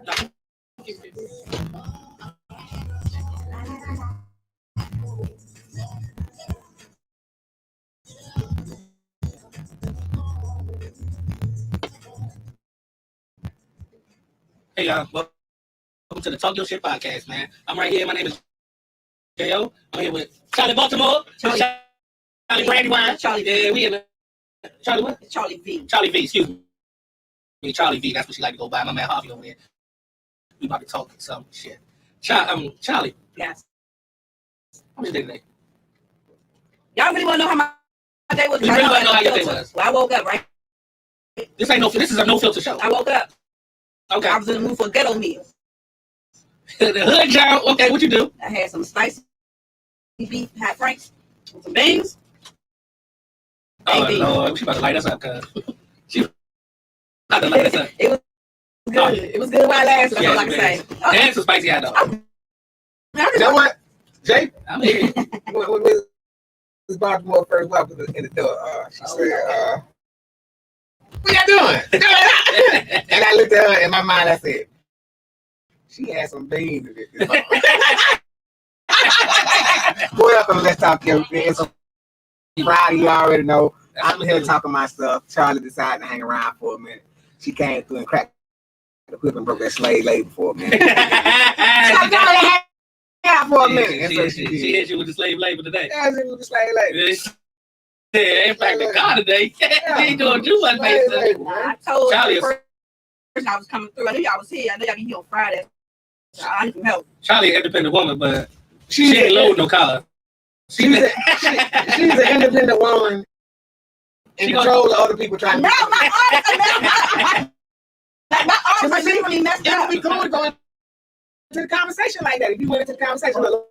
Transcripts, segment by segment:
Hey, welcome to the TalkYo Shit podcast, man. I'm right here. My name is JO. I'm here with Charlie Baltimore, Charlie Brandywine, Charlie. Yeah, we in Charlie what? Charlie V. Charlie V. Excuse me, Charlie V. That's what she like to go by. My man Harvey over there. We about to talk some shit. Charlie. Yes. How was your day today? Y'all really want to know how my day was? We really want to know how your day was. Well, I woke up, right? This is a no filter show. I woke up. Okay. I was in the mood for a ghetto meal. The hood job. Okay, what you do? I had some spicy beef hot franks with some beans. Oh Lord, she about to light us up, cuz. She about to light us up. It was good. It was good while it lasted. That's all I can say. And some spicy hot dog. You know what, Jay? I'm here. When Miss Baltimore first walked in the door, she said, "What y'all doing?" And I looked at her in my mind. I said, "She had some beans in it." Welcome, let's talk. It's a Friday. You already know. I'm here talking my stuff. Charlie decided to hang around for a minute. She came through and cracked the whip and broke that slave label for a minute. For a minute. She hit you with the slave labor today. Yeah, she with the slave label. Yeah, in fact, the car today. She ain't doing too much, man. I told Charlie you first I was coming through. I knew y'all was here. I know y'all be here on Friday. So I need some help. Charlie, an independent woman, but she ain't loading no car. She's an independent woman in control of other people trying to. No, my arms are literally messed It up. would be cool to go into the conversation like that. If you went into the conversation, look,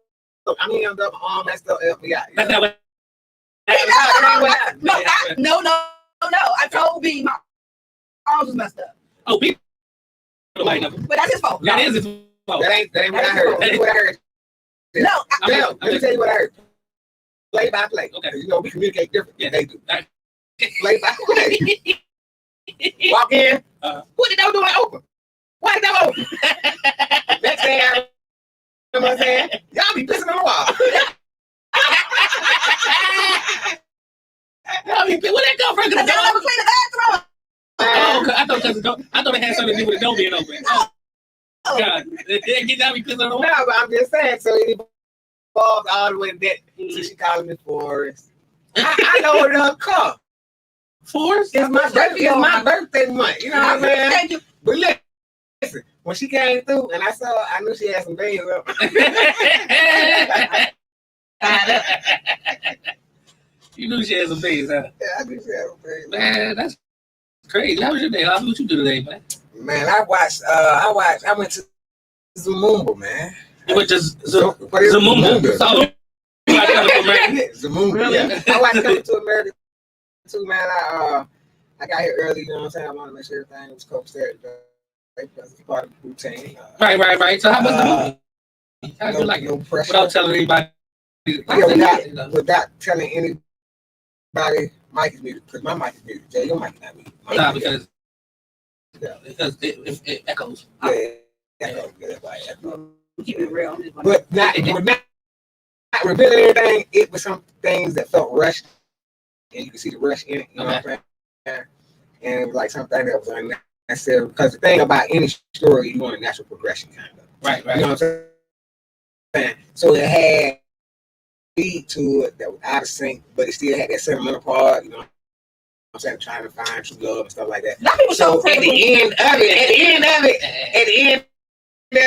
I'm here, my arm messed up, help me out. That's not what. No. I told B my arms was messed up. Oh, people. But that's his fault. That is his fault. That ain't what I heard. That's what I heard. No, Let me tell you what I heard. Play by play. Okay. You know, we communicate different than they do. Right. Play by play. Walk in. What the door doing open? Why the door open? Next thing I you know what I'm saying? Y'all be pissing on the wall. Where that come from? because I never cleaned the bathroom. Oh, I thought it had something to do with the door being open. Oh, God. Y'all be pissing on the wall. No, but I'm just saying, so it involved all the way to that. So she called me Forrest. I know her in her car. Forrest? It's my birthday month. You know what I'm saying? Thank you. But listen, when she came through and I knew she had some beans up. You knew she had some beans, huh? Yeah, I knew she had some beans. Man, that's crazy. How was your day? What you do today, man? Man, I went to Zamumba, man. You went to Zamumba. So, you like coming to America? Zamumba, Really? yeah. I watched Coming to America too, man. I got here early, you know what I'm saying? I wanted to make sure everything was copacetic because it's part of the routine. Right. So how was the movie? How you like it? No pressure. Without telling anybody. Yeah, without telling anybody Mike is muted, because my mic is muted. Jay, your mic is not muted. Nah, because it echoes. Yeah, echoes. Keep it real. But not revealing everything. It was some things that felt rushed, and you can see the rush in it. You know what I'm saying? And it was like something that was unnecessary. Because the thing about any story, you want a natural progression, kind of. Right. You know what I'm saying? So it had beat to it that was out of sync, but it still had that sentimental part. You know what I'm saying? Trying to find true love and stuff like that. So at the end of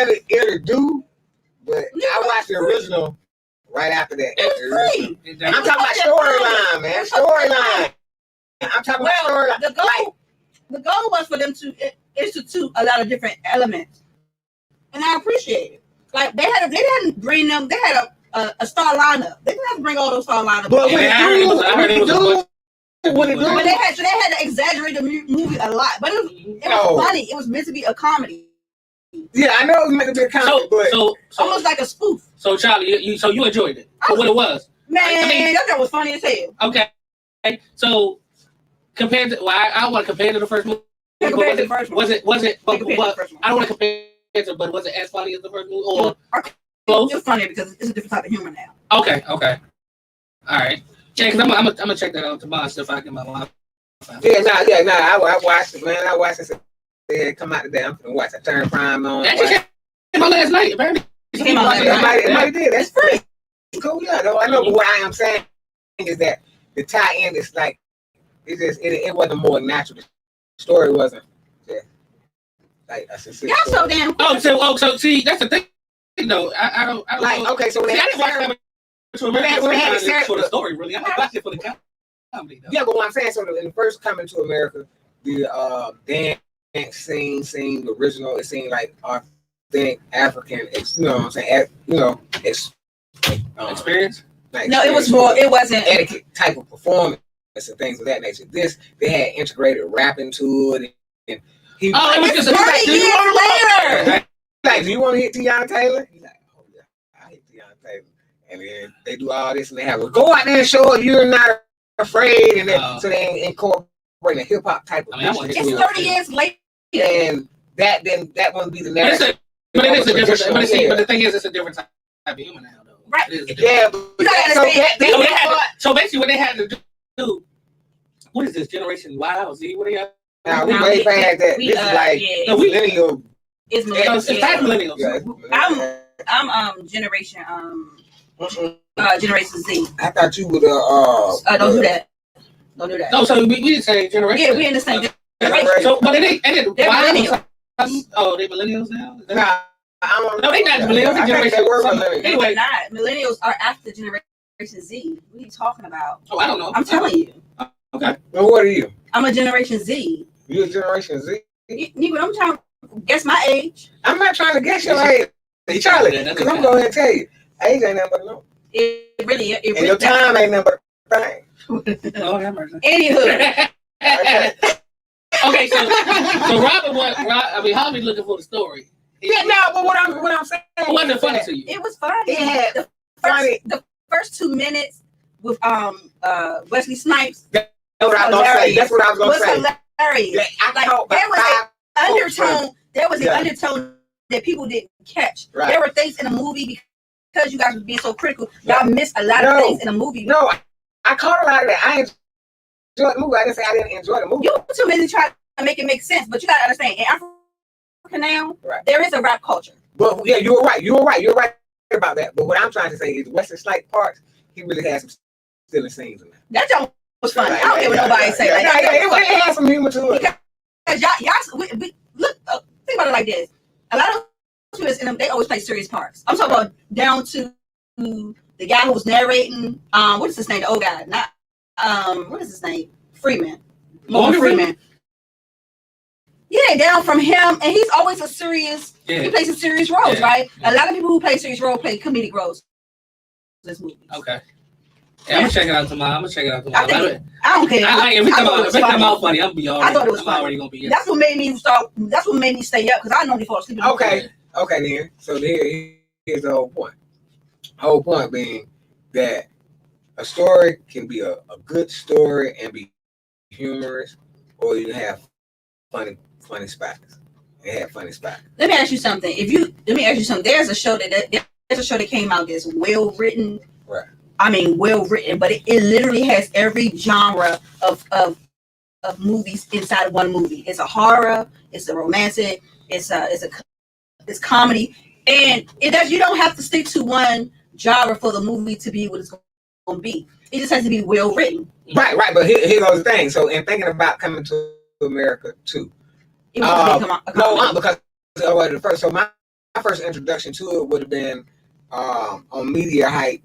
it, it'll do. But I watched the original right after that. I'm talking about storyline, man. Storyline. I'm talking about storyline. The goal was for them to institute a lot of different elements, and I appreciate it. Like they didn't bring them. They had a star lineup. They didn't have to bring all those star lineups. But when it they had to exaggerate the movie a lot. But it was funny. It was meant to be a comedy. Yeah, I know it was meant to be a comedy, but almost like a spoof. So Charlie, you enjoyed it for what it was. Man, that was funny as hell. Okay, so compared to, I want to compare to the first movie. Was it? I don't want to compare answer, but was it as funny as the first movie or close? It's funny because it's a different type of humor now. Okay. All right. Yeah, because I'm gonna check that out tomorrow if I get my Wi-Fi. I watched it, man. I watched it. It had come out today. I'm gonna watch. I turned Prime on. That just came out last night. Apparently, It came out last night. It might did. That's free. Cool. Yeah, though. I know. But what I am saying is that the tie-in is like it wasn't more natural. The story wasn't. Yeah. Like a sincere. Y'all so damn. So see, that's the thing. though. I don't like know. okay. So when See, they I didn't watch had to America when they had Sarah- for the story, really. I watched it for the comedy, though. yeah, but what I'm saying, so in the first Coming to America, the dance scene, the original, it seemed like authentic African. You know what I'm saying? Experience. Like No, it was more. It wasn't. etiquette type of performance and things of that nature. This they had integrated rap into it, and he. Oh, it was just 30 years later. Like, do you want to hit Tiana Taylor? He's like, oh yeah, I hit Tiana Taylor. And then they do all this, and they have go out there and show you're not afraid, and then so they incorporate a hip hop type of. It's 30 years later, and that wouldn't be the narrative. But it is a different. But the thing is, it's a different type of humor now, though. right? Yeah, but so basically, what they had to do. What is this Generation Y or Z? What they have? Now we way past that. This is like millennial. It's It's past millennials. Yeah, I'm generation Generation Z. I thought you would Don't do that. Don't do that. No, so we didn't say generation. Yeah, we in the same generation. So, but they didn't. They're millennials. Oh, they millennials now. Nah, No, they not millennials. They generation. Anyway, not millennials are after Generation Z. What are you talking about? Oh, I don't know. I'm telling you. Okay. Well, what are you? I'm a Generation Z. You a Generation Z? Nigga, I'm trying to guess my age. I'm not trying to guess your age, Charlie. Because I'm going to tell you, age ain't nothing but a number. It really. And your time ain't nothing but a thing. Oh, that mercy. Anywho. Okay, so Robert, I mean, Harvey looking for the story. Yeah, no, but what I'm saying, It wasn't funny to you. It was funny. It had The first 2 minutes with Wesley Snipes. That's what I was gonna say. That's what I was gonna say. Hilarious. Yeah, There was an undertone that people didn't catch. Right. There were things in the movie because you guys were being so critical. Y'all missed a lot of things in the movie. No, I caught a lot of that. I enjoyed the movie. I didn't say I didn't enjoy the movie. You were too busy trying to make it make sense, but you gotta understand in Africa now, there is a rap culture. But yeah, you were right about that. But what I'm trying to say is Wesley Snipes parts, he really has some stealing scenes in there. That joke was funny. I don't care what nobody say. It had some humor to it. Because y'all look, think about it like this. A lot of students in them, they always play serious parts. I'm talking about down to the guy who was narrating. What is his name? The old guy. Not what is his name? Freeman. Morgan Freeman. Yeah, down from him, and he's always a serious. He plays some serious roles, right? A lot of people who play serious roles play comedic roles. This movie. Okay. Yeah, I'm gonna check it out tomorrow. I don't care. Every time I'm funny, I'm be already. I thought it was funny. Already gonna be. That's what made me start. That's what made me stay up because I normally fall asleep. Okay, then. So here's the whole point. Whole point being that a story can be a good story and be humorous, or you can have funny spots. They have funny spots. Let me ask you something. There's a show that came out that's well written. Right. I mean, well written, but it literally has every genre of movies inside of one movie. It's a horror, it's a romantic, it's comedy, and you don't have to stick to one genre for the movie to be what it's going to be. It just has to be well written. Right. But here goes the thing. So, in thinking about Coming to America too, it was because the first. So my first introduction to it would have been on Media Hype.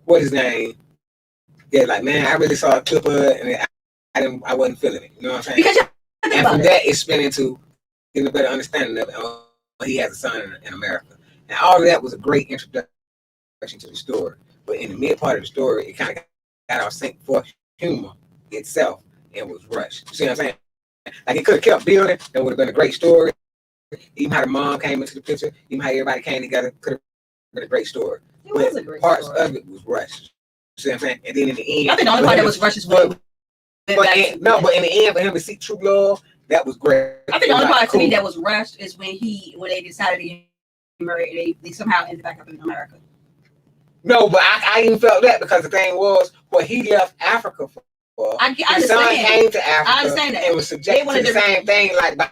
What his name? Yeah, like man, I really saw a clip of it, and I wasn't feeling it. You know what I'm saying? And from that, it spent into getting a better understanding of it. He has a son in America, and all of that was a great introduction to the story. But in the mid part of the story, it kind of got off sync for humor itself and was rushed. You see what I'm saying? Like it could have kept building. That would have been a great story. Even how the mom came into the picture, even how everybody came together, could have been a great story. It was a great parts story. of it was rushed. You see what I'm saying? And then in the end, I think the only part that was rushed is when. But in the end, for him to seek true love, That was great. I think the only part to me that was rushed is when they decided to get married. They somehow ended back up in America. No, but I even felt that because the thing was what he left Africa for. His son came to Africa. I understand that. And was subjected to the same thing like by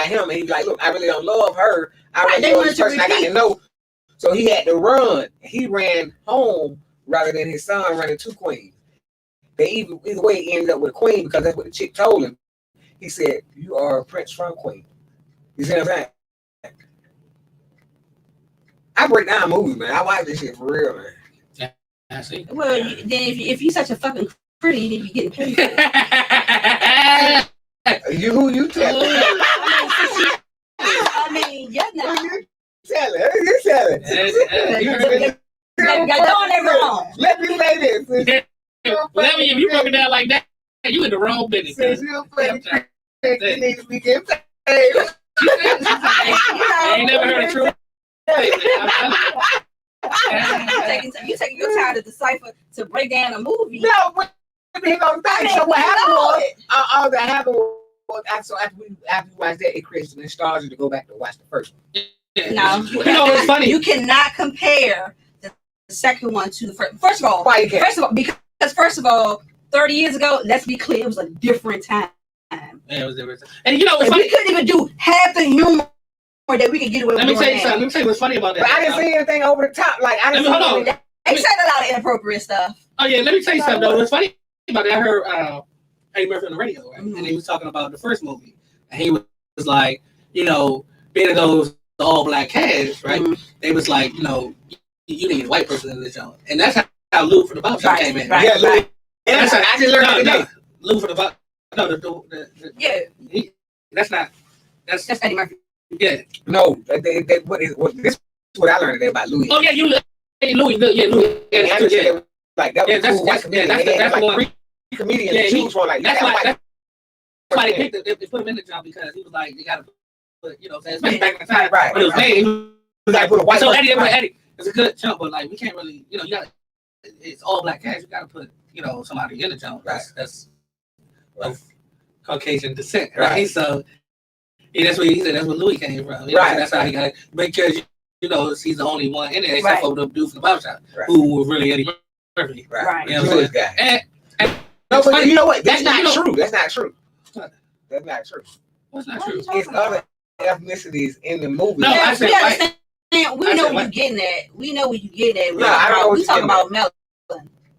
him. And he was like, look, I really don't love her. I really love this person I got to know. So he had to run. He ran home rather than his son running to Queen. Either way, he ended up with a queen because that's what the chick told him. He said, you are a prince from Queen. You see what I'm saying? I break down movies, man. I watch this shit for real, man. Yeah, I see. Well, then if you're such a fucking pretty, then you getting paid for it. You tell it. I mean, yeah, no. You tell it. Got doing it wrong. Let me say this. Well, if you broke it down like that, you in the wrong business. Since you play, you need to be getting paid. I ain't never heard of truth. You taking your time to decipher to break down a movie. No, but so what happened was all that happened was after we watched that, it created some nostalgia to go back to watch the first one. No, you know what's funny? You cannot compare the second one to the first. First of all, because first of all, 30 years ago, let's be clear, it was a different time. Yeah, it was different. And you know what's funny? We couldn't even do half the humor that we could get away with. Let me tell you something. Let me tell you what's funny about that. But I didn't see anything over the top. Like I didn't see anything. They said a lot of inappropriate stuff. Oh yeah, let me tell you something though. What's funny about it? I heard Eddie Murphy on the radio, right? Mm-hmm. And he was talking about the first movie, and he was like, you know, being those all black cast, right? Mm-hmm. They was like, you know, you need a white person in this show, and that's how Lou for the Bob Shop came in. Right, yeah, Lou. And I just learned today. Lou for the Bob. No, that's Eddie Murphy. Yeah. No, this is what I learned today about Louis. Oh yeah, Louis. Yeah. Like that was that's the one comedian to choose from. Like that's why they picked it. They put him in the job because he was like, they gotta put, you know, especially back in the time, right? But it was made. Like put a white. So Eddie, it's a good jump, but like we can't really, you know, you got it's all black cast. You gotta put, you know, somebody in the jump. That's of Caucasian descent, right? So yeah, that's what he said. That's what Louis came from. Right. That's how he got it because you know he's the only one in there except for the dude from the Bob Shop who was really Eddie Murphy. Right. You know what I'm saying? No, but you know what? That's not true. That's not true. That's not true. What's not true? It's other ethnicities in the movie. No, I said white. We know what you're getting at. We know what you're getting at. We talking about melanin.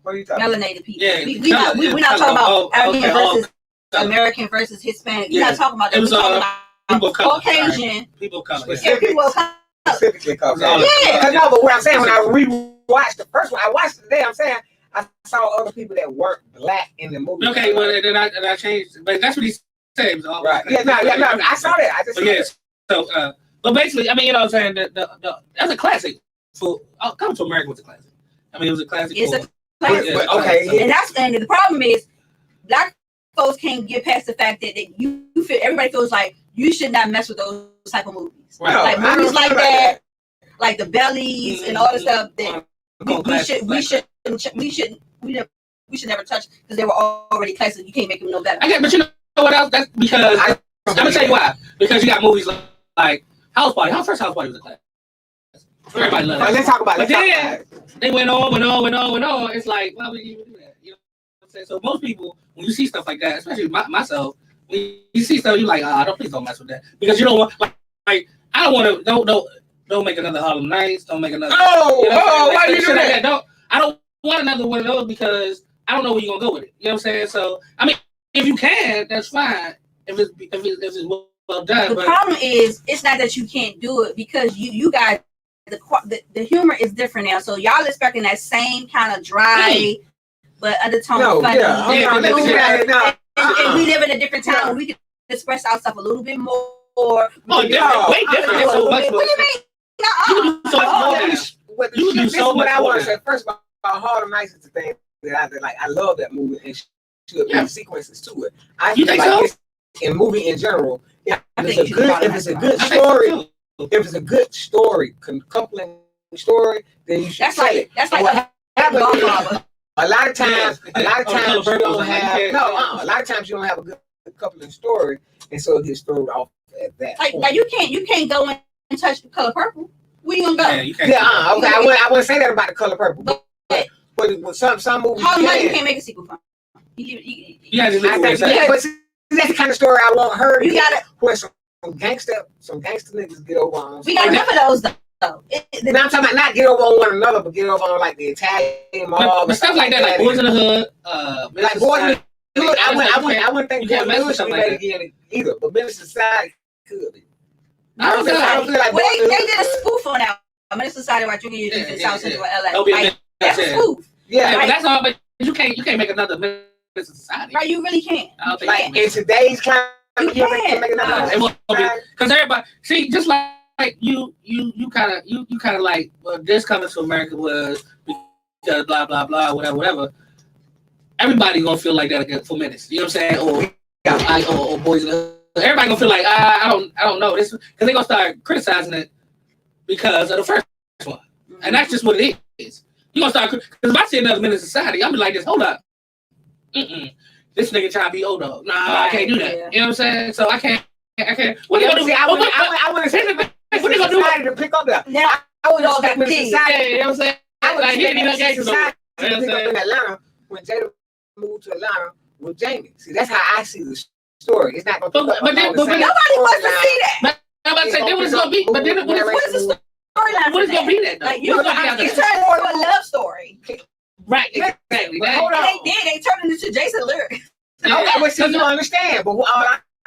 What are you talking about? Melanated people. Yeah, we're not talking about African versus American versus Hispanic. We're not talking about that. We're talking about Caucasian. People color. Specifically color. Yeah. No, but what I'm saying, when I rewatched the first one, I watched it today, I'm saying I saw other people that weren't black in the movie. Okay, well, then I changed. But that's what he said. It was all right. Yeah, no, I saw that. I just saw that. So, but basically, I mean, you know what I'm saying? That's a classic. Coming to America was a classic. I mean, it was a classic. It's a classic. But, okay. And the problem is, black folks can't get past the fact that you feel everybody feels like you should not mess with those type of movies. Right. Like movies like that, like the bellies and all the stuff that we should never touch because they were already classic. You can't make them no better. But you know what else? That's because I'm gonna tell you why. Because you got movies like House Party. First House Party was a classic. Everybody loved it. Let's talk about it. But then they went on. It's like, why would you even do that? You know what I'm saying? So most people, when you see stuff like that, especially myself, when you see stuff, you're like, please don't mess with that because you don't want like I don't want to don't make another Harlem Nights. Don't make another. Why do you do that? I don't want another one of those because I don't know where you're gonna go with it. You know what I'm saying? So I mean, if you can, that's fine. If it's well done. The problem is, it's not that you can't do it because you guys. The humor is different now, so y'all expecting that same kind of dry, but undertone funny. And we live in a different time where we can express ourselves a little bit more. Way different. So much more. What do you mean? You do so much more. What I want to say first about Harlem Nights is the thing that I like. I love that movie and should sequences to it. I feel like it's in movie in general. If it's a good story. If it's a good story, coupling story, then you should say it. That's like what happens. A lot of times you don't have a good couple of stories, and so it gets thrown off at that. Like you can't go and touch the color purple. Where you gonna go? Yeah, you can't. Yeah, okay. I wouldn't say that about the color purple, but some movies. How much you can't make a sequel from? You gotta just leave it where it's at. Yeah, but see, that's the kind of story I want her. You gotta. Where some gangster niggas get over on. We got enough of those though. Now I'm talking about not get over on one another, but get over on like the Italian mob, but stuff like that, like Boys in the Hood, like Boys in the Hood. I wouldn't think Boys in the Hood should be made again either, but Minister Society could be. I don't feel like they did a spoof on that. Minister Society about drinking your juice in South Central LA. Like, that's a spoof. Yeah, but that's all. But you can't make another Minister Society. Right, you really can't. I don't think like in today's climate, you can't make another. It won't be because everybody see just like you kind of like, well, this coming to America was because blah blah blah whatever. Everybody gonna feel like that for minutes. You know what I'm saying? Or Boys in the Hood. Everybody gonna feel like I don't know this because they gonna start criticizing it because of the first one, and that's just what it is. You gonna start because if I see another Minister Society, I'm be like this. Hold up, this nigga trying to be old dog. Nah, I can't do that. You know what I'm saying? So I can't. What are you gonna do? I want to say that. What are you gonna do to pick up that? Now I would all got Minister Society. You know what I'm saying? I would like he didn't Society to pick up in Atlanta when Jada moved to Atlanta with Jamie. See, that's how I see the story. It's not going to. But nobody wants to see that. I'm about to say, then what it's gonna be? But then what is the storyline? What is gonna be that? Like you it's turned into a love story. Right, exactly. Hold on. They turned it into Jason lyrics. Okay, but see, you understand. But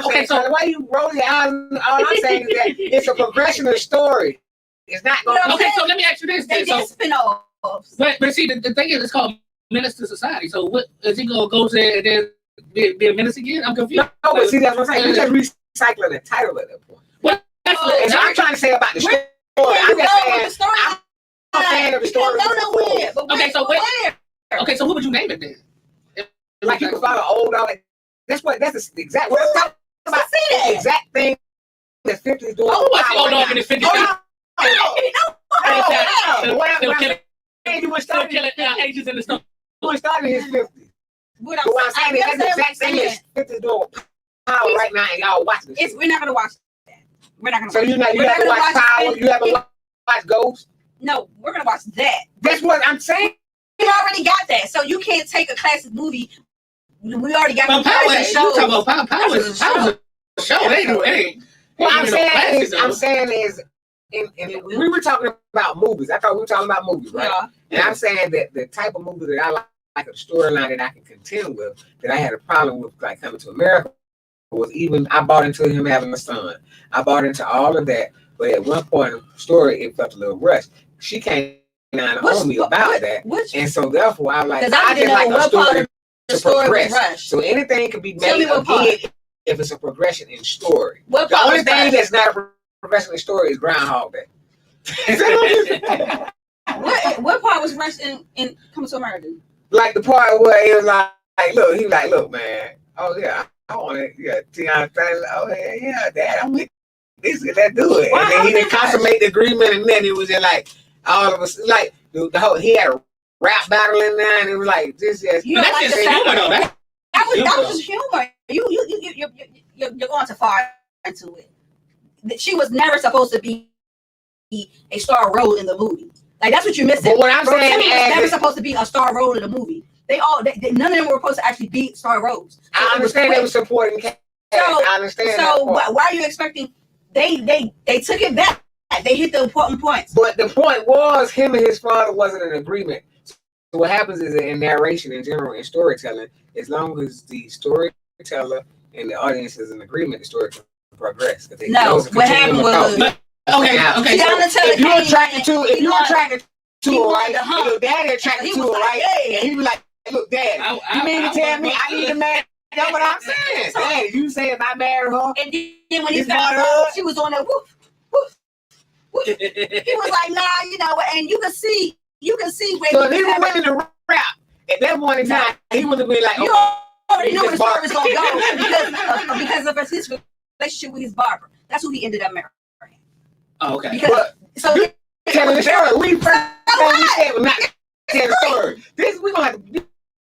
okay, so why you roll it out? All I'm saying is that it's a progression of the story. It's not going to. Okay, so let me ask you this. They did spin-offs. But see, the thing is, it's called Minister Society. So what is he gonna go there and then be a minister again? I'm confused. No, but see, that's what I'm saying. You're just recycling the title at that point. What? And so I'm trying to say about the story. I'm just saying. I'm a fan of the story. Okay, so okay, so what would you name it then? Like you can find an old dog. That's the exact what I'm talking about. The exact thing that 50 is doing. Oh, what's the old dog in the 50s? You were starting ages in the store. You were starting in his 50s. What I'm saying is that's the exact thing that 50 is doing power right now, and y'all watching this. We're not gonna watch that. We're not gonna. So you haven't watched Power? You haven't watched Ghost? No, we're gonna watch that. That's what I'm saying. We already got that, so you can't take a classic movie. We already got the show. You talking about Power is a show. Ain't. What I'm saying is, we were talking about movies. I thought we were talking about movies, right? Yeah. And I'm saying that the type of movie that I like a storyline that I can contend with, that I had a problem with, like Coming to America, was even I bought into him having a son. I bought into all of that, but at one point in the story, it felt a little rushed. She came down on me about that, and so therefore I like I just like a story to progress. So anything can be made again if it's a progression in story. The only thing that's not a progression in story is Groundhog Day. What part was rushed in Coming to America? Like the part where it was like look, he was like, look, man, oh yeah, I want it, yeah, Tiana, oh yeah, Dad, I'm with this, let's do it. And then he didn't consummate the agreement, and then it was just like all of us, like the whole, he had a rap battle in there, and it was like this, yes. You know, that's just humor, though. That was just humor. You're going too far into it. She was never supposed to be a star role in the movie. Like that's what you're missing. But what I'm saying is never supposed to be a star role in the movie. None of them were supposed to actually be star roles. So I understand they were supporting cast. I understand. So why are you expecting? They took it back. They hit the important points. But the point was, him and his father wasn't in agreement. So what happens is in narration in general, in storytelling, as long as the storyteller and the audience is in agreement, the story can progress. No, what happened was okay. So if you're attracted to it, right? Your daddy attracted to it, right? And he was like, "Look, Dad, you mean to tell me I need a man?" That's what I'm saying. Dad, you saying I married her? And then when he found out, she was on that woof. He was like, nah, you know, and you can see where. So if he was willing to rap at that point in time, he would have been like, you already knew where the story was going to go because of his relationship with his barber. That's who he ended up marrying. Oh, okay. Telling the story. We said we're not telling the story. This we gonna have to.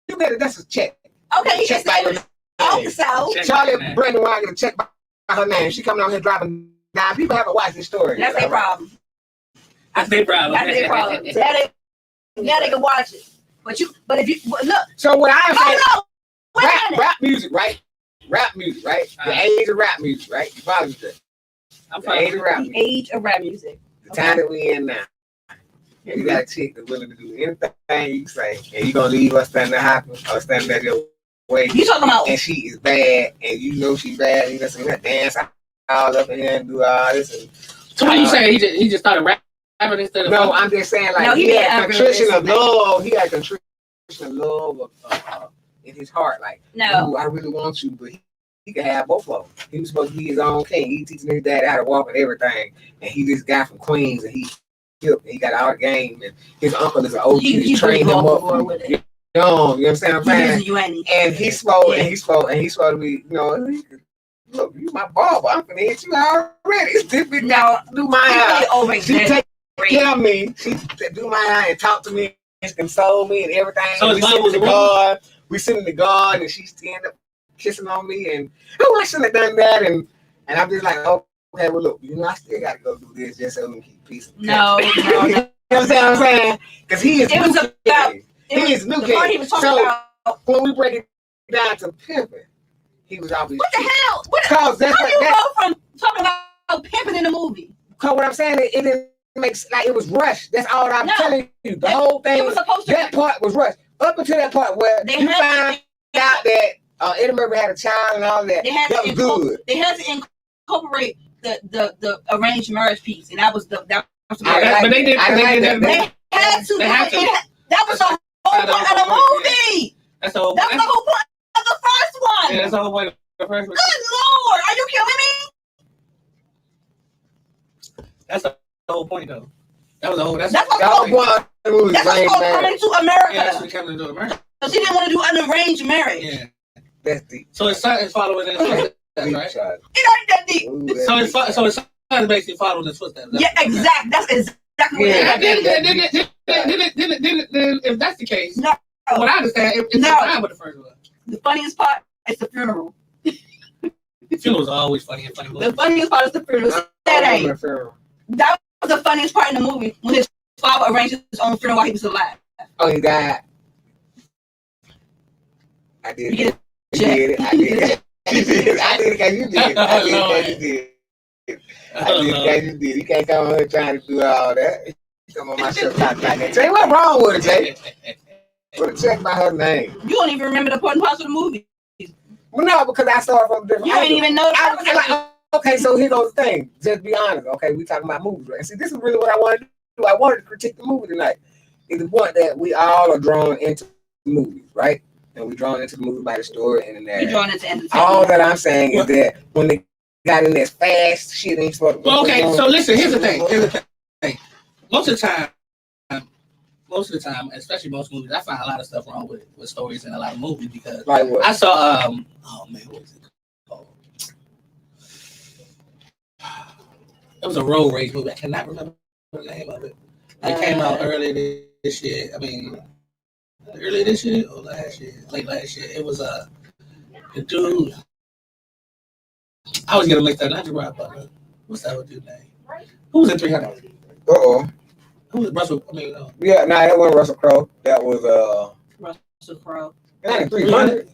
You better. That's a check. Okay, check by your Oh, so Charlie Brandon wanted to check by her name. She coming out here driving down. People haven't watched this story. that's their problem. That's their problem. That's their problem. Now they can watch it. But if you look. So what I'm saying, Wait a minute. rap music, right? Rap music, right? The age of rap music, right? You follow me? The age of rap music. The time that we in now. You got a chick that's willing to do anything you say, and you gonna leave her standing there hopping or standing there your way. You talking about? And she is bad, and you know she's bad. You just gonna dance all up in here and do all this. And, so what you saying? He just started rapping instead of? No, I'm just saying like no, he had contrition of love. He had contrition of love in his heart. Like, no, I really want you, but he could have both of them. He was supposed to be his own king. He teaching his dad how to walk and everything, and he this guy from Queens, and he got all the game, and his uncle is an OG. He trained him up. You know what I'm saying? And he spoke, and he spoke to me. You know, look, you my barber. I'm gonna hit you already. It's different now. Do my hair. She take care of me. She do my hair and talk to me and console me and everything. So we sit in the garden. We sit in the garden, and she stand up kissing on me, and oh, I shouldn't have done that, and I'm just like, oh. Okay, well, look, you know, I still got to go do this just so we can keep peace. No. You know what I'm saying? Because he is new king. He is new king. So when we break it down to pimping, he was always. What the hell? How do you go from talking about pimping in the movie? Because what I'm saying, it didn't make like it was rushed. That's all I'm telling you. The whole thing, that part was rushed. Up until that part where you found out that Eddie Murphy had a child and all that. That was good. They had to incorporate the arranged marriage piece, and that was the but they did. They had to. That was the whole point of the movie. That was the whole point of the first one. Yeah, that's the whole point of the first one. Good Lord, are you kidding me? That's the whole point, though. That was the whole. That's the whole point. That's what's called coming to America. Yeah, that's what coming to America. So she didn't want to do an arranged marriage. Yeah, that's deep. So his son is following his footsteps, right? It ain't that deep. Ooh, so his son is basically following his footsteps. Yeah, exactly. That's exactly what it is. Then, if that's the case, no. What I understand, it's fine with the first one. The funniest part is the funeral. Funerals are always funny and funny. The funniest part is the funeral. That was the funniest part in the movie when his father arranged his own funeral while he was alive. Oh, he died. I did it. I did it. I did it. I did it because you did. I did it because you did. I did it because you did. You can't come on here trying to do all that. Come on my show talk like that. Jay, what's wrong with it, Jay? Put a check by her name. You don't even remember the important parts of the movie. Well, no, because I saw it from different. You didn't even know. Okay, so here goes the thing. Just be honest. Okay, we talking about movies, right? See, this is really what I wanted to do. I wanted to critique the movie tonight. It's the point that we all are drawn into movies, right? And we're drawn into the movie by the story and the narrative. You're drawn into entertainment. All that I'm saying is that when they got in this fast shit, ain't supposed to. Well, okay, so listen. Here's the thing. Most of the time, especially most movies, I find a lot of stuff wrong with stories in a lot of movies because like what? I saw oh man, what was it called? It was a road rage movie. I cannot remember the name of it. It came out earlier this year. I mean, earlier this year or last year, late last year. It was the dude. I was getting mixed up. Not Gerard Butler. What's that dude's name? Who was in 300? Who was Russell? I mean, yeah, that wasn't Russell Crowe. That was Russell Crowe. 300.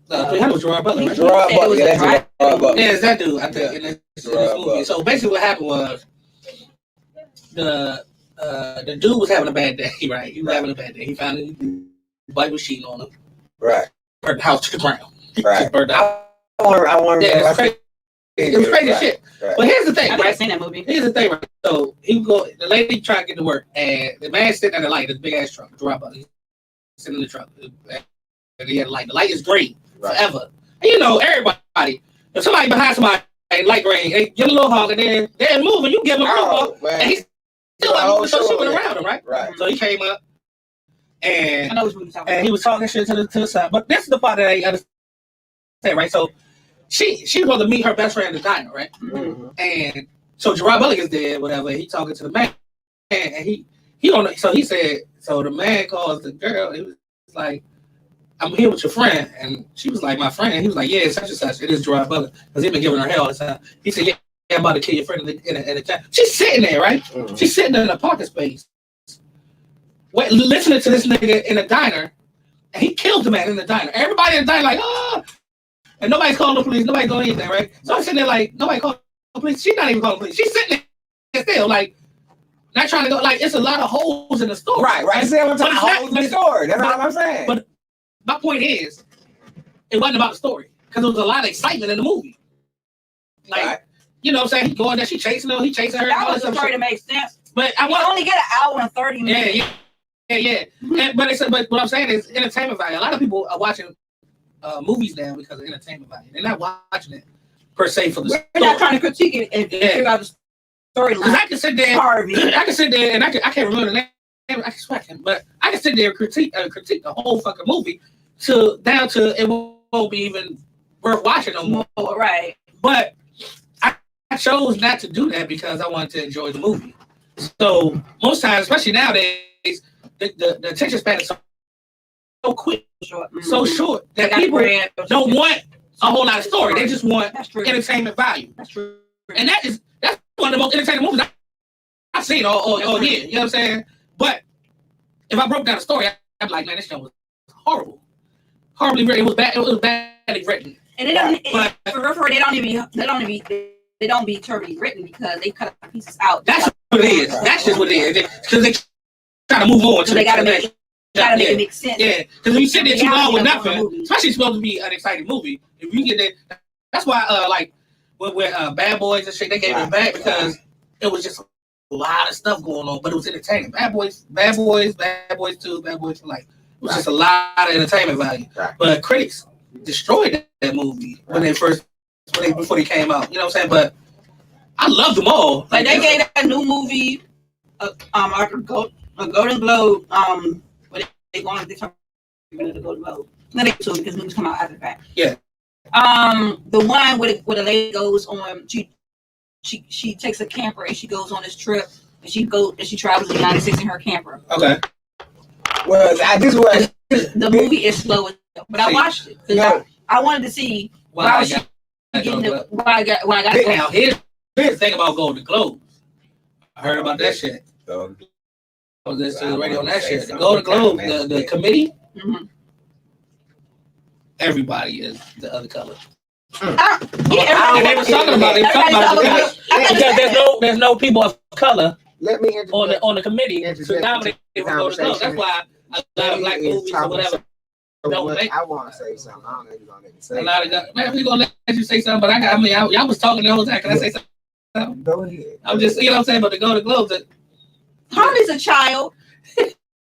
300 was Gerard Butler. Right? Gerard Butler. Yeah, Gerard Butler. Yeah, it's that dude. I think in this movie. So basically, what happened was the dude was having a bad day. Right, he was having a bad day. He found his wife was cheating on him. Right. Burned the house to the ground. Right. Burned out. I want to. Yeah, it was crazy shit. Right. But here's the thing, I've seen that movie. Here's the thing, right? So he would go. The lady tried to get to work, and the man sitting at the light, this big ass truck, Gerard Butler, sitting in the truck, and he had a light. The light is green forever. And you know, everybody. If somebody behind somebody, light green, they give a little hug, and then they're moving. You give him a hug, and he's still moving, so shit went around him, right? Right. So he came up, and I know what you're talking about. He was talking shit to the side. But this is the part that I understand, right? So. She was going to meet her best friend at the diner, right? Mm-hmm. And so Gerard Butler is there, whatever. He talking to the man, and he don't know. So he said, so the man calls the girl. He was like, I'm here with your friend. And she was like, my friend. He was like, yeah, it's such and such. It is Gerard Butler. Because he's been giving her hell all the time. He said, yeah, I'm about to kill your friend in a time. She's sitting there, right? Mm-hmm. She's sitting in a parking space, listening to this nigga in a diner. And he killed the man in the diner. Everybody in the diner like, oh. And nobody's calling the police. Nobody doing anything, right? So I'm sitting there like, nobody calling the police. She's not even calling the police. She's sitting there still, like, not trying to go. Like, it's a lot of holes in the story. Right. See what I'm talking about? Holes in the story. That's all I'm saying. But my point is, it wasn't about the story. Because there was a lot of excitement in the movie. Like, right. You know what I'm saying? He going there, she chasing him, he chasing her. That was a story that makes sense. But I want only get an hour and 30 minutes. Yeah. But what I'm saying is entertainment value. A lot of people are watching movies now because of entertainment value. They're not watching it per se for the story. We're not trying to critique it and figure out the storyline. Because I can sit there, and I can't remember the name. I swear I can, but I can sit there and critique the whole fucking movie down to it won't be even worth watching no more. Right. But I chose not to do that because I wanted to enjoy the movie. So most times, especially nowadays, the attention span is so quick, so short that people don't want a whole lot of story. They just want entertainment value. That's true. And that's one of the most entertaining movies I've seen all year. You know what I'm saying? But if I broke down the story, I'd be like, man, this show was horrible. Horribly written. It was bad. It was badly written. And they don't be terribly written because they cut pieces out. That's what it is. That's just what it is. Because they try to move on. So they gotta make it make sense. Yeah. Because when you sit there too long with nothing, especially supposed to be an exciting movie, if you get that, that's why like with Bad Boys and shit, they gave it back because it was just a lot of stuff going on, but it was entertaining. Bad Boys 2, Bad Boys for Life. It was just a lot of entertainment value. Right. But critics destroyed that movie before they came out. You know what I'm saying? But I loved them all. Like they gave that new movie a Golden Globe. But they wanted to talk about the Golden Globe. No, they too because movies come out after that. Yeah. The one where the lady goes on. She takes a camper and she goes on this trip and she travels the United States in her camper. Okay. Well, the movie is slow, but I watched it because I wanted to see why I got it. Now here's the thing about Golden Globes. I heard about that shit. I was listening to the radio on that shit. The Golden Globes, the committee. Mm-hmm. Everybody is the other color. They were talking about it because there's no people of color on the committee to nominate for Golden Globes. That's why a lot of black movies or whatever don't make. I want to say something. I don't know if you're gonna let me say. A lot of man, we gonna let you say something, but y'all was talking the whole time. Can I say something? Go ahead. I'm just, you know what I'm saying, but the Golden Globes. Harley's a child.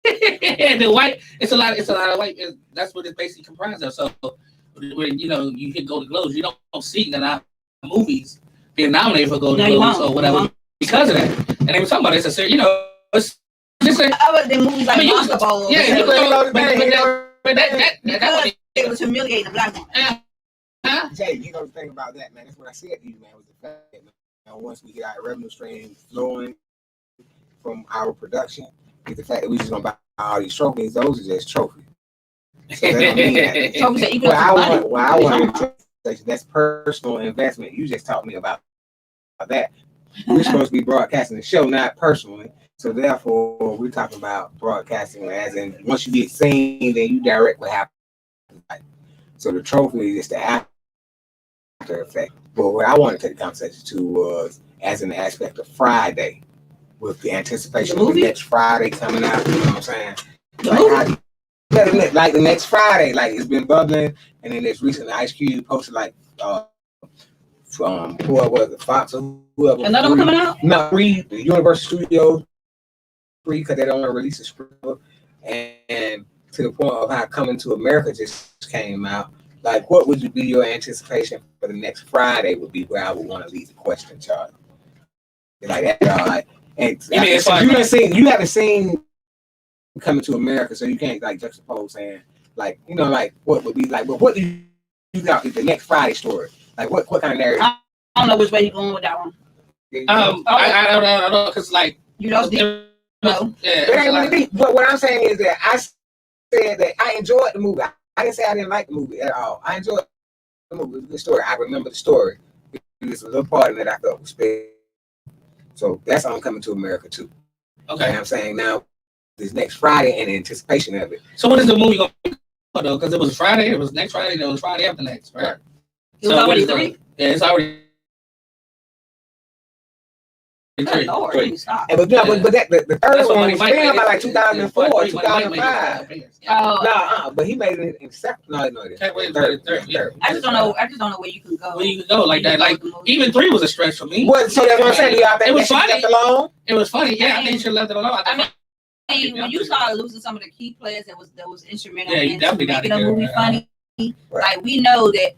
The white, it's a lot of white. That's what it's basically comprised of. So when you hit Golden Globes, you don't see that movies being nominated for Golden Globes or whatever because of that. And they were talking about it's a series, it's just the movies like basketball. Yeah, but that it was humiliating the black woman. Jay, you know the thing about that, man. That's what I said to you, man. Was the fact that once we get our revenue stream flowing from our production, is the fact that we just gonna buy all these trophies. Those are just trophies. So that don't mean that. Trophies that equal to money. I want to say that's personal investment. You just taught me about that. We're supposed to be broadcasting the show, not personally. So therefore, we're talking about broadcasting as in once you get seen, then you direct what happens. So the trophy is the after effect. But what I wanted to take the conversation to was as an aspect of Friday, with the anticipation of the next Friday coming out. You know what I'm saying? Like the next Friday, like it's been bubbling, and then there's recently Ice Cube posted from whoever was it, Fox or whoever. Another one coming out? No, the Universal Studios. Because they don't want to release a script, and to the point of how Coming to America just came out, like what would be your anticipation for the next Friday would be where I would want to leave the question, Charlie. Like that, like, and you haven't seen Coming to America, so you can't like juxtapose saying like like what would be like, but what do you got the next Friday story? Like what kind of narrative? I don't know which way you're going with that one. I don't know because like No. Yeah, but what I'm saying is that I said that I enjoyed the movie. didn't say I didn't like the movie at all. I enjoyed the movie. It was a good story. I remember the story. There's a little part in it I thought was special. So that's on Coming to America too. Okay. And I'm saying now this next Friday in anticipation of it. So what is the movie going to be called though? Because it was Friday, it was next Friday, then it was Friday after next, right? It was already 3? Yeah, it's already 3. Lord, Three. stop. And but that the third one was filmed by like 2004 or Mike 2005. made it. Oh, But he made it in second. No, it Can't wait third. for the third, yeah. I just don't know where you can go. Where you can go like that. Like even 3 was a stretch for me. Well, so that's what I'm saying. Y'all think It was that funny. shit left alone? It was funny. Yeah, I think you should have left it alone. I mean, when you started losing some of the key players that was instrumental Yeah, you in definitely making gotta a get movie it, funny, like we know that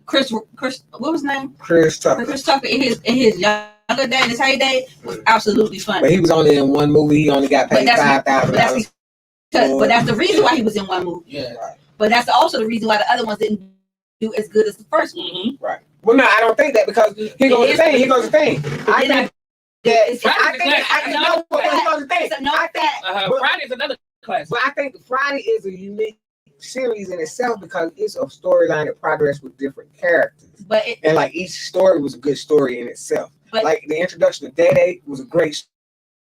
Chris, what was his name? Chris Tucker. Chris Tucker in his younger day, in his heyday, was absolutely funny. But he was only in one movie. He only got paid $5,000. But that's the reason why he was in one movie. Yeah. But that's also the reason why the other ones didn't do as good as the first one. Mm-hmm. Right. Well, no, I don't think that because here goes the thing. Here goes the thing. I think Friday's another class. But I think Friday is a unique series in itself because it's a storyline that progressed with different characters. And like each story was a good story in itself. But like the introduction of Day was a great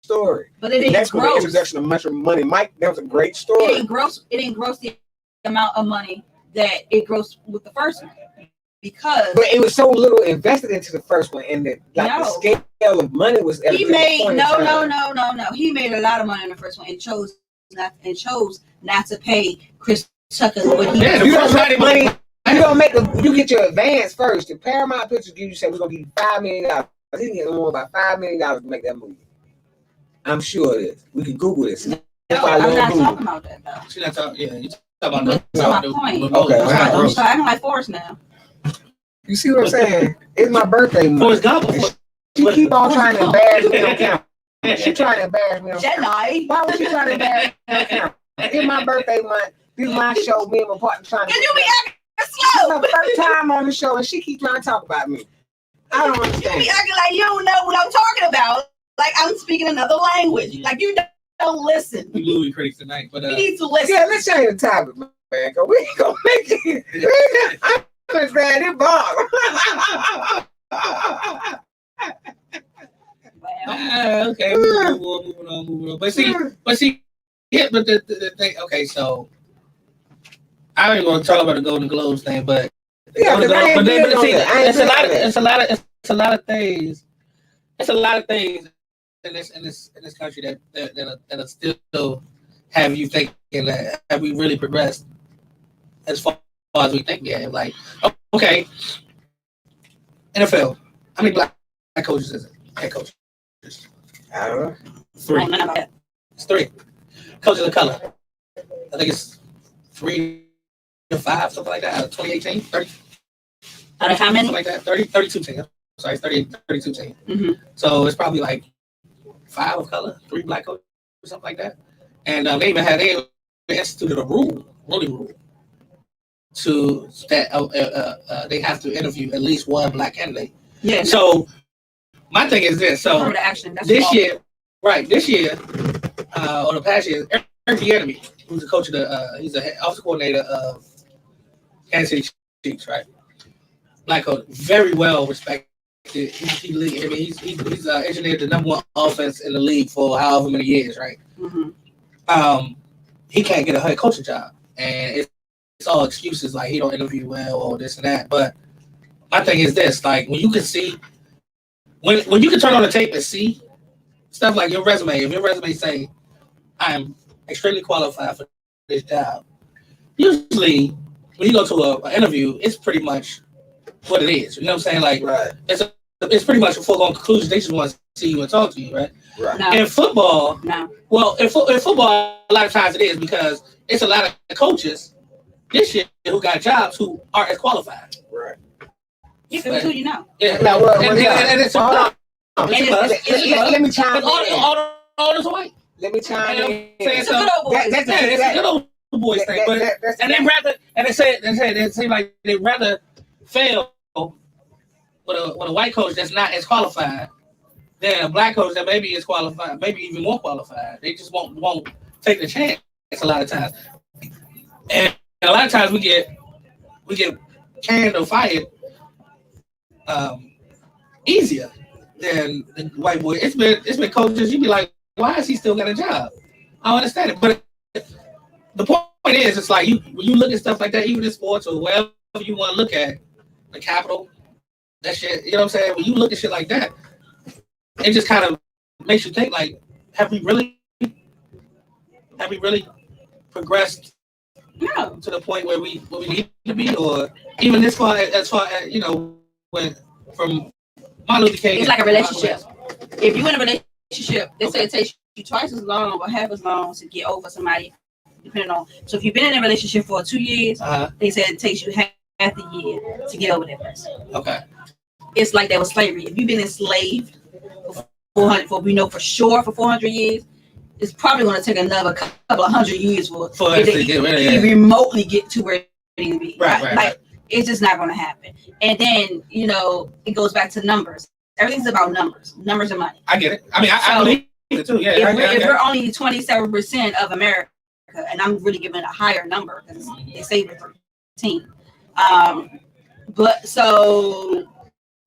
story. But it didn't gross. The introduction of Mushroom Money Mike, that was a great story. It didn't gross the amount of money that it grossed with the first one. Because but it was so little invested into the first one, and the scale of money was. He made no. He made a lot of money in the first one and chose not to pay Chris Tucker what he. You don't make money. You don't make you get your advance first. The Paramount Pictures give you say we're gonna give you $5 million. I think he get more about $5 million to make that movie. I'm sure it is. We can Google this. No, I'm not talking about that though. She's not talking. Yeah, you talking about my point. Okay, I'm acting like Forrest now. You see what I'm saying? It's my birthday month. She keep on trying to embarrass me on camera. She trying to embarrass me on camera. Why was she trying to embarrass me on camera? It's my birthday month. This is my show. Me and my partner trying to. Can you be acting slow? It's her first time on the show, and she keep trying to talk about me. I don't understand. You be acting like you don't know what I'm talking about. Like I'm speaking another language. Like you don't listen. We movie critics tonight, but you need to listen. Yeah, let's change the topic, man. Cause we ain't gonna make it. I'm glad it bought. Okay, moving on. But see, yeah, but the thing. Okay, so I ain't gonna talk about the Golden Globes thing, but yeah, it's a lot of things. It's a lot of things in this country that are still have you thinking that have we really progressed as far as we think we have. Like, okay, NFL. How many black coaches is it? Head coaches. I don't know. 3. It's 3. Coaches of color. I think it's 3 to 5, something like that. Out of 2018, 30. Out of how many? Something like that. 32 teams. Sorry, 32 teams. Mm-hmm. So it's probably like 5 of color, 3 black coaches, or something like that. And they instituted a ruling rule to that they have to interview at least one black candidate. Yeah. So my thing is this. So this year, or the past year, Eric Bieniemy, who's the coach of he's a offensive coordinator of Kansas City Chiefs, right? Black coach, very well respected. He's engineered the number 1 offense in the league for however many years, right? Mm-hmm. He can't get a head coaching job, and it's all excuses like he don't interview well or this and that. But my thing is this: like when you can see, when you can turn on the tape and see stuff like your resume. If your resume say, "I'm extremely qualified for this job," usually when you go to an interview, it's pretty much what it is. You know what I'm saying? Like, right. It's pretty much a foregone conclusion. They just want to see you and talk to you, right? Right. No. In football, no. Well, in football, a lot of times it is because it's a lot of coaches this year who got jobs who aren't as qualified. Right. Yeah, but who you know? Yeah. And it's let me chime in. All is white. Let me chime in. It's a good old boy. It's a good old boys thing. But and they seem like they rather fail with a white coach that's not as qualified than a black coach that maybe is qualified, maybe even more qualified. They just won't take the chance a lot of times. And a lot of times we get canned or fired easier than the white boy. It's been coaches. You be like, why is he still got a job? I don't understand it. But the point is, it's like when you look at stuff like that, even in sports or wherever you want to look at, the Capitol, that shit. You know what I'm saying? When you look at shit like that, it just kind of makes you think like, have we really progressed to the point where we need to be, or even as far as when from Martin Luther King? It's like a relationship. If you're in a relationship, they say it takes you twice as long or half as long to get over somebody, depending on. So if you've been in a relationship for 2 years, they said it takes you half the year to get over that person. Okay. It's like that with slavery. If you've been enslaved for 400 years, it's probably going to take another couple of 100 years for it to remotely get to where it needs to be. Right. It's just not going to happen. And then, it goes back to numbers. Everything's about numbers and money. I get it. I mean, I believe it too. Yeah. If we're only 27% of America, and I'm really giving a higher number because they say we're 13. But so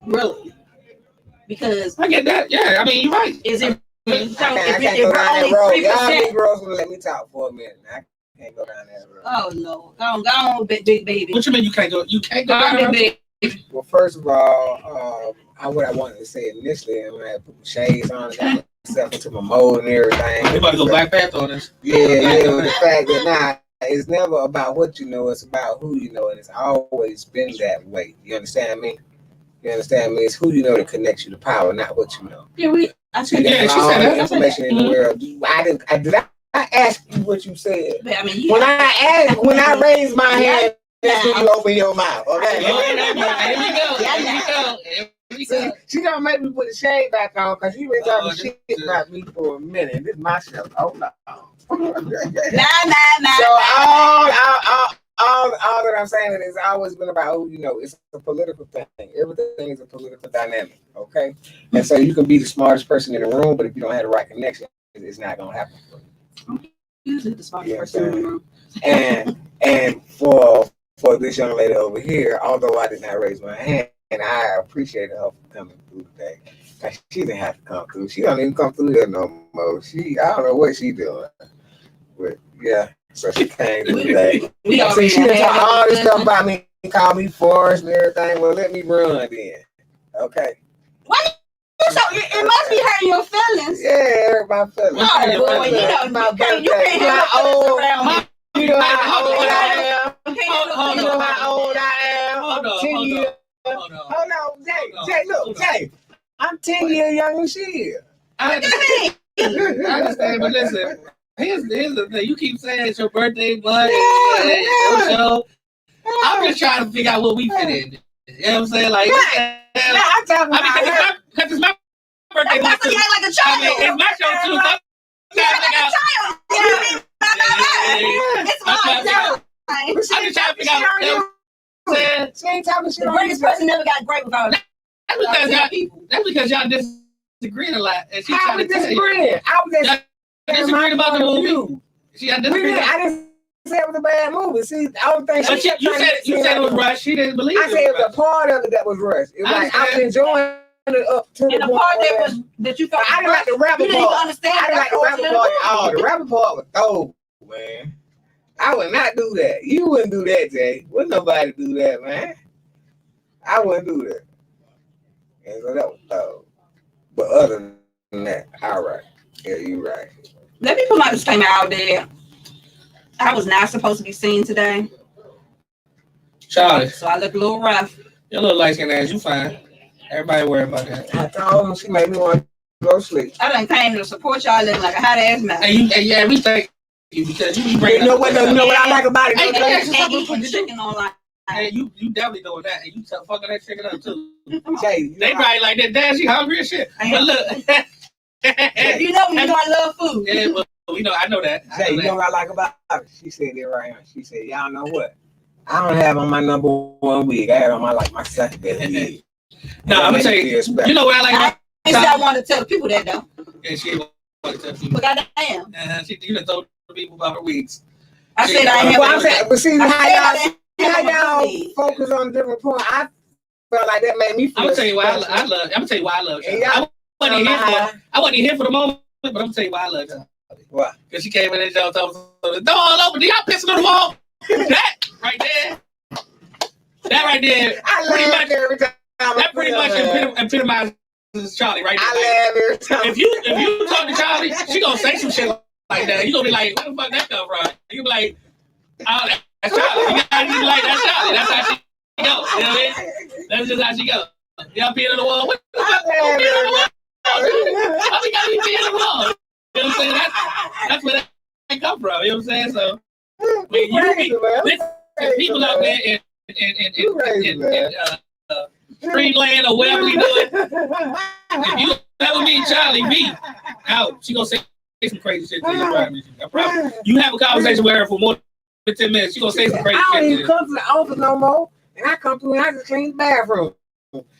really, because I get that. Yeah. I mean, you're right. Is it? I can't go down that road. Y'all Negroes will let me talk for a minute. I can't go down that road. Oh no, go on, big baby. What you mean you can't go? You can't go down that road? Well, first of all, what I wanted to say initially, I'm gonna have to put shades on, got myself into my mode and everything. We about to go Black Panther on this. Yeah. The fact that it's never about what you know; it's about who you know, and it's always been that way. You understand me? It's who you know that connects you to power, not what you know. Yeah, I said she said that. Information in the world. Did I ask you what you said? But, I mean, when I raised my hand, that's when you open your mouth. Okay. Here we go. She gonna make me put the shade back on because you been talking shit about me for a minute. This is my show. Oh no. So all that I'm saying is always been about who you know. It's a political thing. Everything is a political dynamic. Okay. And so you can be the smartest person in the room, but if you don't have the right connection, it's not gonna happen for you. Usually the smartest person in the room. And for this young lady over here, although I did not raise my hand, and I appreciate her for coming through today. She didn't have to come through. She don't even come through here no more. I don't know what she doing. But yeah, so she came through today. She done talk all this stuff about me, call me Forrest and everything. Well, let me run then. Okay. What? So it must be hurting your feelings. Yeah, hurt my feelings. Oh, boy, you can't have around me. You know how old I am. You know how old I am. Hold on. Jay. I'm 10 years younger than she is. I understand, but listen. Here's the thing. You keep saying it's your birthday, but show. I'm just trying to figure out what we fit in. You know what I'm saying? Like, I'm talking about because it's my birthday. Like a child. It's my show too. It's my show. I'm just trying to figure out. She ain't talking shit. The greatest person never got great without it. That's because y'all disagreeing a lot. And I was disagreeing. I was disagreeing about the movie. I didn't say it was a bad movie. See, I don't think. But you said it was rushed. She didn't believe it. I said it was a part of it that was rushed. It was like I was enjoying it up to the part that you thought. I didn't like the rapper part. You didn't understand. I didn't like the rapper part. Oh, the rapper part was dope, man. I would not do that. You wouldn't do that, Jay. Wouldn't nobody do that, man. I wouldn't do that. And so that was dope. But other than that, all right. Yeah, you're right. Let me put my disclaimer out there. I was not supposed to be seen today. Charlie. So I look a little rough. Your little light-skinned ass, you fine. Everybody worry about that. I told her she made me want to go to sleep. I done came to support y'all looking like a hot ass mouth. Yeah, we thank you because you be bringing know what I like about it? And you put chicken online. Hey, you definitely doing that. And you fucking that chicken up too. Jay, they probably like that. Damn, she hungry as shit. But look. You know I love food. Yeah, but I know that. Jay, you know what I like about it? She said it right here. She said, y'all know what? I don't have on my number one wig. I have on my second best wig. No, I'm gonna tell you. You know what I like about it? I want to tell people that though. Yeah, she want to tell people. But goddamn. She done told people about her wigs. I said I have. Well, I'm saying, but see how y'all y'all focus on different points. I felt like that made me feel. I'm gonna tell you why I love. I'm gonna tell you why I love Charlie. I wasn't here for the moment, but I'm gonna tell you why I love Charlie. Why? Because she came in and told us the door all open. Y'all pissing on the wall. That right there. That right there. I love it every time. That pretty much epitomizes Charlie right there. I love every time. If you talk to Charlie, she gonna say some shit like that. You gonna be like, where the fuck that come from? You be like, oh, that's Charlie. You gotta be like, that's Charlie. That's how she go. You know what I mean? That's just how she go. Y'all peeing on the wall. What the fuck? Peeing on the wall? I think y'all be peeing on the wall. You know what I'm saying? That's where that come from. You know what I'm saying? So, I mean, there's people out there in Greenland or wherever we doing. If you ever meet Charlie B out, she gonna say some crazy shit to you. I promise. You have a conversation with her for more than 10 minutes, she gonna say some crazy shit. I don't even come to the office no more, and I come through and I just clean the bathroom.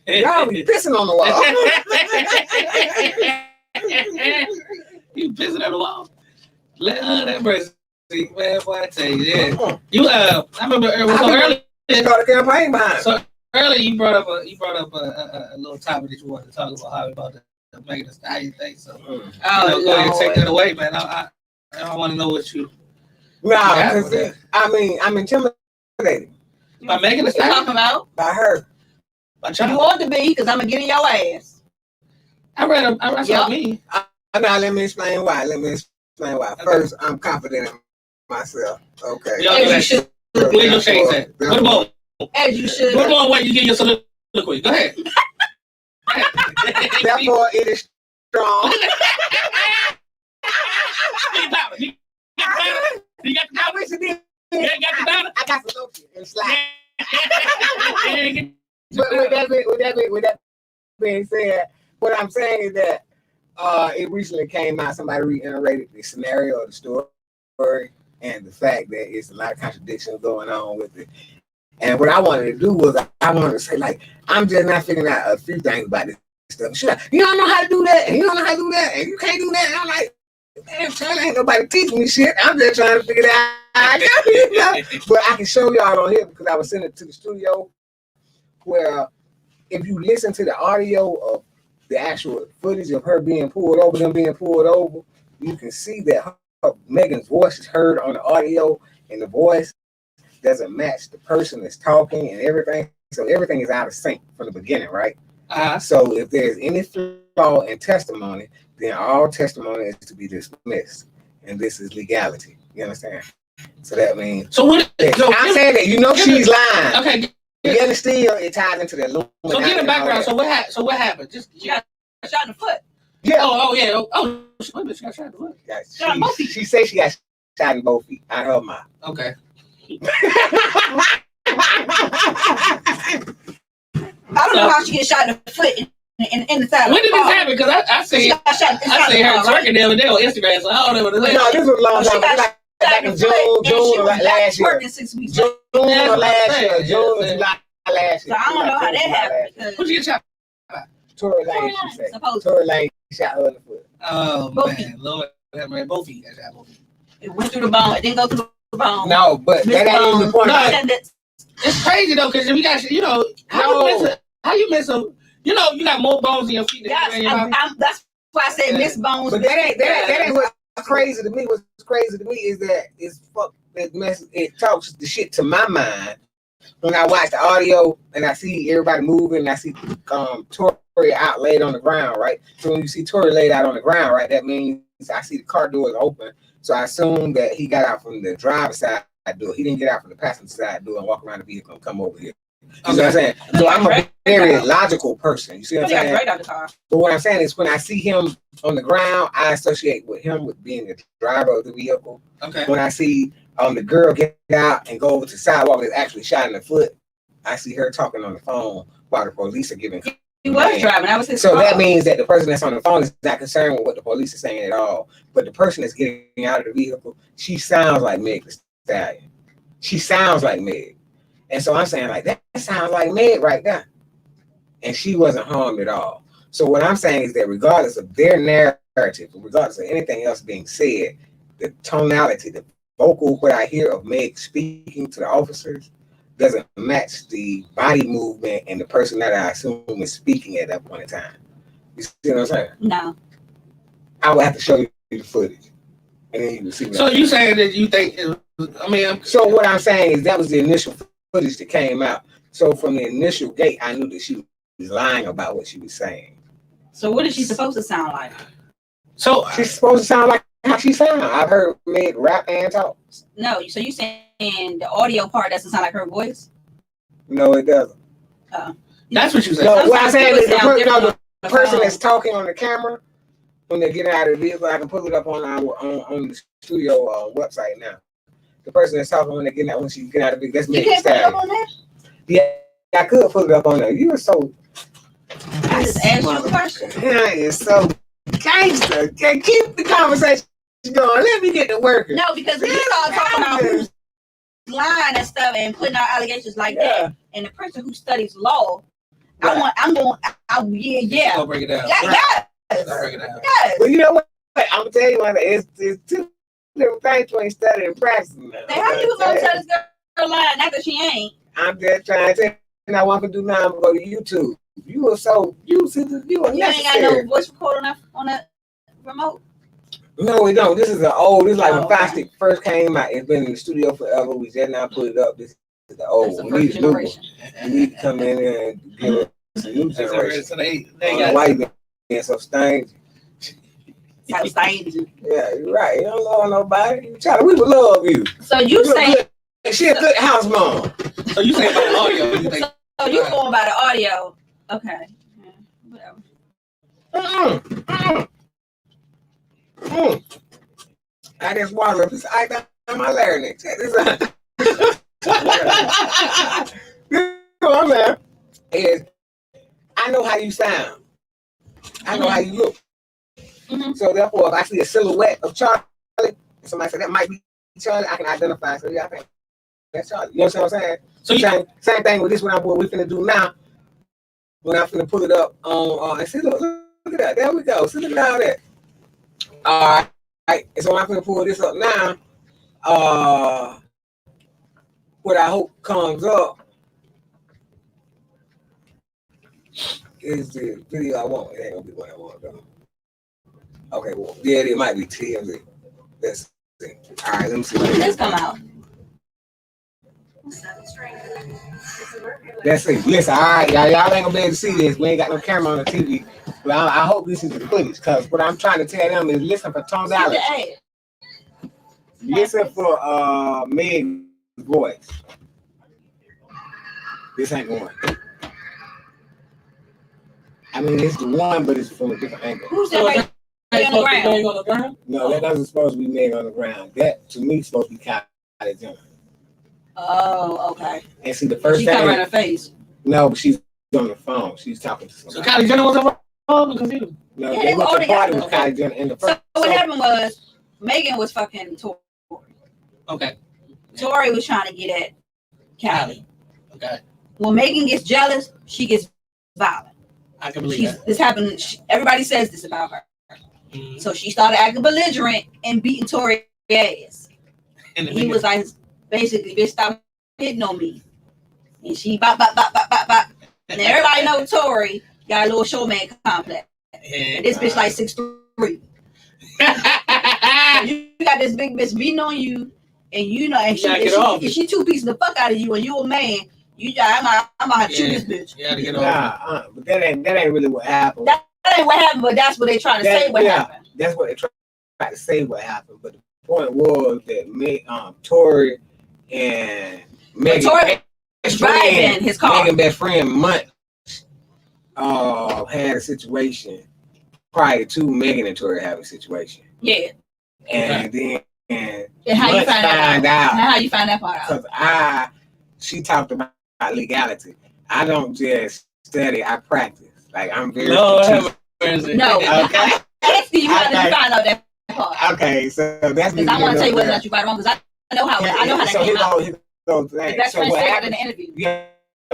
Y'all be pissing on the wall. You pissing on the wall? Let her that person see, man. Boy, I tell you, yeah. You I remember it was so early. Got a campaign behind. So earlier you brought up a little topic that you wanted to talk about, how about the Megan Thee Stallion thing. So go ahead and take that away, man. I want to know what you. No, because I'm intimidated. By Megan Thee Stallion? talking about? By her. By Charlie. You ought to be, because I'm gonna get in your ass. I saw me. Now let me explain why. Okay. First, I'm confident in myself. Okay. As you should. Where your shades at? What about? As you should. What about when you get your soliloquy? Go ahead. Therefore, it is strong. You got the I wish it did. You got the dollar? I got some lotion and slide. But with that being said, what I'm saying is that it recently came out. Somebody reiterated the scenario of the story and the fact that it's a lot of contradictions going on with it. And what I wanted to do was I wanted to say, like, I'm just not figuring out a few things about this stuff. You don't know how to do that, and you don't know how to do that, and you can't do that. And I'm like, damn, Charlie, ain't nobody teaching me shit. I'm just trying to figure it out. But I can show y'all on here because I was sending it to the studio where if you listen to the audio of the actual footage of her being pulled over, you can see that Megan's voice is heard on the audio, and the voice doesn't match the person that's talking and everything. So everything is out of sync from the beginning, right? So if there's any flaw in testimony, then all testimony is to be dismissed. And this is legality. You understand? So that means... So what... I'm saying that you know she's lying. Okay. Yet still, it ties into the Illuminati. So get the background. So what happened? Just She got shot in the foot. Yeah. Oh yeah. Oh, she got shot in the foot. Yeah, she said she got shot in both feet. I heard mine. Okay. I don't know how she get shot in the foot in the side. When did this happen? Because I see her twerking the other day on Instagram. So I don't know what it is. No, this was a long time ago. Back in June last year. 6 weeks. June last year. July last year. So I don't know how that happened. Who'd you get shot? Tory Lane, she said. Tory Lane shot her in the foot. Oh, man. Lord, both feet got shot. It went through the bone. It didn't go through the bone. No, but that ain't even the point. It's crazy, though, because we got, you know, how you miss a, you know, you got more bones in your feet than in your mouth. That's why I said miss bones. But that ain't what's crazy to me. What's crazy to me is that it talks the shit to my mind when I watch the audio and I see everybody moving and I see Tory out laid on the ground, right? So when you see Tory laid out on the ground, right, that means I see the car doors open. So I assume that he got out from the driver's side door. He didn't get out from the passenger side door and walk around the vehicle and come over here. You know what I'm saying? So I'm a very logical person. You see what I'm saying? Right out the car. But what I'm saying is when I see him on the ground, I associate with him with being the driver of the vehicle. Okay. When I see the girl get out and go over to the sidewalk that's actually shot in the foot, I see her talking on the phone while the police are giving. He was driving. That was his So car. that means that the person that's on the phone is not concerned with what the police is saying at all. But the person that's getting out of the vehicle, she sounds like Meg Thee Stallion. She sounds like Meg. And so I'm saying, like, that sounds like Meg right there. And she wasn't harmed at all. So what I'm saying is that regardless of their narrative, regardless of anything else being said, the tonality, the what I hear of Meg speaking to the officers doesn't match the body movement and the person that I assume is speaking at that point in time. You see what I'm saying? No. I would have to show you the footage, and then you can see. What So you saying that you think? So what I'm saying is that was the initial footage that came out. So from the initial gate, I knew that she was lying about what she was saying. So what is she supposed to sound like? So she's supposed to sound like how she sounds. I've heard Meg rap and talk. No, so you saying the audio part doesn't sound like her voice? No, it doesn't. That's what you said. No, what I'm saying is the person that's talking on the camera when they get out of the vehicle, I can pull it up on on the studio website now. The person that's talking when they get out, when she get out of the vehicle, that's Meg. You can't put it up on there? Yeah, I could put it up on there. You were so. I just asked you a question. Yeah, it's so gangster. Keep the conversation going. Let me get to working. No, because we start talking about who's lying and stuff and putting out allegations like that. And the person who studies law, right. I'm going. Yeah. I'll break it down. Yes. I'll break it down. Yes. Well, you know what? I'm gonna tell you one. It's two different things when you study and practicing. Then how you gonna tell this girl lying? Not that she ain't. I'm just trying to tell you. I want to do now. I'm gonna go to YouTube. You were so you ain't got no voice recorder on that remote. No, we don't. This is an old. This is like when Plastic first came out. It's been in the studio forever. We just now put it up. This is the old one. We need a new one. We need to come in there and give us a new generation. So they got why you being so stingy. So stingy. Yeah, you're right. You don't love nobody. We would love you. So you say she a good house mom. So you say about the audio? So you going by the audio? Okay. Yeah, whatever. I just water up this ice down my larynx. Come on, man. I know how you sound. I know how you look. Mm-hmm. So therefore, if I see a silhouette of Charlie, somebody said that might be Charlie, I can identify. So yeah, I think that's Charlie. You know what I'm saying? So same thing with this. What we're finna do now. When I'm finna pull it up on and see, look at that. There we go. See, look at all that. All right. So I'm gonna pull this up now. What I hope comes up is the video I want. It ain't gonna be what I want though. Okay, well, yeah, it might be TMZ. Let's see. All right, let me see. Let's come out. Let's see. Listen, all right, y'all ain't gonna be able to see this. We ain't got no camera on the TV. But I hope this is the footage, because what I'm trying to tell them is listen for tonality. Listen for Meg's voice. This ain't one. I mean, it's the one, but it's from a different angle. Who's that right on the ground? No, that doesn't supposed to be Meg on the ground. That, to me, is supposed to be Kylie Jenner. Oh, okay. And see, the first she thing... She covering her face. No, but she's on the phone. She's talking to somebody. So Kylie Jenner was on the phone? No, they went to the party with Kylie Jenner in the first... So what happened was, Megan was fucking Tori. Okay. Tori was trying to get at Kylie. Okay. When Megan gets jealous, she gets violent. I can believe that. This happened. Everybody says this about her. Mm-hmm. So she started acting belligerent and beating Tori's ass. And he was like, basically, bitch, stop hitting on me. And she bop. And everybody knows Tori got a little showman complex. And this bitch like 6'3". You got this big bitch beating on you, and you know, and she two piecing the fuck out of you, and you a man. I'm gonna shoot this bitch. Yeah, to get off. But that ain't really what happened. That ain't what happened, but that's what they trying to say. What happened? That's what they trying to say. What happened? But the point was that Tori and Megan, driving his car. Megan best friend Months had a situation prior to Megan and Tori having a situation. Yeah. And then how you find out? How you find that part out? Because she talked about legality. I don't just study, I practice. Like I'm very No. Okay. I'm asking you how did you find out that part? Okay, so that's because I want to tell you whether or not you got it wrong, because I know how that came out. That's what I said in the interview. Yeah,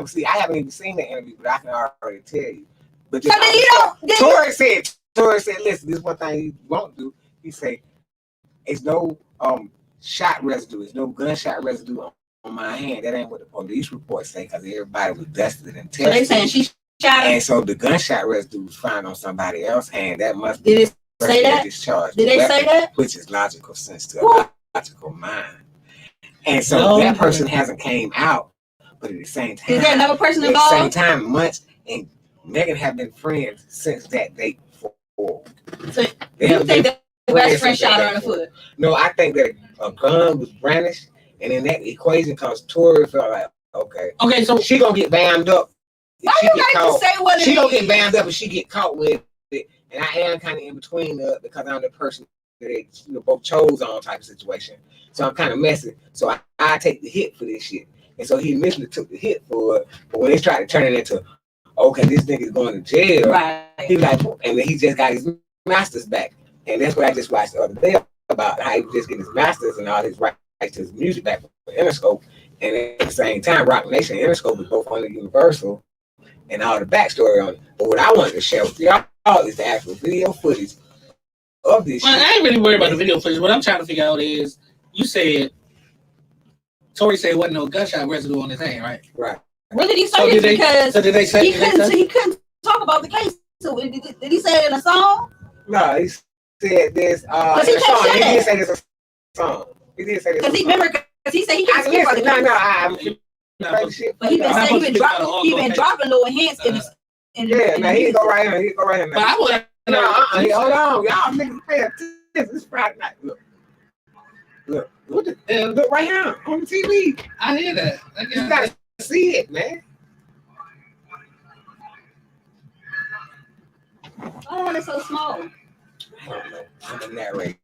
see, I haven't even seen the interview, but I can already tell you. But so then you don't. Tori said, listen, this is one thing he won't do. He said, it's no shot residue. There's no gunshot residue on my hand. That ain't what the police reports say because everybody was dusted and tested. So they saying she shot him? And so the gunshot residue was found on somebody else's hand. That must be. Did it say that? Discharged Did they weapon, say that? Which is logical sense to a logical mind. And so that person hasn't came out, but at the same time, is there another person at involved? the same time, months and Megan have been friends since that date forward. So you think that the best friend shot her in the foot? No, I think that a gun was brandished, and in that equation comes Tori felt like, okay, so she gonna get bammed up. Why you got to say what it is? She gonna get bammed up if she get caught with it, and I am kind of in between because I'm the person that they both chose on type of situation. So I'm kind of messy. So I take the hit for this shit. And so he initially took the hit for it, but when they tried to turn it into, okay, this nigga's going to jail, right? He was like, and then he just got his masters back. And that's what I just watched the other day about how he was just getting his masters and all his rights to his music back for Interscope. And at the same time, Rock Nation and Interscope was both under Universal and all the backstory on it. But what I wanted to share with y'all is the actual video footage of this shit. I ain't really worried about the video footage. What I'm trying to figure out is, you said, Tori said wasn't no gunshot residue on his hand, right? Right. When did he say this? Because did they say he couldn't talk about the case. So did he say it in a song? No, he said this. He did say this a song. He did say this. Because he said he can't speak about the case. But he been saying he been dropping little hints in yeah, now he go right here. He go right here. But I would hold on, y'all niggas pay attention. It's Friday night. Look, look right here on the TV. I hear that. You gotta see it, man. Oh, it's so small. I don't know. I'm a narrator.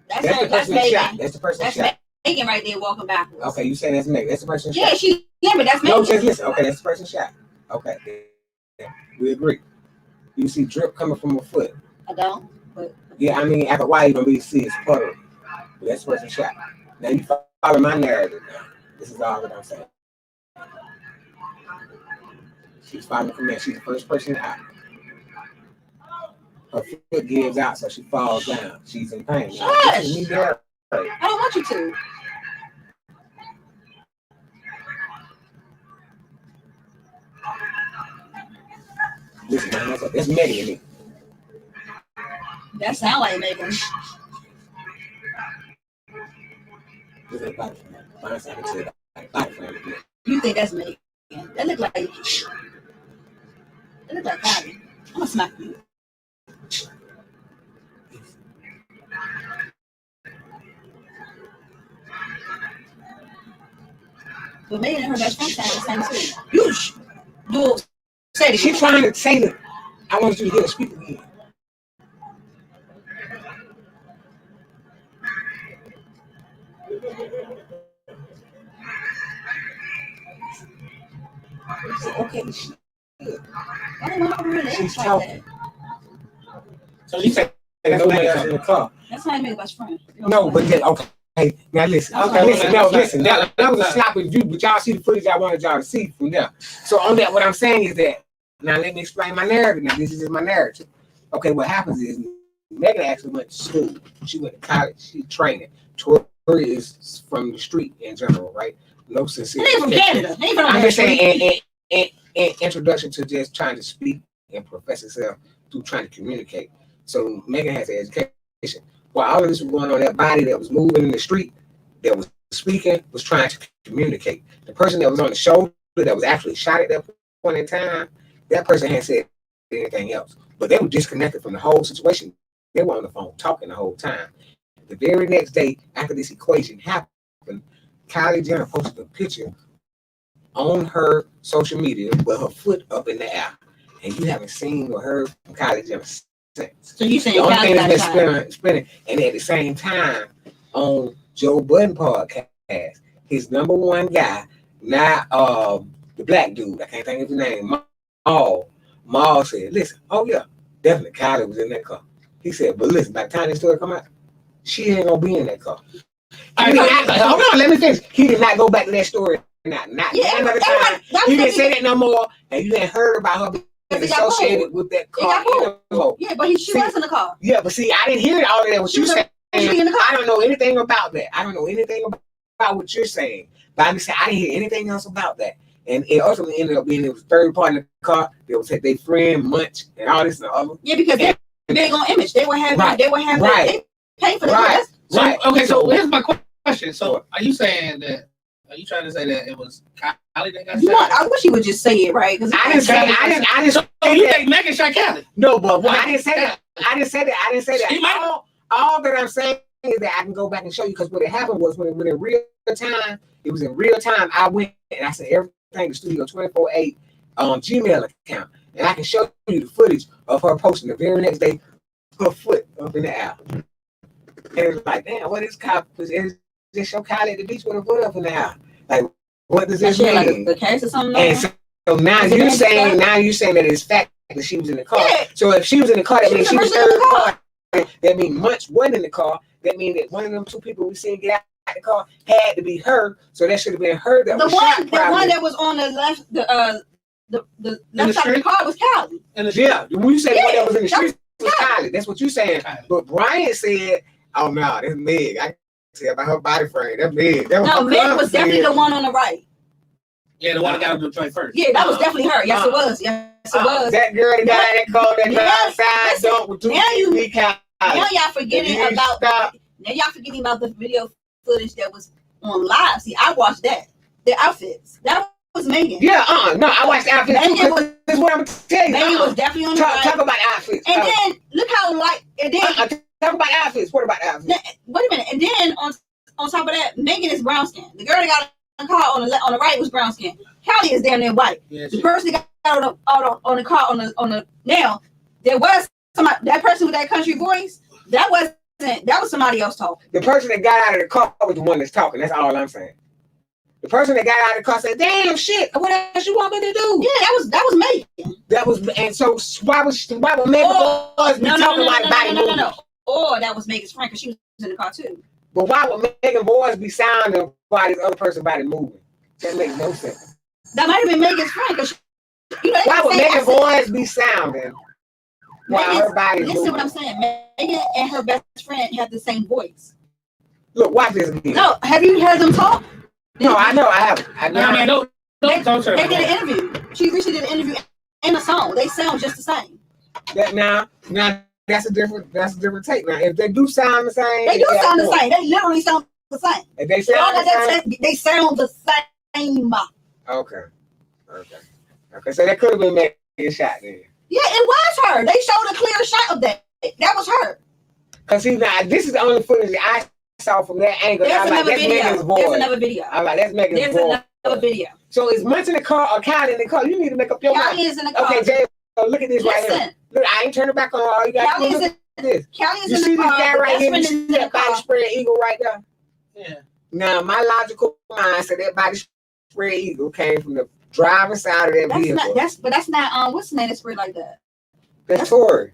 That's Megan. Shot. That's the person shot. Megan right there walking backwards. Okay, you say that's Megan. That's the person shot. Yeah, but that's Megan. No, just listen. Okay, that's the person shot. Okay, yeah. We agree. You see drip coming from her foot. I don't. But yeah, I mean, after a while, you're going to be see it's puddle. But that's the person shot. Now, you follow my narrative now. This is all that I'm saying. She's following from there. She's the first person out. Her foot gives out, so she falls down. She's in pain. Shush! I don't want you to. Listen, man, that's Megan to me. That sound like Megan. You think that's Megan? That look like Bobby. I'm gonna smack you. But Megan and her best friend sound the same too. You do say it. She's trying to say that. I want you to hear her speak again. Okay, she's talking. So you said that's nobody else in the car. That's not my best friend. No, but then okay. Now listen. Okay, listen. No, listen. That was a sloppy view, but y'all see the footage I wanted y'all to see from there. So on that, what I'm saying is that now let me explain my narrative. Now this is just my narrative. Okay, what happens is Megan actually went to school. She went to college. She training. Tori is from the street in general, right? No sincere. They from Canada. They from I'm just saying in introduction to just trying to speak and profess herself through trying to communicate. So Megan has an education. While all of this was going on, that body that was moving in the street, that was speaking, was trying to communicate. The person that was on the shoulder that was actually shot at that point in time, that person hadn't said anything else. But they were disconnected from the whole situation. They were on the phone talking the whole time. The very next day, after this equation happened, Kylie Jenner posted a picture on her social media with her foot up in the air. And you haven't seen or heard from Kylie Jenner since. So you saying the only thing Kylie that's been spinning. And at the same time, on Joe Budden podcast, his number one guy, now the black dude, I can't think of his name, Maul said, listen, oh yeah, definitely Kylie was in that car. He said, but listen, by the time this story come out, she ain't gonna be in that car. Hold on, let me finish. He did not go back to that story. Not another time. He didn't say that no more. And you ain't heard about her being associated with that car. Yeah, but she was in the car. Yeah, but see, I didn't hear all of that what you said. in the car. I don't know anything about that. I don't know anything about what you're saying. But I'm just saying I didn't hear anything else about that. And it ultimately ended up being it was third party in the car. They would take their friend Munch and all this and the other. Yeah, because they're big on image. They were having they pay for that. Right. So okay, so here's my question. So are you saying that? Are you trying to say that it was Kylie that got shot? I wish you would just say it, right? Because I didn't say I So you think Megan shot Kylie? No, but I didn't say that. I didn't say that. All that I'm saying is that I can go back and show you because what happened was when in real time, it was in real time. I went and I said everything to Studio 24/8 Gmail account, and I can show you the footage of her posting the very next day, her foot up in the air. And it was like, damn, what is cop? Just show Kylie at the beach with her foot up in the air. Like, what does this mean? Like the case or something. And so now you're saying that it's fact that she was in the car. Yeah. So if she was in the car, that means she was in the car. That means Munch wasn't in the car. That means that one of them two people we seen get out the car had to be her. So that should have been her. That was shot. The one that was on the left, the left side of the car was Kylie. Yeah, when you say the one that was in the street was Kylie. That's what you're saying. But Brian said, "Oh no, that's Meg. I see about her body frame. That's Meg." No, Meg was definitely the one on the right. Yeah, the one that got him to the joint first. Yeah, that was definitely her. Yes, it was. Yes, it was. That girl that got that call that outside don't with two now y'all forgetting about the video footage that was on live. See, I watched that. The outfits. That was Megan. Yeah, no, I watched the outfits too. That's what I'm telling you. Megan was definitely on the right. Talk about outfits. And then look how talk about outfits. What about outfits? Wait a minute. And then on top of that, Megan is brown skin. The girl that got the car on the right was brown skin. Callie is damn near white. Yeah, the person that got on the car on the now there was somebody, that person with that country voice. That was somebody else talking. The person that got out of the car was the one that's talking. That's all I'm saying. The person that got out of the car said, "Damn shit, what else you want me to do?" Yeah, that was Megan. That was, and so why was Megan talking like body movement? No. Or that was Megan's friend because she was in the car too. But why would Megan voice be sounding by this other person's body moving? That makes no sense. That might have been Megan's friend because why would Megan's voice be sounding while her body moving? Listen what I'm saying. Megan and her best friend have the same voice. Look, watch this again. No, have you heard them talk? No, I know I haven't. They did an interview. She recently did an interview and a song. They sound just the same. Now that's a different take. Now, if they do sound the same, they do sound the same. They literally sound the same. If they sound the same, they sound the same. Okay. So that could have been Megan's shot then. Yeah, it was her. They showed a clear shot of that. That was her. Cause see now, this is the only footage that I saw from that angle. There's another video. I'm like, that's Megan's voice. There's another video. So is Munch in the car or Kylie in the car? You need to make up your mind. Kylie is in the car. Okay, Jay, look at this right here. Look, I ain't turning back on. All you got to look at this. Kylie is you in see the car. This guy right here? You see that body car. spread eagle right there? Yeah. Now, my logical mind said that body spread eagle came from the driver's side of that vehicle. That's not what's the name that spread like that? That's Tori.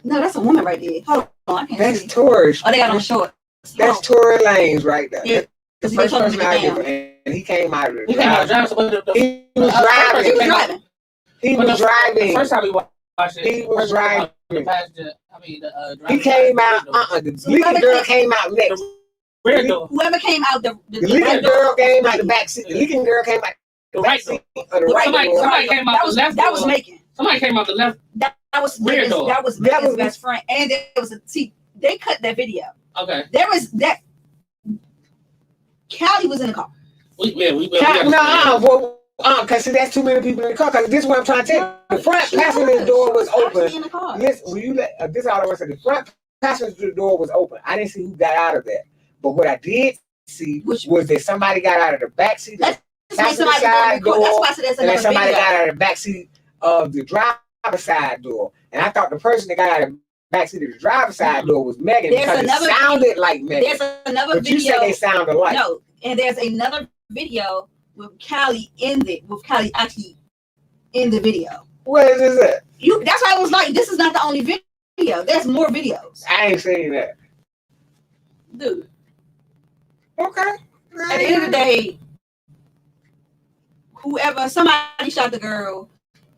No, that's a woman right there. Hold on, I can't see. That's Tori. Oh, they got on short. That's Tory Lanez right there. Yeah. The first person I did, and he came out of it. He was driving. He was driving. The first time we watched it, he was driving. He came out. The leading girl came out next. Whoever came out the leading girl came out the back seat. The leading girl came out the right seat. Somebody came out the left. That was Megan. Somebody came out the left. That was Megan's best friend, and there was they cut that video. Okay. There was that. Callie was in the car. Because that's too many people in the car. Because this is what I'm trying to tell you. The front passenger door was open. Listen, this is all I want to say. The front passenger door was open. I didn't see who got out of that. But what I did see was that somebody got out of the back seat. That's why I said and then somebody got out of the back seat of the driver's side door. And I thought the person that got out of the backseat of the driver's side door was Megan because it sounded like Megan. There's another but video. You said they sound alike. No, and there's another video with Callie actually in the video. Where is this at? That's why I was like, this is not the only video. There's more videos. I ain't seen that. Dude. Okay. At the end of the day, somebody shot the girl,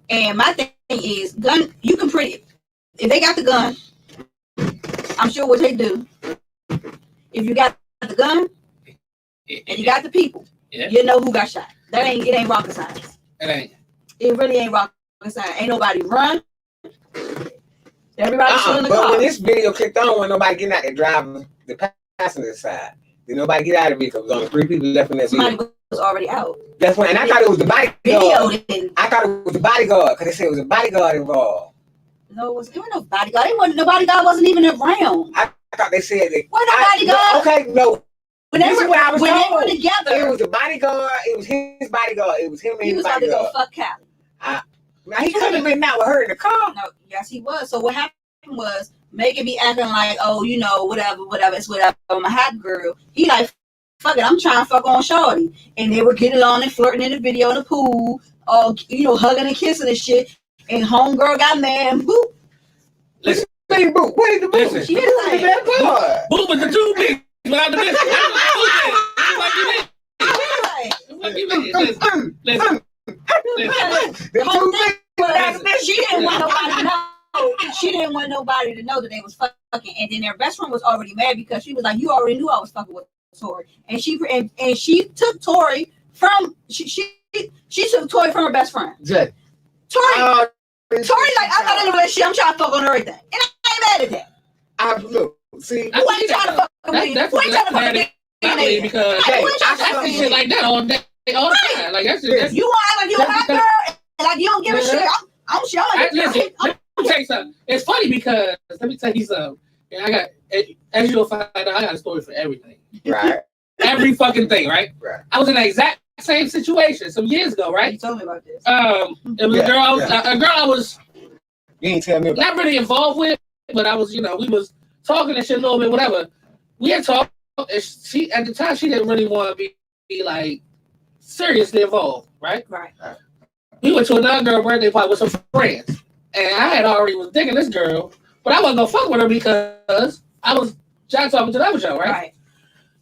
and my thing is, gun, you can if they got the gun, I'm sure what they do. If you got the gun and you got the people, you know who got shot. It ain't rocket science. It ain't. It really ain't rocket science. Ain't nobody run. Everybody still in the but car. when this video clicked on, when nobody getting out the driver, the passenger side, did nobody get out of the vehicle? It was only 3 people left in that Somebody vehicle. was already out. That's when, and I thought it was the bodyguard. Video. I thought it was the bodyguard because they said it was a bodyguard involved. No, it wasn't no bodyguard. The bodyguard wasn't even around. I thought they said that. What the bodyguard? Okay, no. When they were together, It was the bodyguard. It was his bodyguard. It was him and he his was about to bodyguard. go fuck Callie. Now he could have been out with her in the car. No, yes, he was. So what happened was Megan be acting like, oh, you know, whatever, it's whatever. I'm a hot girl. He like, fuck it, I'm trying to fuck on Shorty. And they were getting on and flirting in the video in the pool, you know, hugging and kissing and shit. And homegirl got mad and boop. Listen, Boo. What is the boo? Listen. She didn't say it. Boo was the 2 big without the biscuit. She didn't want nobody to know. She didn't want nobody to know that they was fucking. And then their best friend was already mad because she was like, "You already knew I was fucking with Tori." And she took Tori from she took Tori from her best friend. Jay. Tori like, I'm not into that shit. I'm trying to fuck on her everything, and I ain't mad at that. Look, see, Who ain't trying to fuck with me? Who ain't trying to fuck with me? Because I see shit like that all day, all the time. Like that's you want to act like you a hot girl, and like you don't give a shit. I'm sure. Listen, let me tell you something. It's funny because let me tell you something. And I got, as you'll find out, I got a story for everything. Right. Every fucking thing, right? Right. I was in the exact same situation some years ago, right? You told me about this. It was a girl I was You ain't tell me about not really involved with, but I was, you know, we was talking and shit a little bit, whatever. We had talked, and she at the time she didn't really want to be like seriously involved, right? Right. We went to another girl birthday party with some friends, and I had already was digging this girl, but I wasn't gonna fuck with her because I was trying talking to the other show, right? Right.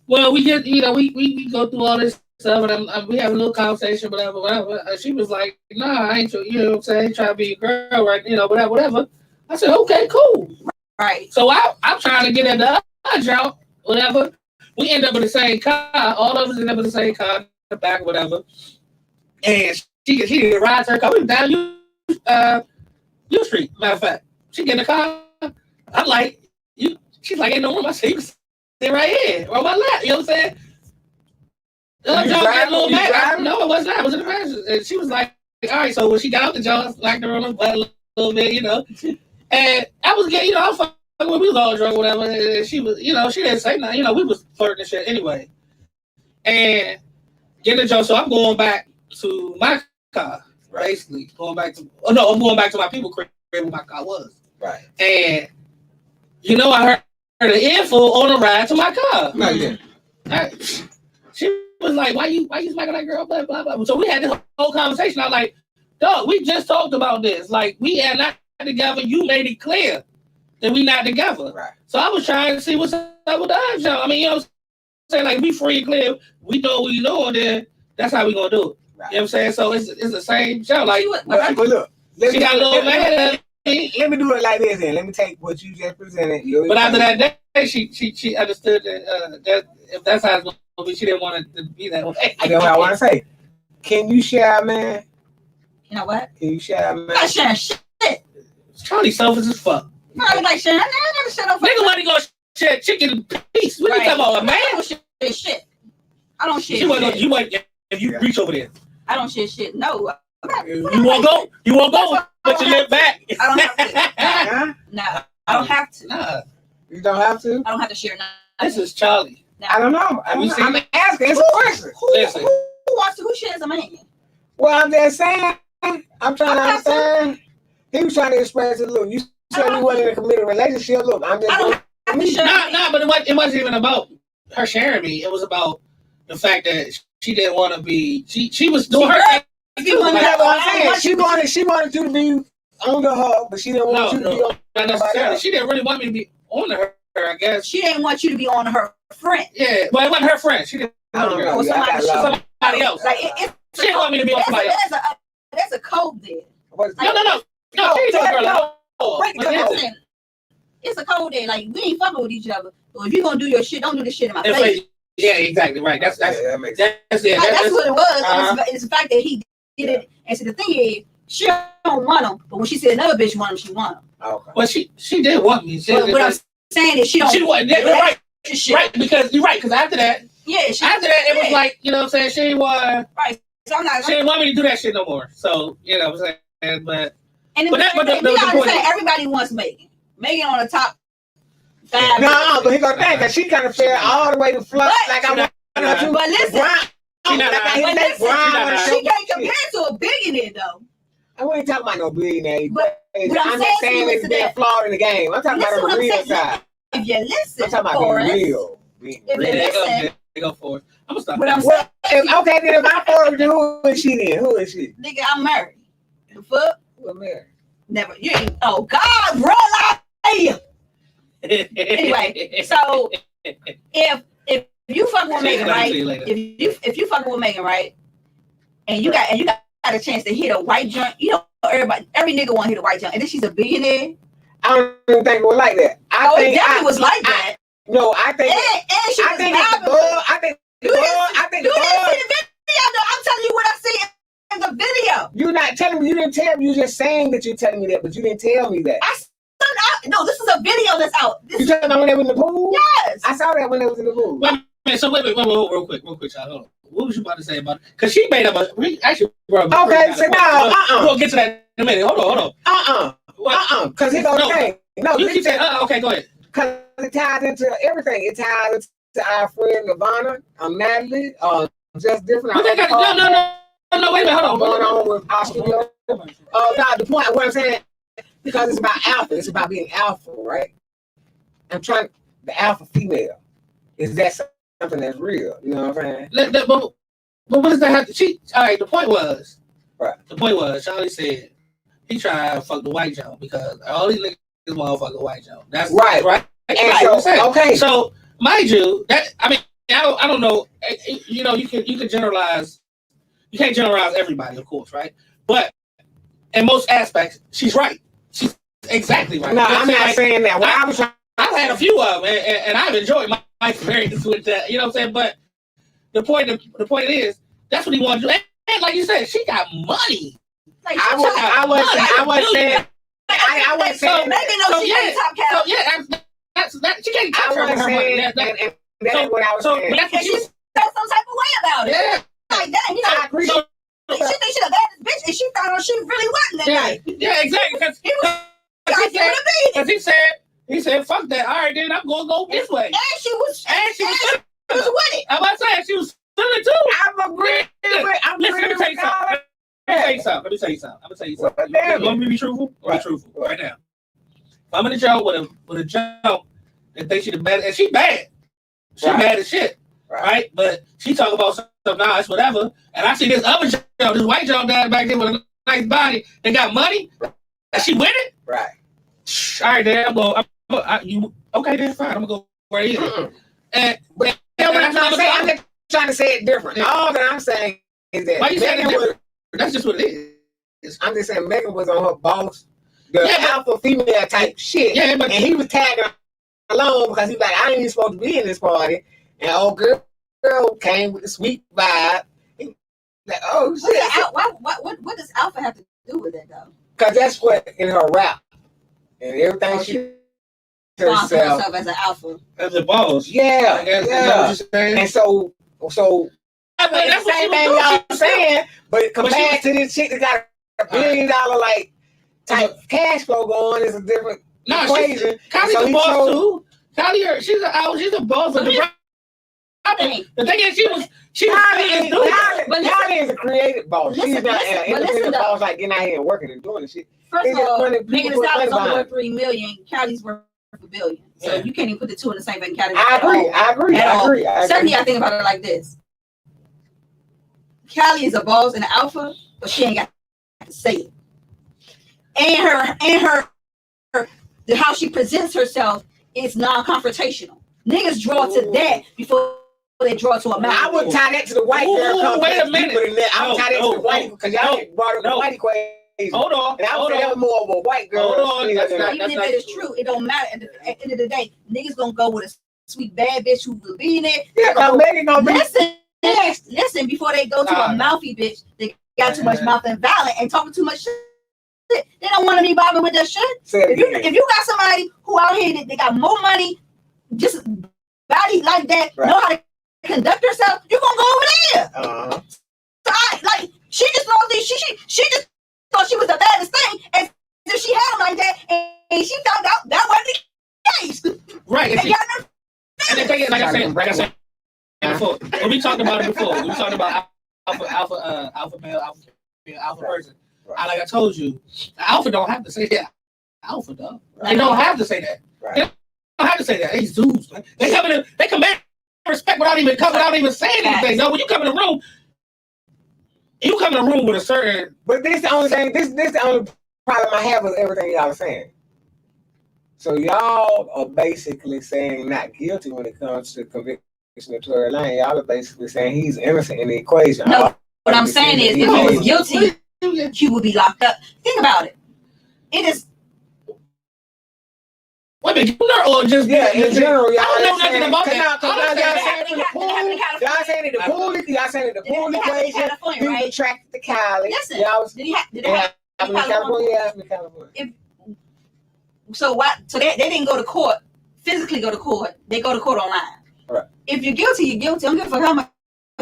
Well, we get, you know, we go through all this stuff, and we have a little conversation, whatever. And she was like, "Nah, I ain't, you know what I'm saying? Trying to be a girl, right? You know, whatever." I said, "Okay, cool." Right. So I'm trying to get at the other job, whatever. We end up in the same car. All of us end up in the same car, in the back, whatever. And she didn't ride her car. We were down U Street, matter of fact. She get in the car. I'm like, she's like, ain't no room. I said, you can sit right here on my lap. You know what I'm saying? The other job got a little mad. No, it was not. I was in the passenger. And she was like, all right. So when she got out the job, slacked her on the butt a little bit, you know. And I was getting, you know, I was fucking when we was all drunk, whatever. And she was, you know, she didn't say nothing. You know, we was flirting and shit anyway. And getting the job. So I'm going back to my car, basically. I'm going back to my people crib where my car was. Right. And, you know, I heard an earful on the ride to my car. She was like, why you smacking that girl? Blah, blah, blah. So we had this whole conversation. I was like, dog, we just talked about this. Like, we are not together. You made it clear that we not together. Right. So I was trying to see what's up with the other show. I mean, you know what I'm saying? Like, we free and clear. We know what we know, and then that's how we going to do it. Right. You know what I'm saying? So it's the same show. Like, look, she got a little mad. Let me do it like this, then. Let me take what you just presented. But after that day, she understood that if that's how it's going to be, she didn't want it to be that way. I know what I want to say. Can you share, man? You know what? Can you share, man? I'm not sharing shit. Charlie selfish as fuck. I like sharing. I never shut up. Nigga, why you gonna share chicken in peace? What you talking about, man? I don't share shit. I don't share shit. You might if you reach over there. I don't share shit. No. You won't go. You won't go. But you live back. I don't have to. No, I don't have to. Nah. You don't have to? I don't have to share nothing. This is Charlie. No. I don't know. I'm asking. It's a question. Who wants to? Who shares a man? Well, I'm just saying. I'm trying to understand. He was trying to express it. Look, you said you wasn't in a committed relationship. Look, I'm just. But it wasn't even about her sharing me. It was about the fact that she didn't want to be. She was doing her thing. She wanted you to be under her, but she didn't want you to be on. Not necessarily. She didn't really want me to be on her. I guess she didn't want you to be on her friend. Yeah, but it wasn't her friend. She didn't. Somebody else. Like she didn't want me to be on somebody else. There's a code there. No. She ain't no girl. it's a code there. Like we ain't fucking with each other. So if you gonna do your shit, don't do this shit in my face. Yeah, exactly right. That's what it was. It's the fact that he did it. And so the thing is, she don't want him, but when she said another bitch want him, she want him. Okay. Well, she did want me. What I'm saying is she don't. She wasn't right. Right, because you're right. Because after that, it was like, you know what I'm saying. She didn't want. Right. So I'm not. She didn't want me to do that shit no more. So you know what I'm saying. But we gotta say everybody wants Megan. Megan on the top 5. No, but he gonna think that she kind of fell all the way to flop. Like I want her to. But listen, she can't compare to a billionaire though. I ain't talking about no billionaire. But I'm just saying it's been flawed in the game. I'm talking about the real side. If you listen, I'm talking about being real. If you listen, go for it. I'm gonna stop. What I'm saying, okay, then if I'm for her, who is she then? Who is she? Nigga, I'm married. The fuck? We're married. Never. You ain't. Oh God, bro, I anyway, so if you fucking with Megan, right? If you fucking with Megan, right? And you got a chance to hit a white joint, you know, every nigga want to hit a white joint, and then she's a billionaire. I don't even think it was like that. It definitely was like that. No, I think. And she was the bug. I'm telling you what I see in the video. You're not telling me. You didn't tell me. You're just saying that you're telling me that, but you didn't tell me that. No, this is a video that's out. You talking about when they was in the pool? Yes. I saw that when they was in the pool. Wait, real quick, y'all. Hold on. What was you about to say about it? Because she made up okay, so now, we'll get to that in a minute. Hold on. Because he's okay. No, you keep saying, okay, go ahead. Because it ties into everything. It ties into our friend Nirvana, Natalie, JussDifferent. No, wait a minute, hold on. Going on with Australia. The point, what I'm saying, because it's about alpha. It's about being alpha, right? I'm trying, the alpha female. Is that something that's real? You know what I'm saying? But what does that have to... all right, the point was, Charlie said, he tried to fuck the white Joe because all these niggas want to fuck the white Joe. That's right. And so, okay. So, mind you, I don't know. You know, you can generalize. You can't generalize everybody, of course, right? But in most aspects, she's right. She's exactly right. No, I'm not saying that. I've had a few of them, and I've enjoyed my experience with that. You know what I'm saying? But the point is, that's what he wanted to do. And like you said, she got money. Like, I wasn't saying. So maybe she can't top cat. So yeah, that's she can't top her money. That's what I was saying. But that's what she felt some type of way about it. Yeah. Like that, you know. I agree. She thinks she's a bad bitch, and she found out she really wasn't that night. Yeah, exactly. Because he said, "Fuck that! All right, then I'm gonna go this way." And she was with it. I'm about to say she was feeling too. I'm agreeing with. Let me tell you something. I'm gonna tell you something. You want me to be truthful? Be truthful right now. If I'm in a joke with a joke and think she's bad, and she bad. She bad as shit. Right? But she talk about something nice, whatever. And I see this other joke, this white joke down back there with a nice body that got money. And she with it? Right. All right, then I'm going. Okay, then fine. I'm gonna go right here. And I'm just trying to say it different. All that I'm saying is that why you saying it different? That's just what it is. I'm just saying Megan was on her boss, the alpha female type shit. Yeah, and he was tagging along because he was like, I ain't even supposed to be in this party. And old girl came with the sweet vibe. Like, oh shit. What does alpha have to do with it though? Because that's what in her rap and everything she herself as an alpha, as a boss. Yeah. And so. That's the same thing y'all saying, but compared to this chick that got $1 billion like type cash flow going is a different equation. Kylie's a boss too. Kylie, she's a boss. But the thing is, Kylie is a creative boss. She's not an independent boss like getting out here and working and doing the shit. First of all, Megan Thee Stallion's only worth $3 million. Kylie's worth $1 billion. So you can't even put the two in the same fucking category. I agree. Certainly, I think about it like this. Kylie is a boss and an alpha, but she ain't got to say it. And her how she presents herself is non-confrontational. Niggas draw to that before they draw to a mouth. I would tie that to the white girl. Wait a minute. I would tie that to the white because y'all brought up the white equation. Hold on. And I would say that was more of a white girl. Hold on. Even if it is true, it don't matter. At the end of the day, niggas gonna go with a sweet bad bitch who will be in it. Yeah, Megan gonna be. Listen, before they go to a mouthy bitch, they got too much mouth and violent and talking too much shit. They don't want to be bothered with that shit. If you got somebody who out here they got more money, just body like that, know how to conduct herself, you gonna go over there. So she just thought she just thought she was the baddest thing, and if she had him like that, and she found out that wasn't the case. Right. And the thing is, like I said before, when we talked about it before, we talked about alpha male, alpha person. Right. Like I told you, the alpha don't have to say that. Alpha though, they don't have to say that. Right. They don't have to say that. These dudes, man. They command respect without even saying anything. No, when you come in the room. You come in the room with a certain. But this the only thing. This the only problem I have with everything y'all are saying. So y'all are basically saying not guilty when it comes to conviction of Tory Lane. Y'all are basically saying he's innocent in the equation. No, what I'm saying is, if he was guilty, he would be locked up. Think about it. It is. Wait a minute, or just in general, y'all I don't know nothing about that. Y'all saying that the pool equation, he was attracted to Kylie. Listen, did he have California? So what? So they didn't go to court, physically go to court. They go to court online. Right. If you're guilty, you're guilty. I don't give a fuck how much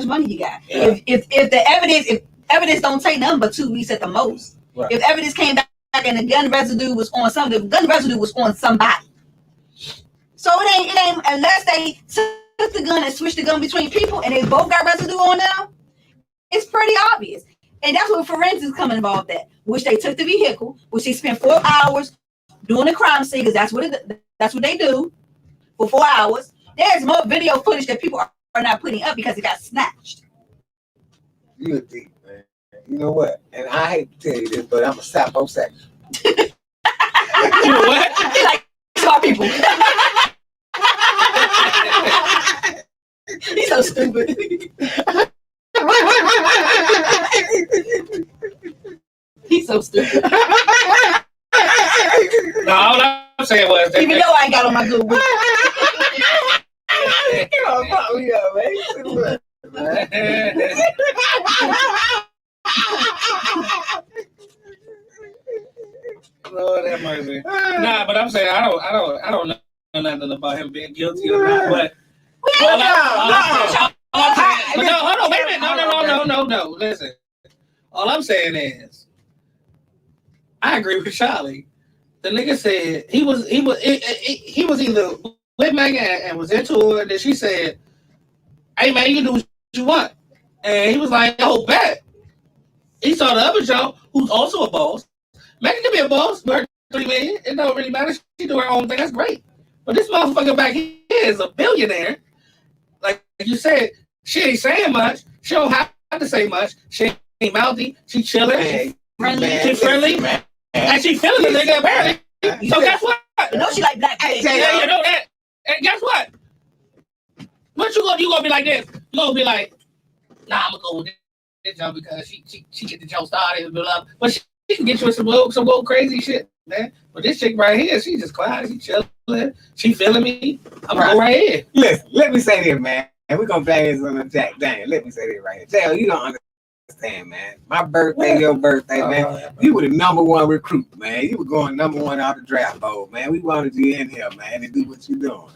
money you got. Yeah. If the evidence don't take nothing but 2 weeks at the most. Right. If evidence came back and the gun residue was on something, the gun residue was on somebody. So it ain't unless they took the gun and switched the gun between people and they both got residue on them. It's pretty obvious, and that's what forensics come involved at. Which they took the vehicle, which they spent 4 hours doing the crime scene because that's what they do for 4 hours. There's more video footage that people are not putting up because it got snatched. You look deep, man. You know what? And I hate to tell you this, but I'm a stop both seconds. You know what? He like smart people. He's so stupid. He's so stupid. No, all I'm saying was that even though I ain't got on my good week. You know, fuck me up, man. Lord have mercy. Nah, but I'm saying I don't know nothing about him being guilty or not. But hold on, wait a minute. No. Listen, all I'm saying is, I agree with Charlie. The nigga said he was either with Megan and was into her, and then she said, "Hey man, you can do what you want," and he was like, "Oh, bet." He saw the other Joe, who's also a boss. Megan can be a boss, but $3 million, it don't really matter. She do her own thing. That's great. But this motherfucker back here is a billionaire. Like you said, she ain't saying much. She don't have to say much. She ain't mouthy. She chilling. She friendly. And she feeling the nigga apparently. So guess what? You know she like black kids. Yeah, you know that. And guess what? What you gonna be like this? You gonna be like, nah, I'm gonna go with this job because she get the joke started, blah, blah. But she can get you in some old crazy shit, man. But this chick right here, she just quiet, she chilling, she feeling me. I'm gonna go right here. Listen, let me say this, man. And we're gonna bang this on the Jack Daniel. Let me say this right here. Jail, you don't understand, man. My birthday, your birthday, man. You were the #1 recruit, man. You were going #1 out the draft bowl, man. We wanted you in here, man, to do what you're doing.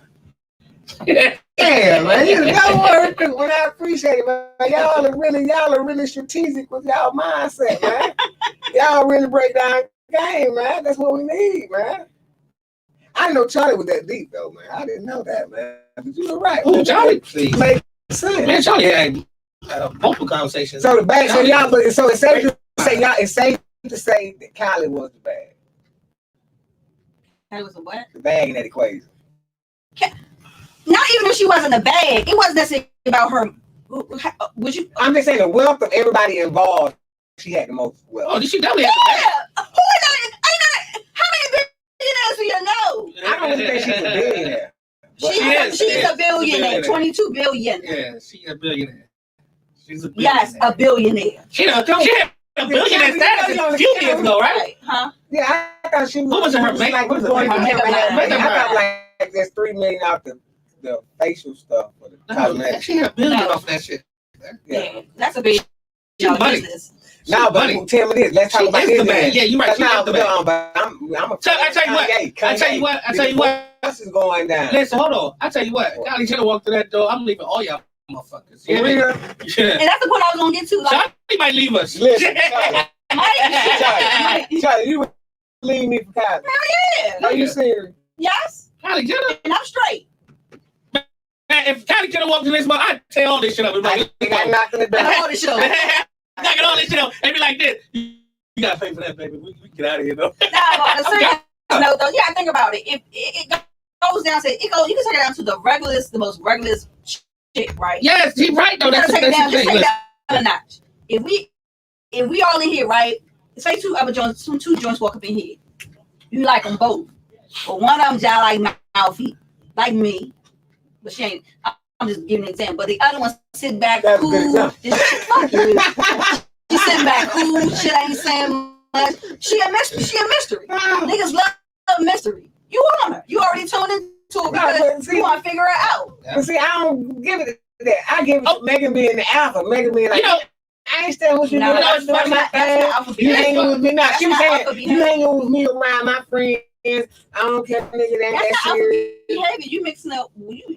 Yeah, man. You #1 recruit, man. I appreciate it, man. Y'all are really strategic with y'all mindset, man. Y'all really break down the game, man. That's what we need, man. I didn't know Charlie was that deep, though, man. I didn't know that, man. But you were right. Oh, Charlie, please. Make sense. Man, Charlie had multiple conversations. So the bag, so it's safe to say it's safe to say that Kylie was the bag. That was a what? The bag in that equation. Not even if she wasn't a bag. It wasn't necessarily about her. Was you? I'm just saying the wealth of everybody involved. She had the most wealth. Oh, she definitely had the bag. Who is that? How many billionaires do you know? I don't even think she's a billionaire. She's a billionaire. 22 billion. Yeah, she's a billionaire. She's a billionaire. Yes, a billionaire. She had a billionaire status a few years ago, right? Huh? Yeah, I thought she was. What was it, her like, makeup? what was What was her her makeup makeup line? line? I thought like there's $3 million off the facial stuff for the No, cosmetics. she had $1 billion off that shit. Yeah, that's a big Money. business. No, but tell me this. Let's talk She about is this. the man. Yeah, you're right. She is the man. But I'm a I tell you what. I tell you what. What's is going down? Listen, hold on. I tell you what. Kylie should have walked through that door. I'm leaving all y'all motherfuckers. For real? Yeah. And that's the point I was gonna get to. Like, Charlie might leave us. Listen, Mike, Charlie, you would leave me for Kylie. yeah. Are you serious? Yes, Kylie Jenner. and I'm straight. Man, if Kylie could have walked in this month, I'd tear all this shit up. I got knocked in the That's back. all the show. Knocking all this shit up and be like this. You gotta pay for that, baby. We get out of here, though. Now, on a serious note, though, yeah, think about it. If it goes down to you can take it down to the most regularest shit, right? Yes, he's right, though. You That's gotta take it down, the just thing. take it down a notch. If we all in here, right? Say two joints walk up in here. You like them both, but one of them just like mouthy, like me, but she ain't. I'm just giving an example. But the other one sitting back That's a cool. good example. Fuck you. She's sitting back cool. Shit ain't saying much. She a mystery. Niggas love mystery. You on her. You already tuned into it because you want to figure her out. But see, I don't give it that. I give it to Megan being the alpha. Megan being like, You know, I ain't staying with you. No, doing that's my not thing. alpha You behavior. hanging with me now. That's She was not saying, alpha you behavior. hanging with me around my friends. I don't care if nigga that That's not serious. alpha behavior.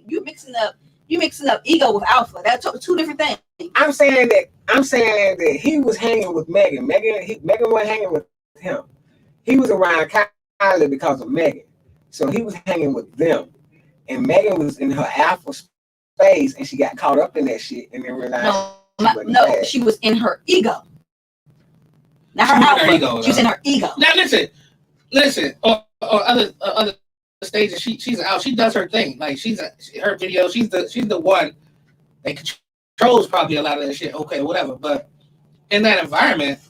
You mixing up ego with alpha. That's two different things. I'm saying that he was hanging with Megan. Megan wasn't hanging with him. He was around Kylie because of Megan. So he was hanging with them. And Megan was in her alpha space and she got caught up in that shit and then realized She was in her ego. Not her She was in alpha. her ego, She was in her ego. now listen. Or other stages, she's out. She does her thing. Like her video. She's the one that controls probably a lot of that shit. Okay, whatever. But in that environment,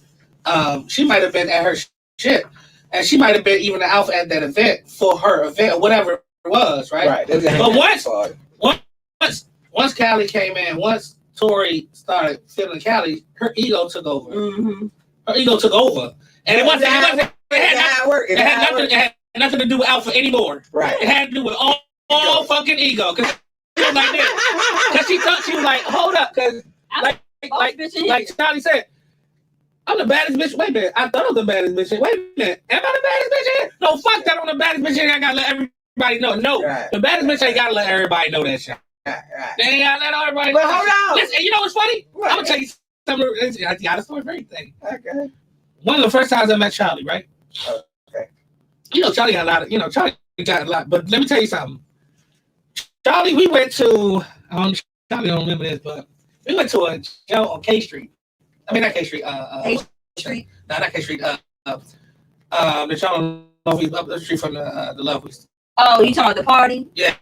she might have been at her shit, and she might have been even the alpha at that event for her event or whatever it was. Right. But once Callie came in, once Tori started feeling Callie, her ego took over. Mm-hmm. Her ego took over, and it had nothing to do with alpha anymore. Right. It had to do with all fucking ego. Because she was like this. Because she thought she was like, hold up. Because like Charlie said, I'm the baddest bitch. Wait a minute. I thought I was the baddest bitch. Wait a minute. Am I the baddest bitch here? No, fuck that. I'm the baddest bitch here. I gotta let everybody know. No, the baddest bitch ain't gotta let everybody know that shit. They ain't gotta let everybody know. But hold on. Listen, you know what's funny? What? I'm gonna tell you something. I got a story for everything. Okay. One of the first times I met Charlie, right? Okay. You know, Charlie got a lot. Charlie got a lot. But let me tell you something. Charlie, we went to. Charlie don't remember this, but we went to a jail on K Street. I mean, not K Street. K Street. No, not K Street. The jail up the street from the Lovelies. Oh, you talking about the party? Yeah.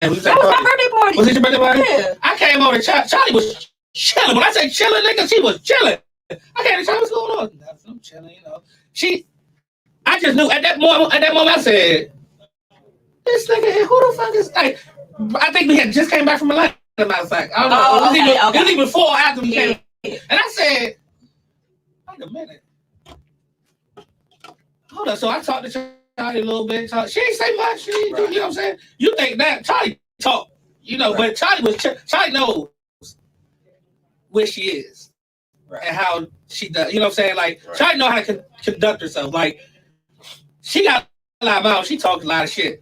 And we That was my birthday party. Was it your birthday party? Yeah. I came over to Charlie was chilling. When I say chilling, nigga, she was chilling. I came to Charlie, what's going on? I'm chilling, you know. I just knew at that moment I said, this nigga here, who the fuck is like? I think we had just came back from Atlanta, as a matter of fact. I don't know. It was even before or after we came. And I said, wait a minute. Hold on. So I talked to Charlie a little bit. She ain't say much. You know what I'm saying? You think that Charlie talk, you know, but Charlie knows where she is and how she does. You know what I'm saying? Like Charlie know how to conduct herself. Like she got a lot of mouth. She talks a lot of shit,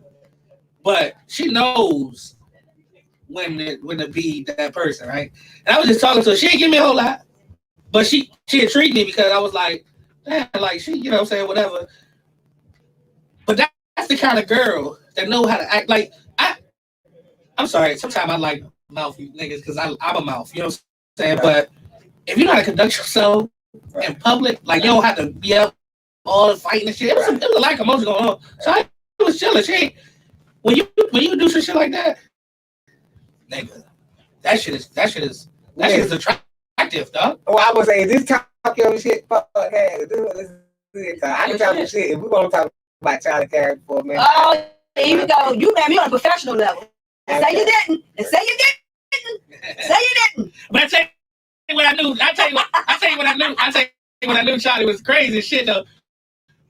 but she knows when to be that person, right? And I was just talking to her. She didn't give me a whole lot, but she intrigued me because I was like, damn, like she, you know what I'm saying, whatever. But that's the kind of girl that know how to act. Like I'm sorry. Sometimes I like mouthy niggas because I'm a mouth. You know what I'm saying? But if you know how to conduct yourself in public, like you don't have to be up all the fighting and shit. It was a lack of emotion going on. So I was chilling. She ain't, when you do some shit like that, nigga, that shit is attractive, dog. Oh, I was saying this TalkYo shit. Fuck, hey, I can talk some shit. If we want to talk about Charlie Carey for a minute. Oh, here we go. You made me on a professional level. Say you didn't. Say you didn't. Say you didn't. But I tell you what I knew. I tell you what I knew. I tell when I knew Charlie was crazy as shit though.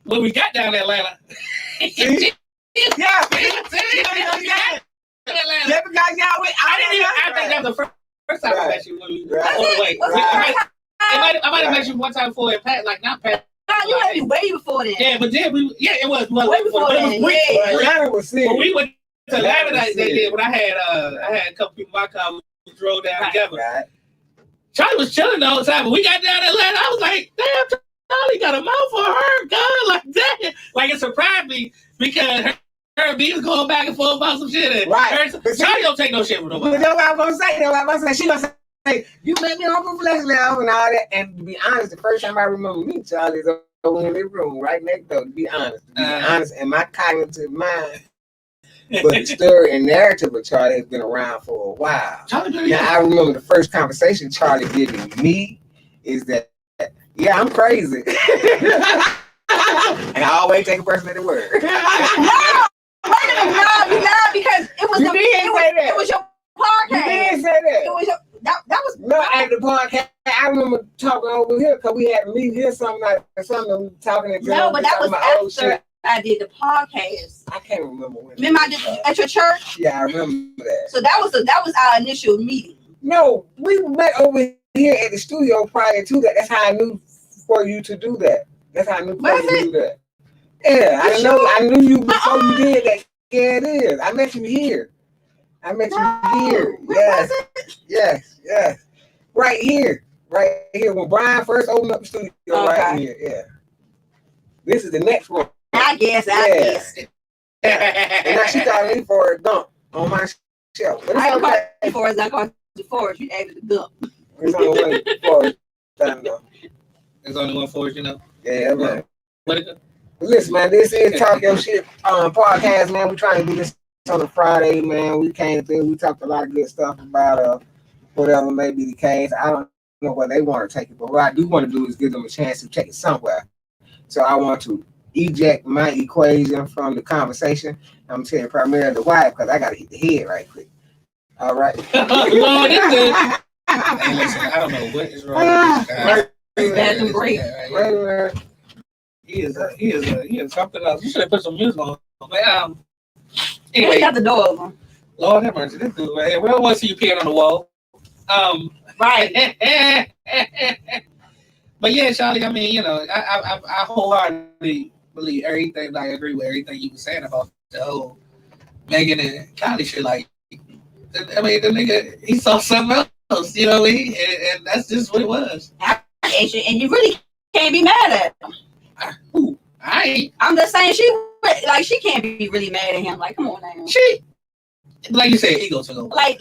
When we got down to Atlanta. Yeah. Atlanta. Yeah, because y'all went. I think that was the first time I met you when we were on the way. I might have met you one time before in Pat, like not Pat. No, you had me way before then. Yeah, but then it was way before then. Atlanta was serious. When we went to Atlanta that day, when I had a couple people in my car, we drove down together. Right. Charlie was chilling the whole time, but we got down to Atlanta. I was like, damn, Charlie got a mouth for her, God, like that. Like it surprised me because her and me was going back and forth about some shit. And right. Charlie don't take no shit with nobody. But that's what I'm gonna say. She gonna say, you make me on flex now and all that. And to be honest, the first time I remember meeting Charlie's over in the room right next door. To be honest, in my cognitive mind. But the story and narrative of Charlie has been around for a while. Now I remember the first conversation Charlie did with me is that, yeah, I'm crazy. And I always take a person at the word. No, you lied because it was it was your podcast. You did say that. It was your, that was no at the podcast. I remember talking over here because we had to meet here something talking. No, but that was after I did the podcast. I can't remember when. Remember I did at your church? Yeah, I remember that. So that was our initial meeting. No, we met over here at the studio prior to that. That's how I knew for you to do that. That's how I knew for you to do that. Yeah, I knew you before you did that. Yeah, it is. I met you here. Here. Yes. Right here. When Brian first opened up the studio, right here. Yeah. This is the next one. I guess. And now she got me for a dump on my shelf. But I don't call you for it. I call you for it. You able to dump. It's only one for it. There's only one for it, you know. Yeah, man. Listen, man, this is TalkYo shit podcast, man. We're trying to do this on a Friday, man. We came through. We talked a lot of good stuff about whatever may be the case. I don't know where they want to take it, but what I do want to do is give them a chance to take it somewhere. So I want to eject my equation from the conversation. I'm going to tell you primarily the wife because I got to hit the head right quick. All right. Lord, hey, listen, I don't know what is wrong with this guy. Bathroom break. He is something else. You should have put some music on. But, anyway, got the door open. Lord have mercy, this dude right here. We don't want to see you peeing on the wall. Right. But yeah, Charlie, I mean, you know, I wholeheartedly believe everything. I agree with everything you were saying about the whole Megan and Kylie shit. Like, I mean, the nigga, he saw something else, you know what I mean? And that's just what it was. And you really can't be mad at him. I'm just saying she can't be really mad at him. Like, come on now. She, like you said, ego took over. Like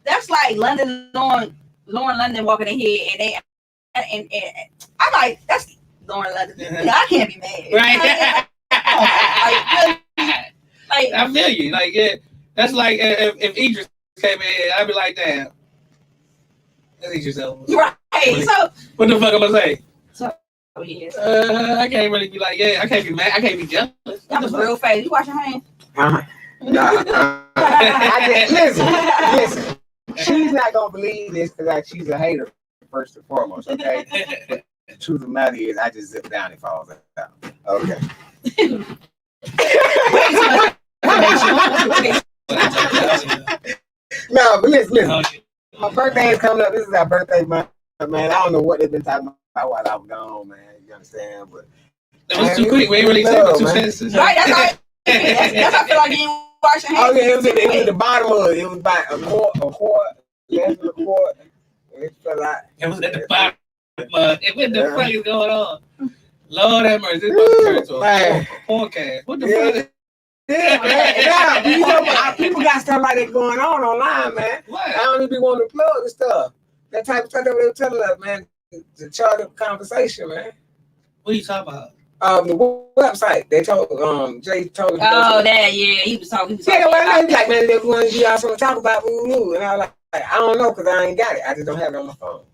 that's like Lauren London walking in here and I'm like, that's Lauren London. I can't be mad. Right. Like, I feel you. Like, yeah, that's like if Idris came in, I'd be like, damn. That's Idris Elba. Right. So what the fuck am I say? Yes. I can't really be like, yeah, I can't be mad. I can't be jealous. That was real fast. You wash your hands? Listen. She's not gonna believe this because she's a hater first and foremost. Okay. The truth of the matter is, I just zip down and falls out. Okay. No, but listen. My birthday is coming up. This is our birthday month, man. I don't know what they've been talking about while I was gone, man. You understand? But it was too quick. We ain't really said 2 sentences. Right, that's right. That's I feel like you didn't wash your hands. Oh yeah, it was at the bottom of it. It was about a quart, less than a quart. It fell out. It was at the bottom. What the fuck is going on? Lord have mercy. This must turn to a podcast. What the fuck? Yeah, you know, people got stuff like that going on online, man. What? I don't even want to plug the stuff. That type of stuff that they were telling us, man. The chart of conversation, man. What are you talking about? The website. They told Jay told me. Oh, that he was talking. Yeah, well, I know, like, man, they wanted you also to talk about woo, and I was like, I don't know, because I ain't got it. I just don't have it on my phone.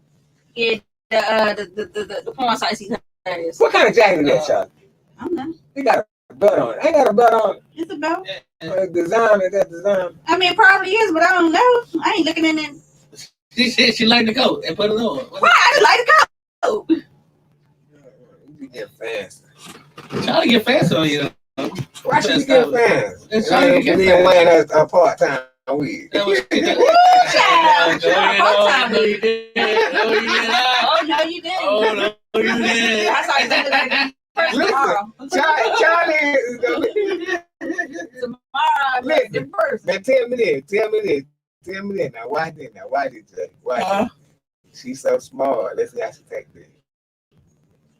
Yeah, the porn sites he has. What kind of jacket is that, Charlie? I don't know. He got a belt on it. Ain't got a belt on it. It's a belt. Design is that design? I mean, it probably is, but I don't know. I ain't looking in it. She liked the coat and put it on. Why? I just like the You get fast. Charlie get faster on you. Why should we get fast? It's Charlie And get then fast. wearing a part-time wig. That was child. Part-time No, you wig. did. No, you did not. Oh, no, you didn't. Oh, no, you did. I saw you looking like that first tomorrow. Charlie, Tomorrow, Listen. the first. man, tell me this. Now, why did Jay? Why? She's so smart. Let's see how she take this.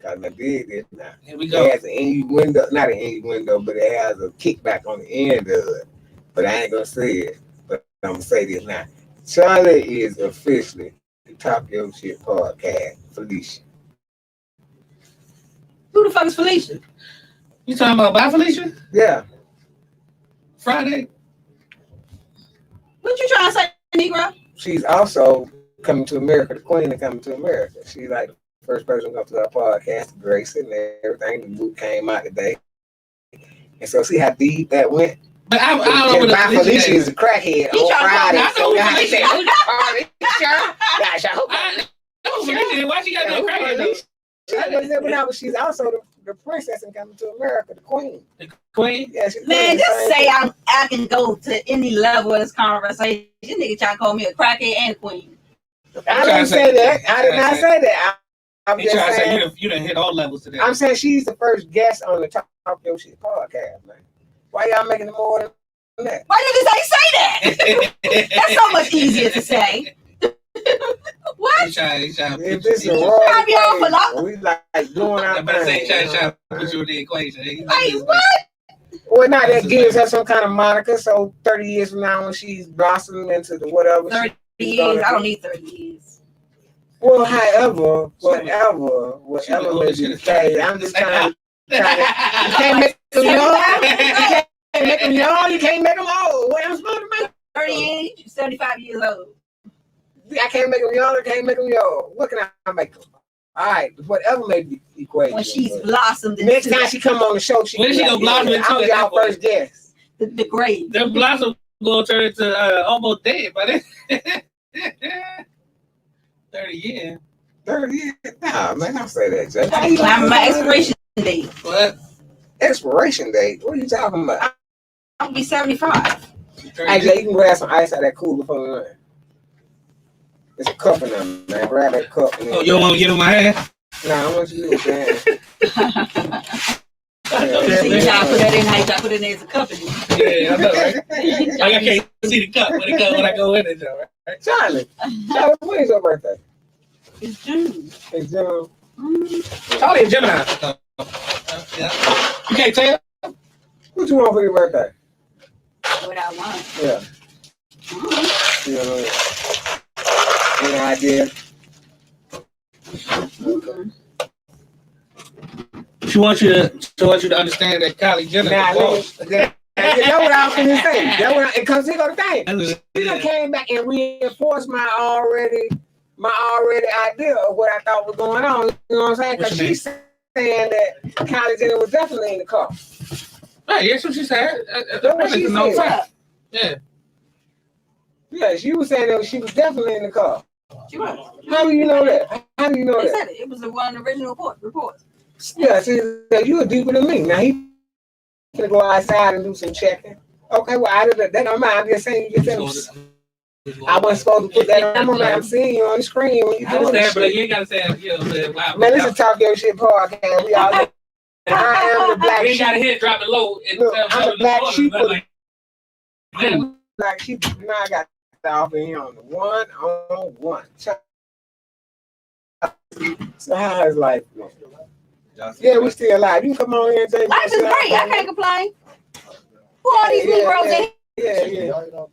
Cause I did this now. Here we It go. has an innuendo, not an innuendo, but it has a kickback on the end of it. But I ain't gonna say it. But I'm gonna say this now. Charlie is officially the TalkYo Shit podcast, Felicia. Who the fuck is Felicia? You talking about Bye Felicia? Yeah. Friday? What you trying to say, Negro? She's also coming to America, the queen of coming to America. She's like the first person to come to our podcast, Grace and everything. The book came out today. And so see how deep that went? But I don't know Bye what Felicia the is a crackhead He on trying to Friday. I know So who I said, Felicia Gosh, I hope I know Felicia. Why she got no credit though? But she's also the princess and coming to America, the queen. The queen? Yeah, she's Man, the just same say thing. I can go to any level of this conversation. This nigga trying to call me a crackhead and a queen. I didn't say that. I did not say that. I'm He just trying to say saying. you done hit all levels today. I'm saying she's the first guest on the TalkYo Shit podcast, man. Why y'all making it more than that? Why did they say that? That's so much easier to say. What? He trying If this is a he raw Have y'all for long? we like doing our I'm about to say he thing. trying to put you in the equation. Wait, what? Well, now that gives her some kind of moniker. So 30 years from now, when she's blossomed into the whatever, 30 she's years. gonna I don't be. need 30 years. Well, however, She whatever was may be shit the as case, fuck. I'm just trying to. You can't make them young. You can't make them young. You can't make them old. What I'm supposed to make? 30 years, 75 years old. I can't make them young. I can't make them young. What can I make them? All right, whatever may be the equation. When she's but blossomed next into time she come on the show, When be she like, gonna blossom yeah, into I was at y'all that point? first guest. the grave. Them blossom gonna turn into almost dead, but 30 years. 30 years? Nah, man, don't say that, Jay. My expiration date. What? Expiration date? What are you talking about? I'll be 75. Hey, Jay, you can grab some ice out of that cooler before we run. There's a cup in there, man. Grab that cup. And Oh, you don't want to get on my hand? Nah, I want you to do it, man. So you try to put that in, how you try to put it in there as a company. Yeah, I know, right? Like I can't see the cup when I go in it, though, right? Charlie, when is your birthday? It's June. It's June. Charlie and Gemini. Yeah. You can't tell? What you want for your birthday? What I want. Yeah. You know, any idea? She wants you to understand that Kylie Jenner. Nah, is a boss. that's what I was gonna say. That's what because here go the thing. That's She done it. came back and reinforced my already idea of what I thought was going on. You know what I'm saying? What Because you she's saying that Kylie Jenner was definitely in the car. Right, that's what she said. That's what she No said. fact. Yeah. Yeah, she was saying that she was definitely in the car. She was. How do you know that? How do you know They that? said it. It was the one original report. Yeah, see, you were deeper than me. Now he gonna go outside and do some checking. Okay, well, I did that. I'm just saying. You just said I wasn't supposed to put that on. I'm seeing you on the screen when you I doing this understand, but shit. you ain't gotta say, you know, wow. Man, this is TalkYo Shit podcast. We all. I am the black You ain't gotta sheep. hit, drop it low. And Look, tell I'm the the black order, sheep. but like, yeah. Black sheep. Now I got off in here on the one-on-one. So how is life going? Yeah, we still alive. You can come on here and say Life is great. I can't complain. Who are these Yeah, Negroes yeah. in? Yeah.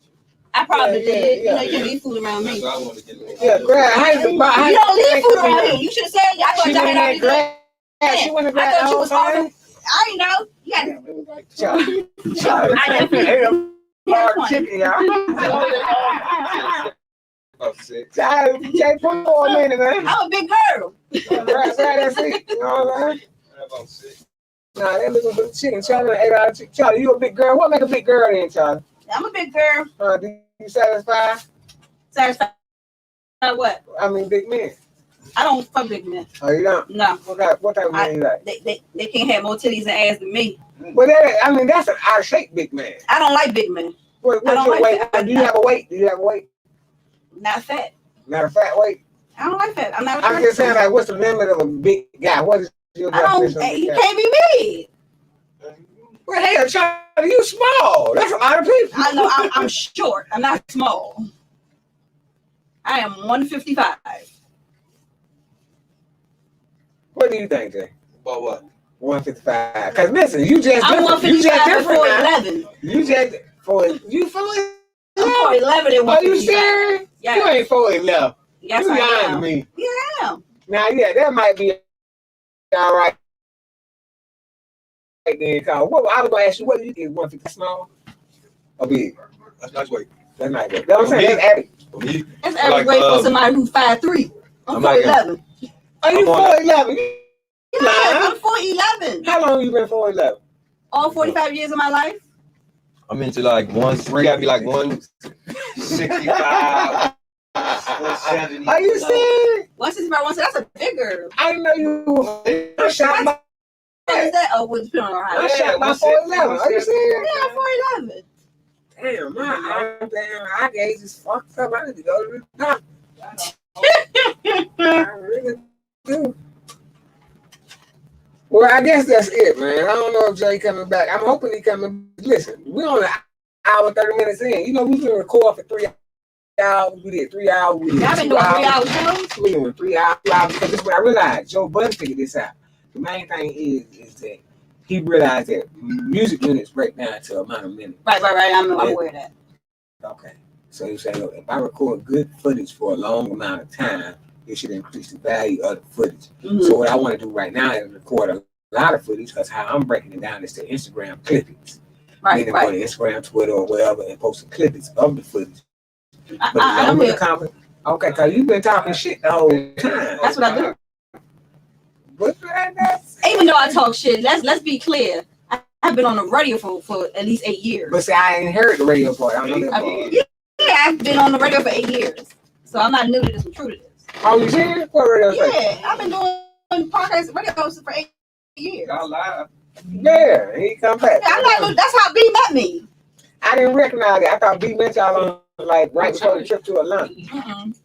I probably Yeah, did. yeah, You know, you can leave food around me. Yeah, grab. You don't leave food around me. You should have said, I thought She y'all went had in there, already grab. She went and I grabbed thought the you whole was hard. thing. I didn't know. You got Charlie. I definitely- Ate a hard one. chicken, y'all. Charlie, Jay, put for a minute, man. I'm a big girl. Grab that seat. You know what I'm saying? Nah, that looking for the chicken. Charlie ate out of chicken. Charlie, you a big girl. What make a big girl then, Charlie? I'm a big girl. Do you satisfy? Satisfied. What? I mean, big men. I don't fuck big men. Oh, you don't? No. What type of man you like? They can't have more titties and ass than me. Well, that's an out of shape big man. I don't like big men. What's I don't your like weight? fat. Do you have a weight? Not fat. Not a fat weight? I don't like fat. I'm not. I'm just saying, like, what's the limit of a big guy? What is your definition of a big You guy? can't be big. Well, hell, Charlie, you small. That's a lot of people. I know. I'm short. I'm not small. I am 155. What do you think, Jay? About what? 155. Because listen, you just I'm different. You 155 just and different now. 4'11. You just you 4'11. I'm 4'11 and 155. Are you serious? Yes. You ain't 4'11. Yes, You I lying to am. me. Yeah, I am. Now, yeah, that might be all right. Then, cause what I was gonna ask you, what do you think? 150 small or big? That's nice weight. That's not good. That's what I'm saying. That's average. For me, That's average weight for somebody who's 5'3". I'm 4'11. Are you 4'11? Yeah, I'm 4'11. How long you been 4'11? All 45 years of my life. I'm into like we gotta be like 165. 170. Are you serious? 165, 170. That's a big girl. I didn't know you. I shot my. What is that? Oh, well, depending on how. I shot my 4'11. Are you serious? Yeah, I'm 4'11. Damn, my eye gauge is fucked up. I need to go to the doctor. I really do. Well, I guess that's it, man. I don't know if Jay coming back. I'm hoping he coming. Listen, we're on an hour, 30 minutes in. You know, we've been recording for 3 hours. We did 3 hours. We did Y'all been 2 doing hours. 3 hour shows? We're doing 3 hours because this is what I realized. Joe Budden figured this out. The main thing is that he realized that music minutes break down to amount of minutes. Right. I'm aware of that. Okay. So you say, look, if I record good footage for a long amount of time, it should increase the value of the footage. Mm-hmm. So what I want to do right now is record a lot of footage because how I'm breaking it down is to Instagram clippings. Right. Go to Instagram, Twitter, or whatever and post clippings of the footage. But I'm the okay, because you've been talking shit the whole time. That's what I do. But Even though I talk shit, let's be clear. I've been on the radio for at least 8 years. But see, I ain't heard the radio part. I don't know that part. Yeah, I've been on the radio for 8 years. So I'm not new to this, I'm true to this. Oh, you serious? What radio station? Yeah, I've been doing podcasts, radio hosts for 8 years. y'all live. Yeah, he come back. Yeah, I'm not new. That's how B met me. I didn't recognize it. I thought B met y'all on like right before the trip to Atlanta. Mm-mm.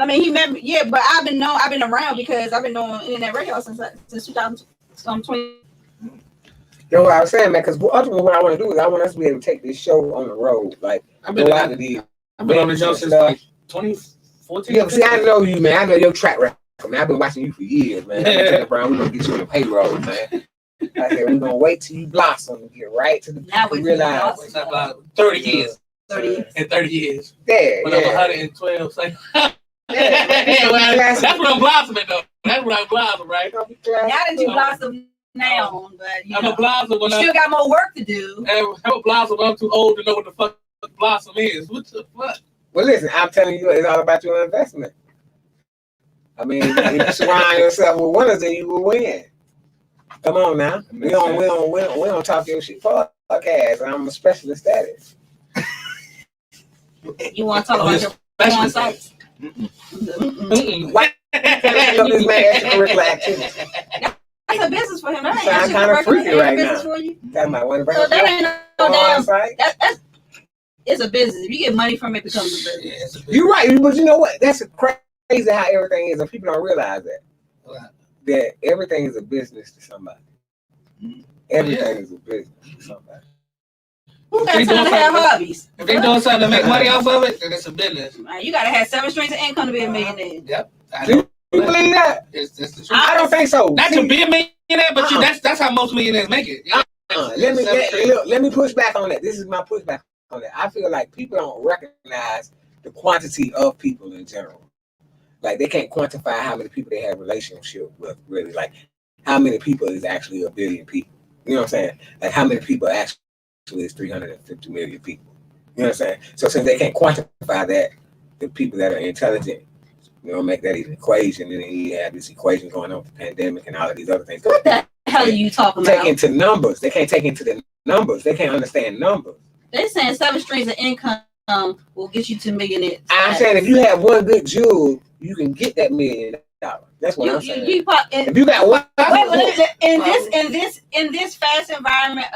I mean, he met me. Yeah, but I've been around because I've been doing internet radio since 2020. That's what I was saying, man. Because ultimately, what I want to do is I want us to be able to take this show on the road. Like, I've been on the show since like 2014. Yeah, see, I know you, man. I know your track record. Man, I've been watching you for years, man. Yeah. Brown, we're gonna get you on the payroll, man. I said we're gonna wait till you blossom and get right to the Now we realize. It's about 30 years. 30 years. In 30 years. Yeah, When I'm yeah. 112. Like, Yeah. that's what I'm blossoming, though. That's what I'm blossoming, right? Now that you blossom now, but you I'm know, a blossom when you still got more work to do. I'm a blossom when I'm too old to know what the fuck blossom is. What the fuck? Well, listen, I'm telling you, it's all about your investment. I mean, if you surround yourself with winners, then you will win. Come on now, we don't talk your shit podcast. I'm a specialist at it. You want to talk about your porn sites? Why this man extracurricular activities? That's a business for him. That Sound ain't kinda freaky right business now. for you. That might want to So that ain't no damn. site. That's it's a business. If you get money from it, it becomes a business. Yeah, it's a bit- You're right, but you know what? That's crazy how everything is, and people don't realize that. What? That everything is a business to somebody. Everything is a business to somebody. Who got time to have hobbies? If they doing something to make money off of it, then it's a business. Man, you gotta have 7 streams of income to be a millionaire. Yep. I Do know. you believe that? It's the truth. I don't think so. Not to be a millionaire, but that's how most millionaires make it. Let me push back on that. This is my pushback on that. I feel like people don't recognize the quantity of people in general. Like they can't quantify how many people they have relationship with. Really, like how many people is actually a billion people. You know what I'm saying? Like how many people actually is 350 million people. You know what I'm saying? So since they can't quantify that, the people that are intelligent, you know, make that an equation, and then you have this equation going on with the pandemic and all of these other things. What the hell are you talking Take about? into numbers. They can't take into the numbers. They can't understand numbers. They're saying 7 streams of income will get you to millionaire. I'm saying if you have one good jewel, you can get that $1 million. That's what I'm saying. If you got one, in this fast environment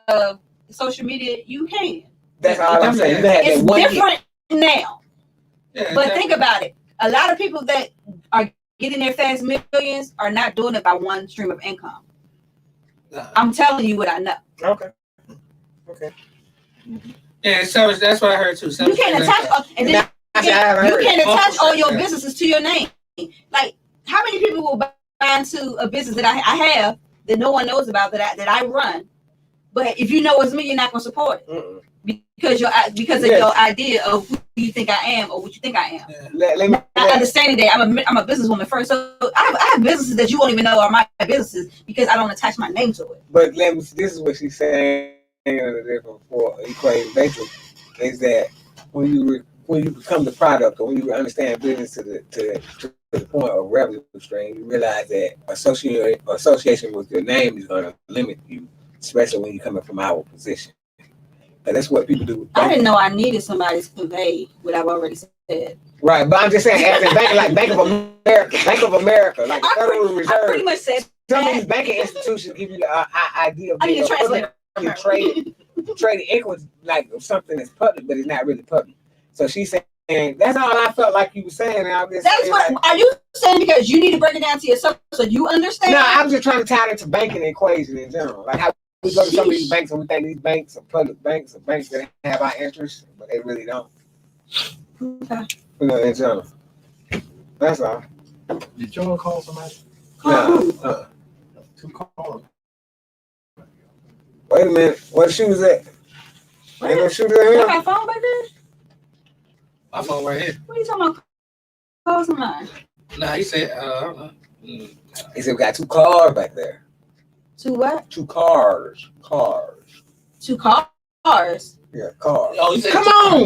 of social media, you can. That's all I'm saying. You have It's that one different now. Yeah, But think about it. A lot of people that are getting their fast millions are not doing it by one stream of income. I'm telling you what I know. Okay. Yeah, so that's what I heard too. You can't attach, and then you can't attach all your businesses to your name. Like, how many people will buy into a business that I have that no one knows about that I run? But if you know it's me, you're not gonna support it because of your idea of who you think I am or what you think I am. Yeah. Not understanding that I'm a businesswoman first, so I have businesses that you won't even know are my businesses because I don't attach my name to it. But this is what she's saying in a different equation. Basically, is that when you become the product or when you understand business to the point of revenue stream, you realize that association with your name is going to limit you, especially when you're coming from our position. And that's what people do. I didn't know I needed somebody to convey what I've already said. Right, but I'm just saying, as a bank, like Bank of America, like the Federal Reserve. I pretty much said some of these banking institutions give you the idea of I need a translator. Trading equity like something that's public, but it's not really public. So she's saying that's all I felt like you were saying. And That's what are you saying because you need to break it down to yourself so you understand? No, I'm just trying to tie it into banking equation in general. Like how we go to some of these banks and we think these banks are public banks or banks that have our interests, but they really don't. Okay. In general. That's all. Did y'all call somebody? No. Two calls. Wait a minute. What shoe is that? Ain't no shoe there. You got a phone back there? My phone right here. What are you talking about? Call somebody. Nah, he said, I don't know. He said we got 2 cars back there. 2 what? 2 cars. 2 cars. Yeah, cars. Oh, he said, come on,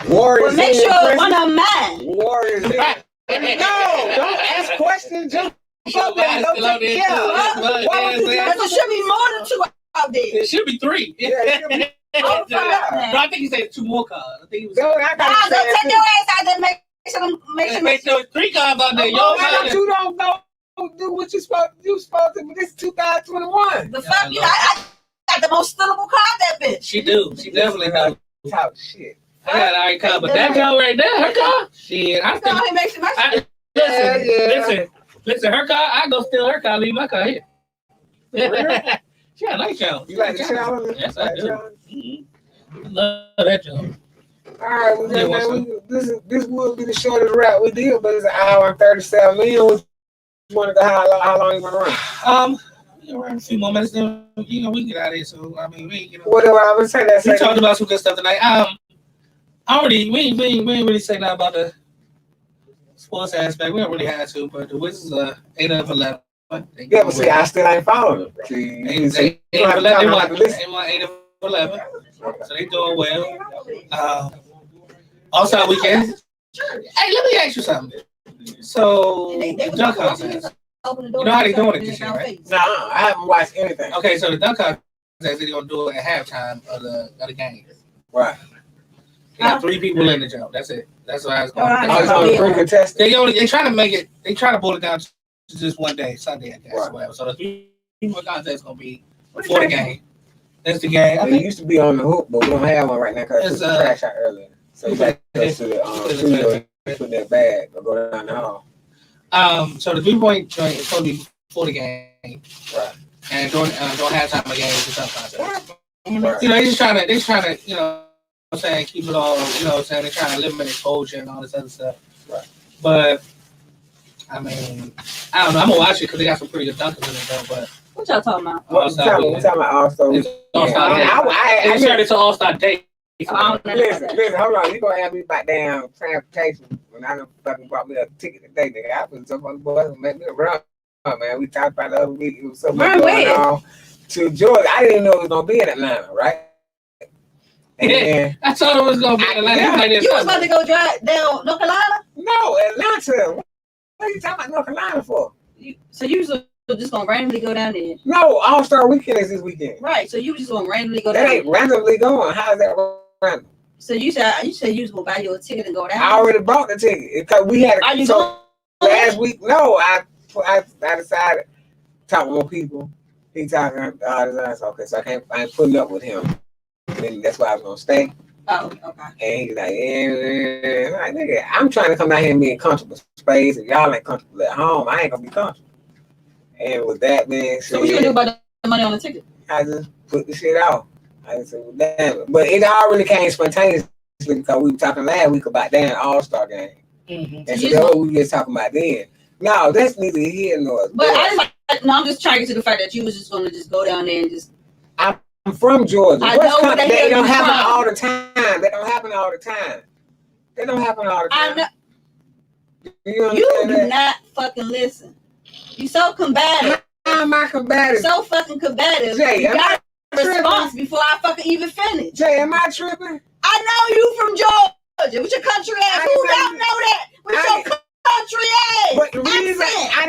Warriors. Well, make sure one of mine. Warriors. No, don't ask questions. Just up there. Why would you do that? There should be more than 2 out there. It should be 3. Yeah, it should be. Oh, No, I think he said 2 more cars. I think he was. Go take your ass out there. Make sure 3 cars out there. You don't go do what you supposed to. But this is 2021. The fuck, I got the most stealable car, that bitch. She do. She definitely does. Talk shit. I got an iron car, but that car right there, her car. Shit, I think. He makes my shit. Listen. Her car. I go steal her car. Leave my car here. She got a nice job. You like the challenge? Yes, I do. Love that job. All right, well, this will be the shortest rap we did, but it's an hour and 37 minutes. You want to go how long you want to run? Around a few more minutes, then we can get out of here. So I mean, whatever I would say. We talked about some good stuff tonight. We ain't really say nothing about the sports aspect. We don't really have to, but the Wizards are 8 of 11. Yeah, but see, I still ain't following them. They 8 of 11. So they doing well. All-Star weekend. Hey, let me ask you something. So the dunk contest. You know how they doing it this year, right? No, I haven't watched anything. Okay, so the dunk contest, they're gonna do it at halftime of the game. Right. They got 3 people in the jump. That's it. That's what I was going. It's only 3 contestants. They try to make it. They try to boil it down to just one day, Sunday, I guess. Right. Whatever. So the 3 people contest is gonna be before the game. That's the game. It used to be on the hoop, but we don't have one right now because it's trash out earlier. So you got to go to the studio and put that bag or go down the hall. So the 3-point joint is supposed to be before the game, right? And during halftime of the game, it's a dunk contest. Right. You know, they're just trying to, you know, what I'm saying, keep it all, you know, what I'm saying, they're trying to eliminate exposure and all this other stuff. Right. But I mean, I don't know. I'm gonna watch it because they got some pretty good dunkers in it, though. But what y'all talking about? We're talking about All-Star. All-Star Day. I started to All-Star Day. Listen, hold on. You gonna have me back down transportation when I done fucking bought me a ticket today, nigga. I put jump on the bus and make me a run, man. We talked about the other week. It was so much going on to Georgia. I didn't know it was gonna be in Atlanta, right? And I thought it was gonna be in Atlanta. You was about to go drive down North Carolina? No, Atlanta. What are you talking about North Carolina for? So you was just gonna randomly go down there? No, All-Star Weekend is this weekend. Right. So you just gonna randomly go down there? That ain't randomly going. How is that random? So you said you was gonna buy you a ticket and go down. I already bought the ticket because we had. Are you So going? last week, no, I decided to talk with more people. He talking. Okay, so I ain't putting up with him. And that's why I was gonna stay. Oh, okay. And he's like, yeah, like, nigga, I'm trying to come down here and be in comfortable space, and y'all ain't comfortable at home. I ain't gonna be comfortable. And with that being said, So what you gonna do about the money on the ticket? I just put the shit off. I just said, well, damn it. But it already came spontaneously because we were talking last week about damn All-Star game. Mm-hmm. And so that's what we were just talking about then. No, that's neither here nor But there. I'm just trying to get to the fact that you was just gonna just go down there and just. I'm from Georgia. I know where the hell they don't you happen from. all the time. They don't happen all the time. They don't happen all the I time. know. You You understand do that? not fucking listen. You so combative. How am I combative? So fucking combative. Jay, You am got I a response before I fucking even finish. Jay, am I tripping? I know you from Georgia. With your country ass. Who don't know that? With your country ass. But the reason accent. I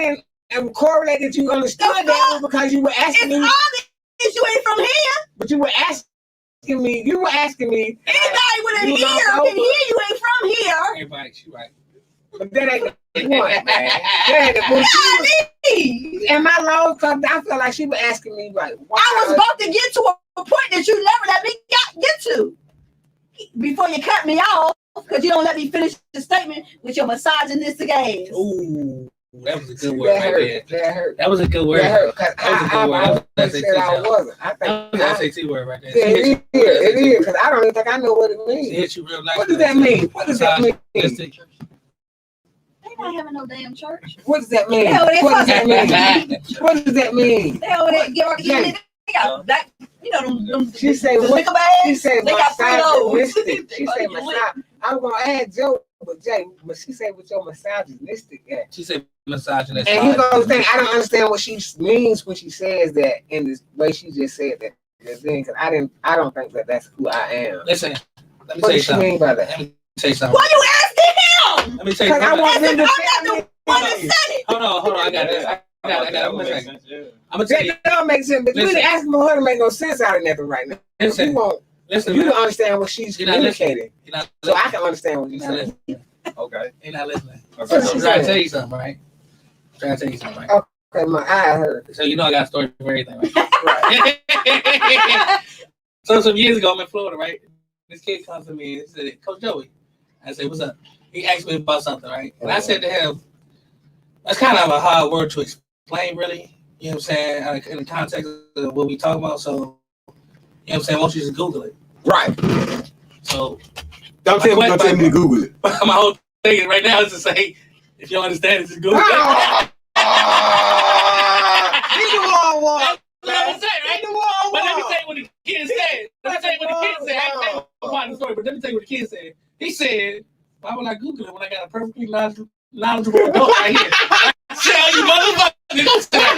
didn't correlate that you understood that was because you were asking It's me. obvious you ain't from here. But you were asking me. Anybody with an ear can hear you ain't from here. Everybody, she right. But that ain't the point, man. That ain't the point. And my low, because I felt like she was asking me, like, why? I was about to get to a point that you never let me get to. Before you cut me off, because you don't let me finish the statement with your misogynistic ass. Ooh, that was a good word right there. That hurt. That was a good word. That hurt. Because That was a good word. I said I wasn't. I That think was an SAT word right there. it is. Because I don't even think I know what it She means. hit you real nice. What does that mean? What does that mean? They not having no damn church. What does that mean? Hell, they What does that fucking- mean? What does that mean? They over there they got black, you know them. She said the what? liquor bags. She said They got misogynistic. She said Fritos. misogynistic. I was gonna add Joe, but Jay, but she said with your misogynistic. She said misogynist. And here's the other thing: I don't understand what she means when she says that in this way she just said that. Because I don't think that that's who I am. Listen, let me What tell you does she something. mean by that? Let me tell you something. Why you asking him? Let me tell you Because I something. want them to I'm not the one that said it. Hold on. I got this. I got it. I'm gonna tell you. That don't make sense. But you Listen. ain't asking for her to make no sense out of nothing right now. Listen. You want Listen, you man. to understand what she's You're not listening. communicating, You're not so I listening. can understand what You're you're not saying. listening. Okay. You're not listening. That's what I'm she trying to said. tell you something, right? I'm trying to tell you something, right? Okay, my eye hurt. So you know I got a story for everything, right? So some years ago, I'm in Florida, right? This kid comes to me and said, Coach Joey. I said, what's up? He asked me about something, right? And I said to him, that's kind of a hard word to explain, really. You know what I'm saying? In the context of what we talking about. So, you know what I'm saying? I want you to Google it. Right. So, Don't tell me to Google it. my whole thing right now is to say, if you don't understand it, just Google it. He's the wrong one. That's what I'm saying, right? But let me tell you what the kid said. I can't tell you about the story, but let me tell you what the kid said. He said, why would I Google it when I got a perfectly knowledgeable adult right here? I tell you, motherfucker, don't sit down.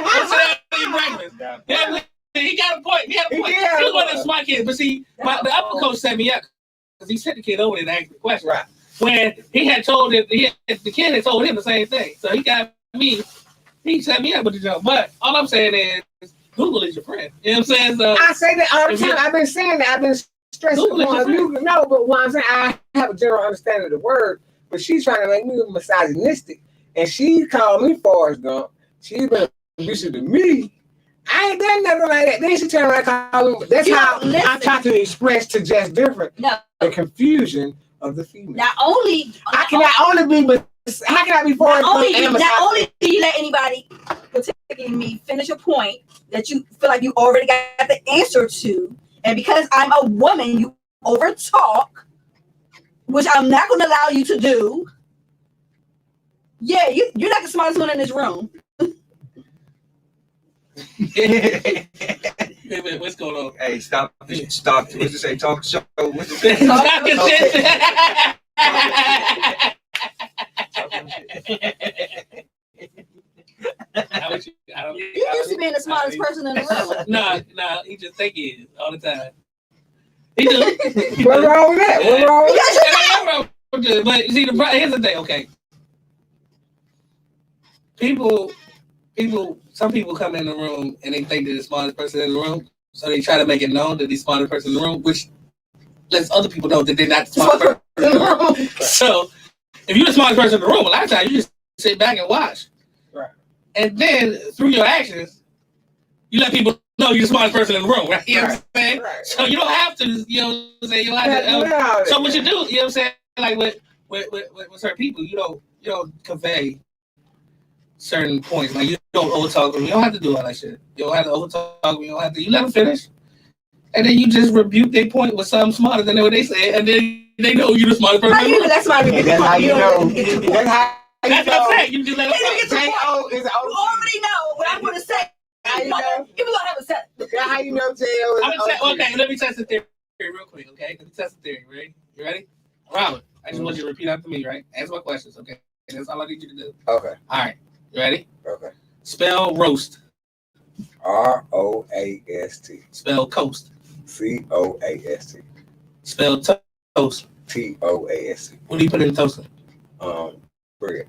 Don't sit down and eat breakfast. Yeah, he got a point. He was one of the smart kids. But see, the other coach set me up because he sent the kid over there to ask the question. Right. When he had told him, the kid had told him the same thing. So he got me. He set me up with the joke. But all I'm saying is, Google is your friend. You know what I'm saying? So I say that all the time. I've been saying that. I've been stressing on you. No, but what I'm saying, I have a general understanding of the word, but she's trying to make me misogynistic. And she called me Forrest Gump. She's been abusive to me. I ain't done nothing like that. Then she turned around and called me. That's how I try to express to JussDifferent the confusion of the female. Not only How can I be Forrest Gump and not only do you let anybody, particularly me, finish a point that you feel like you already got the answer to, and because I'm a woman, you overtalk, which I'm not going to allow you to do. Yeah, you're not the smartest one in this room. What's going on? Hey, stop. What you say? Talk show. What you say? You used to being the smartest person in the room. No, he just think he is all the time. He do. What's wrong with that? What's wrong with that? But see, here's the thing. Okay, some people come in the room and they think they're the smartest person in the room, so they try to make it known that they're the smartest person in the room, which lets other people know that they're not the smartest person in the room. So if you're the smartest person in the room, a lot of times you just sit back and watch. Right. And then through your actions, you let people know you're the smartest person in the room, right? You know what I'm saying? Right. So you don't have to, you know what I'm saying? You don't have to. So what you do, you know what I'm saying? Like with certain people, you don't convey certain points. Like you don't overtalk them. You don't have to do all that shit. You don't have to overtalk them. You don't have to. You let them finish, and then you just rebuke their point with something smarter than what they said, and then they know you're the smartest person. That's why That's how you know. That's how. That's what I'm saying. You just let them You finish. already know what I'm going to say. How you know? Even though I haven't said. That's how you know jail is. Okay, let me test the theory real quick. Okay, let me test the theory. Ready? You ready? Robert, I just want you to repeat after me. Right? Answer my questions. Okay. That's all I need you to do. Okay. All right. You ready? Okay. Spell roast. ROAST. Spell coast. COAST. Spell toast. TOAST. What do you put in the toaster? Bread.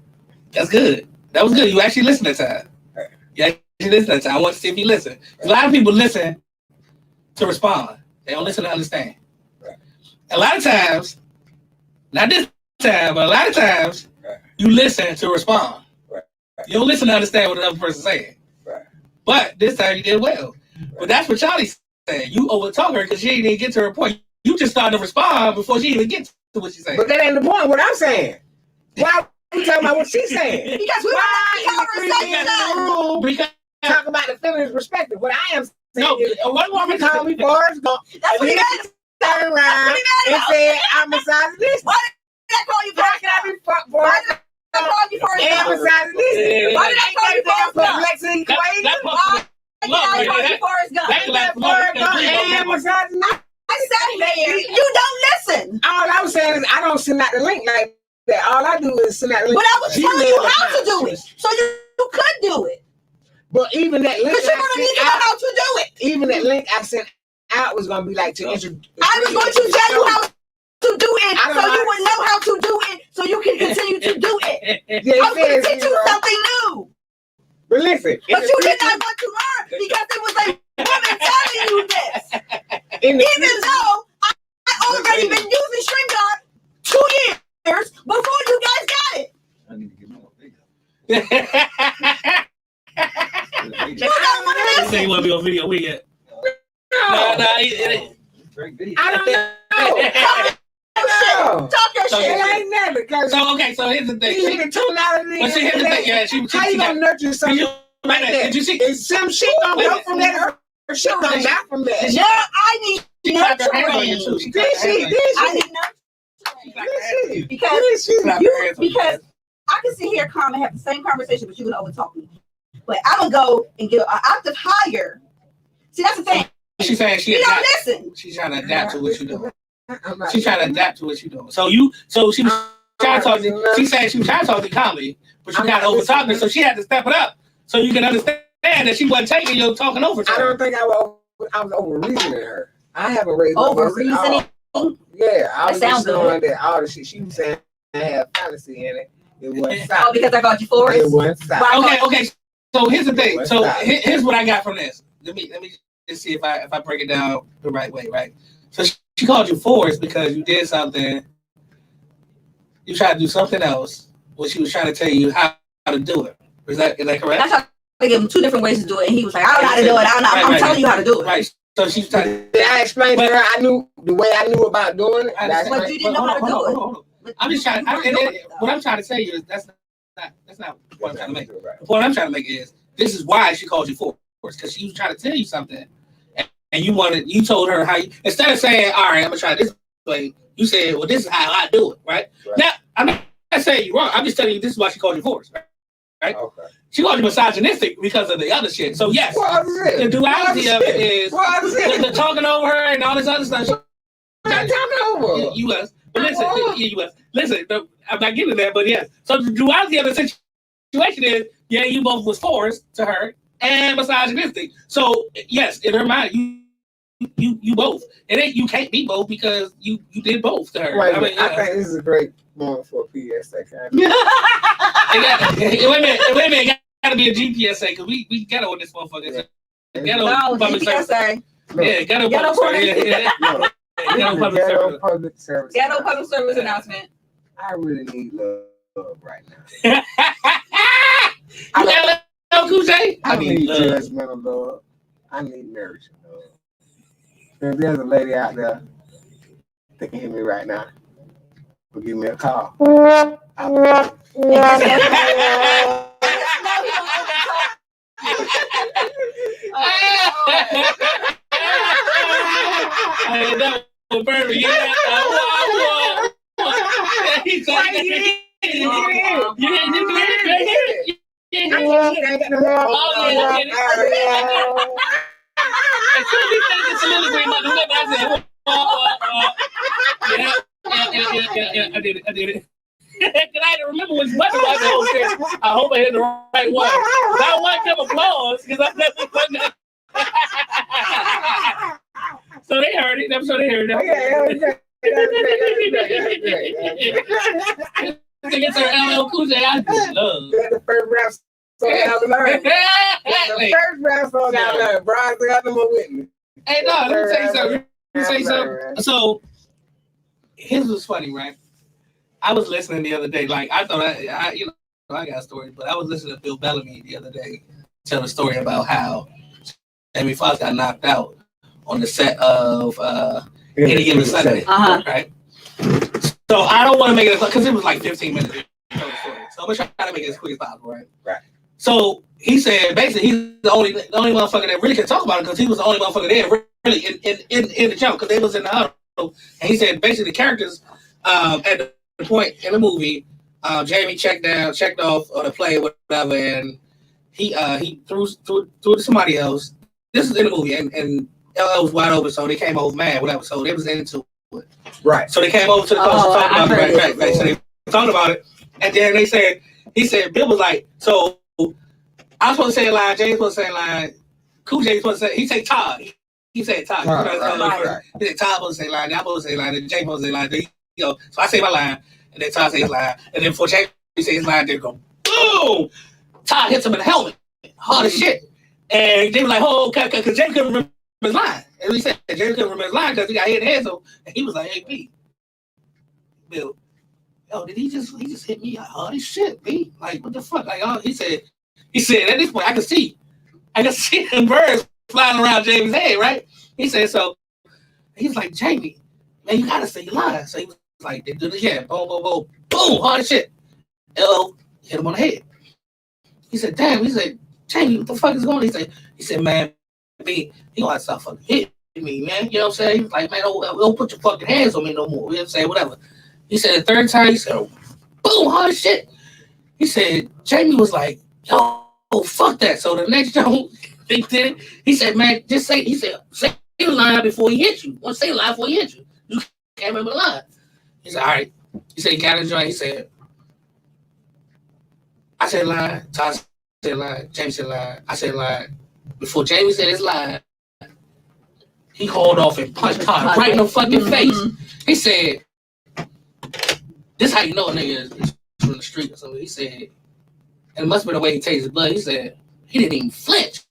That's good. That was good. You actually listened that time. Right. You actually listened that time. I want to see if you listen. A lot of people listen to respond. They don't listen to understand. Right. A lot of times, not this time, but a lot of times, right. You listen to respond. Right. You don't listen to understand what another person's saying. Right. But this time you did well. Right. But that's what Charlie's saying. You overtalk her because she didn't even get to her point. You just started to respond before she even gets to what she's saying. But that ain't the point. What I'm saying. Why are we talking about what she's saying? Because we Because talk about the feminine perspective. What I am saying no, is, one woman call me Forrest Gump. That's what he meant. Turn around and said, I'm misogynist. Why did I call you How can I be Forrest Gump? I called you Forrest And Gump? misogynist? Why did I call you Forrest Gump? Complexity equation? Why did I call you Forrest Gump? Forrest Gump and misogynist? I said here, you don't listen. All I'm saying is I don't send out the link like that. All I do is send out the link. But I was telling you how to do it. So you could do it. But even that link, Because you're going to need to know how to do it. even that link I sent out was going to be like to introduce. I was going to tell you how to do it so you would know how to do it so you can continue to do it. I was going to teach you something new. But listen. But you did not want to learn because it was a woman telling you this. Even though I already been using StreamYard 2 years before you guys got it. I need to get more video. You don't want to You say you listen. want to be on video with yet? Great video. I don't know. No. Talk your So It shit. ain't that because So okay, so here's the thing. even the tonality. But see, here's the thing. Yeah, How you gonna nurture something like that? Did you see? Is some shit gonna go from that? Or shit gonna out from that? Yeah, I need She clapped her hands on you nurturing. too. She Did clapped her she? hands on you. Did I she? need She nurturing. clapped her hands on you. Because Did she? Clap her hands on you. because I can sit here calm and have the same conversation, but you're gonna overtalk me. But I'm gonna go and get an octave higher. See, that's the thing. She's saying she You don't adapt. listen. She's trying to adapt to what you're doing. I'm not- She's trying to adapt to what you're doing. So she was trying to talk to. She said she was trying to talk to calmly, but you got over talking her, so she had to step it up so you can understand that she wasn't taking your talking over to I her. don't think I was over reasoning her. I haven't raised Over reasoning. Yeah, I was That just sounds knowing that all the shit she was saying had fallacy in it. It wasn't Oh, solid. because I called you It Forrest. wasn't solid. Okay. So here's the thing. What's So that? here's what I got from this. Let me just see if I break it down the right way, right? So she called you Forrest because you did something. You tried to do something else when she was trying to tell you how to do it. Is that correct? That's how I gave him 2 different ways to do it, and he was like, "I don't know how to do it. I don't know. I'm telling you how to do it." Right. So she's trying. Did I explain to her I knew the way I knew about doing it? But you didn't know how to do it. Hold on. I'm just trying. What I'm trying to say is that's not what I'm trying to make. The point I'm trying to make is this is why she called you Forrest, because she was trying to tell you something, and you told her how you, instead of saying, all right, I'm gonna try this way, you said, well, this is how I do it, right? Now I'm not saying you're wrong. I'm just telling you this is why she called you Forrest, right? Okay. She called you misogynistic because of the other shit. So yes, What was it? the duality of it is What was it? the talking over her and all this other stuff. I'm talking over. You was. But listen, I'm not getting that, but yes. So the duality of the situation is, yeah, you both was forced to her and misogynistic. So yes, in her mind, you both. It ain't, you can't be both because you did both to her. Wait a I minute. mean, I think this is a great moment for a PSA. wait a minute, it gotta be a GPSA because we ghetto in this motherfucker. Ghetto No, public service. GPSA. Yeah, ghetto Ghetto public service. Yeah. No. Ghetto public service. Ghetto public service announcement. I really need love right now. You got love, Cool J? I need judgmental love. I need nourishing love. If there's a lady out there that can hear me right now, will give me a call. Hey, that was perfect. Yeah. He said, I did it. Because I didn't remember which button was the whole shit. I hope I hit the right one. That one kept applause because I never done that. So they heard it. So they heard it. It's her LL Cool J. I just love. That's the first rap song I learned. The first rap song I learned. Brian got them with me. Hey, no, let me say something. So, his was funny, right? I was listening the other day. Like, I thought I got stories, but I was listening to Bill Bellamy the other day tell a story about how Jamie Foxx got knocked out on the set of Any Given Sunday, right? So I don't want to make it because it was like 15 minutes. So I'm gonna try to make it as quick as possible, right? Right. So he said basically he's the only motherfucker that really can talk about it because he was the only motherfucker there really in the jump because they was in the huddle. And he said basically the characters at the point in the movie, Jamie checked off on the play or whatever, and he threw to somebody else. This is in the movie, and LL was wide open, so they came over mad, whatever. So they was into it. Right. So they came over to the coach to talk about it. Right. So they talked about it, and then he said, Bill was like, so I was supposed to say a line, James was supposed to say a line, Cool J was supposed to say, he said Todd. He said Todd. Right. He said Todd supposed to say a line, I'm supposed to say a line, and James supposed to say a line. So I say my line, and then Todd says his line, and then before James say his line, they go, boom! Todd hits him in the helmet, hard as shit. And they were like, oh, okay, because James couldn't remember his line. And he said James couldn't remember his line because he got hit in the head, so he was like, hey, B, Bill, did he just hit me hard as shit, B? Like, what the fuck? Like, he said at this point I could see the birds flying around Jamie's head, right? He said, so he was like, Jamie, man, you gotta say your line. So he was like, they did it again, boom, boom, boom, boom, hard as shit. LL hit him on the head. He said, damn, he said, Jamie, what the fuck is going on? He said, man, B, he gonna stop fucking hitting me, man. You know what I'm saying? He was like, man, don't put your fucking hands on me no more. You know what I'm saying? Whatever. He said the third time, he said, boom, hard as shit. He said, Jamie was like, yo, fuck that. So the next time they did it, he said, man, just say the line before he hit you. Or say the line before he hit you. You can't remember the line. He said, all right. He said, he got a joint. He said, I said line. Todd said line. Jamie said line. I said line. Before Jamie said his line, he hauled off and punched Todd right in the fucking face. He said, this how you know a nigga is from the street or something. He said, and it must have been the way he tasted his blood. He said, he didn't even flinch.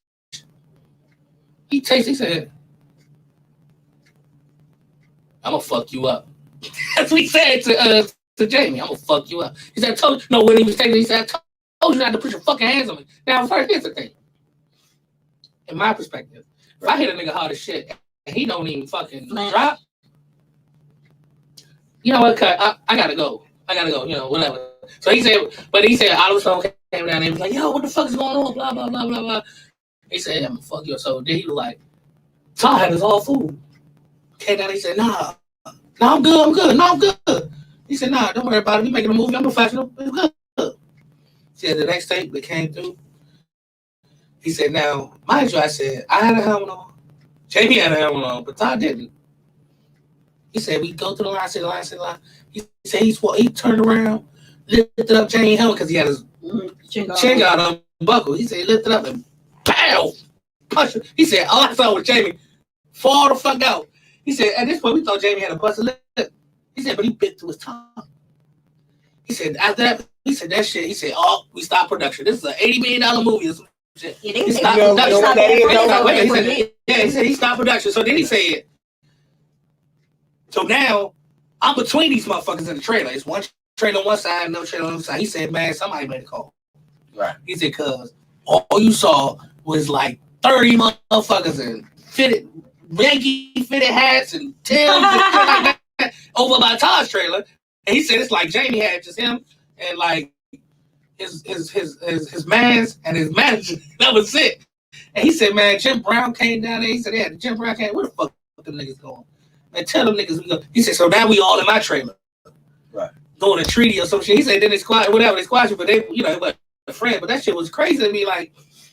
He said, I'm gonna fuck you up. That's what he said to Jamie. I'm gonna fuck you up. He said, I told you, no, when he was taking, he said, I told you not to put your fucking hands on me. Now, first, here's the thing. In my perspective, if I hit a nigga hard as shit and he don't even fucking drop, you know what, cut, I gotta go, you know, whatever. So he said, Oliver Stone came down and he was like, yo, what the fuck is going on, blah, blah, blah, blah, blah. He said, I'm gonna fuck you. So then he was like, Todd had his all food. Came down, he said, nah, I'm good. He said, nah, don't worry about it. We making a movie, I'm professional, it's good. He said, the next tape that came through, he said, now, mind you, I said, I had a helmet on. Jamie had a helmet on, but Todd didn't. He said, we go to the line, I said, the line. He said, he turned around, lifted up Jamie's helmet because he had his chin guard unbuckled. He said, he lifted up and pow! Punched him. He said, all I saw was Jamie fall the fuck out. He said, at this point, we thought Jamie had a busted lip. He said, but he bit to his tongue. He said, after that, he said, that shit, he said, oh, we stopped production. This is an $80 million movie. Shit. Yeah, he stopped production. He said, he stopped production. So then he said, So now I'm between these motherfuckers in the trailer. It's one trailer on one side, no trailer on the other side. He said, man, somebody made a call. Right. He said, cuz all you saw was like 30 motherfuckers in Yankee fitted hats and Tim's and shit like that over by Todd's trailer. And he said it's like Jamie had just him and like his mans and his manager. That was it. And he said, man, Jim Brown came down there. He said, yeah, Jim Brown came. Where the fuck them niggas going? Man, tell them niggas we go. He said, so now we all in my trailer. Right. Going to treaty or some shit. He said, then they squad, whatever, they squad you, but they, you know, it was a friend. But that shit was crazy to me. Like,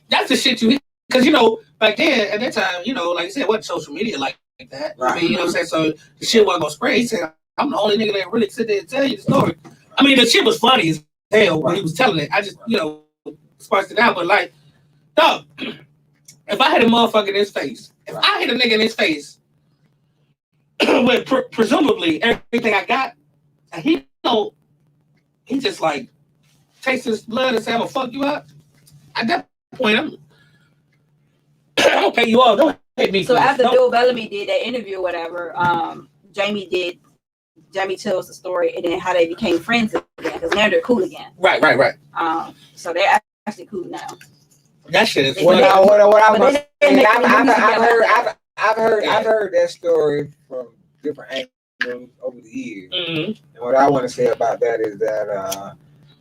that's the shit you, because, you know, back then, at that time, you know, like you said, it wasn't social media like that. Right. I mean, you know what I'm saying? So the shit wasn't going to spread. He said, I'm the only nigga that really sit there and tell you the story. I mean, the shit was funny as hell when he was telling it. I just, you know, spiced it out. But, like, dog, if I hit a motherfucker in his face, if I hit a nigga in his face with presumably everything I got, and he don't, he just like takes his blood and say, I'm gonna fuck you up. At that point, I'm gonna pay you off. Don't hit me. So after Bill Bellamy did that interview or whatever, Jamie tells the story and then how they became friends again, because now they're cool again. Right. So they're actually cool now. That shit is What funny. I was saying, I've I've heard that story from different angles over the years. Mm-hmm. And what I want to say about that is that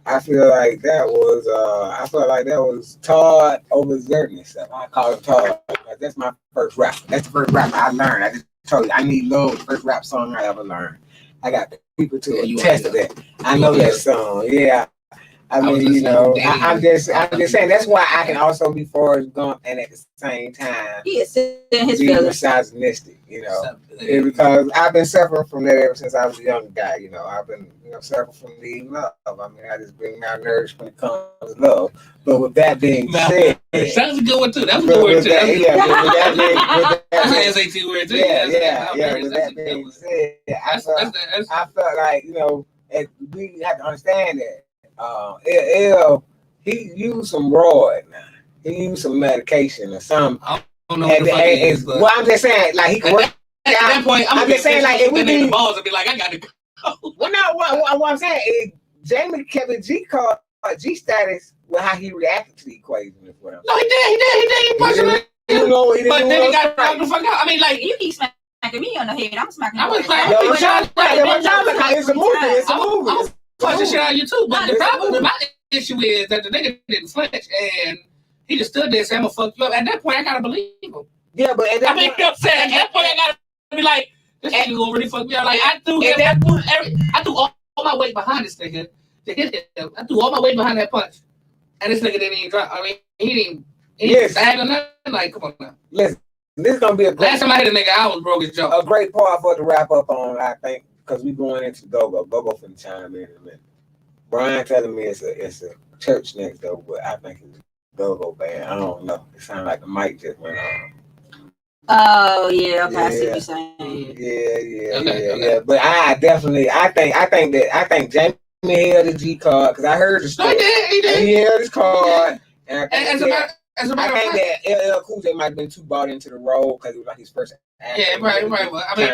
I feel like that was Todd overexerting stuff. I call him Todd. That's my first rap. That's the first rap I learned. I just told you I need love. The first rap song I ever learned. I got people to attest to that. I know that song. Yeah. I mean, you know, I'm just saying that's why I can also be Forrest Gump and at the same time he is in his be feelings. misogynistic, you know, because I've been suffering from that ever since I was a young guy. You know, I've been suffering from needing love. I mean, I just been malnourished when it comes to love. But with that being said, that's a good one too. That's a good word too. That's an SAT word too. Yeah. With that being said, I felt like, you know, we have to understand that. He used some roid now. He used some medication or something. I don't know what the fuck it is, but well, I'm just saying, like, he can work. At that point, I'm just saying, like, it would be the balls and be like, I got to go. Well, no, what I'm saying is, Jamie kept his G status with how he reacted to the equation. Is what I'm saying. No, he did. He punched him. But then he got knocked the fuck out. I mean, like, You keep smacking me on the head. I'm smacking you. I was like, it's a movie. It's a movie. Punch the shit out of you too. But the problem with my issue is that the nigga didn't flinch and he just stood there and said, I'm gonna fuck you up. At that point, I gotta believe him. Yeah, but you know what I'm saying? At that point, I gotta be like, this nigga gonna really fuck me up. Like, I threw all my weight behind this nigga to hit him. I threw all my weight behind that punch. And this nigga didn't even drop. I mean, he didn't stab or nothing. Like, come on now. Listen, this is gonna be last time I hit a nigga, I almost broke his jaw. A great part for it to wrap up on, I think. Because we going into Go-Go. Go-Go finna chime in a minute. Brian telling me it's a church next door, but I think it's a Go-Go band. I don't know. It sounded like the mic just went on. Oh yeah, okay, I see what you're saying. Yeah. But I think Jamie held the G card because I heard the story. He did. He held his card. And as a matter I of think that LL Cool J might have been too bought into the role because it was like his first. Yeah, right. Well, I mean,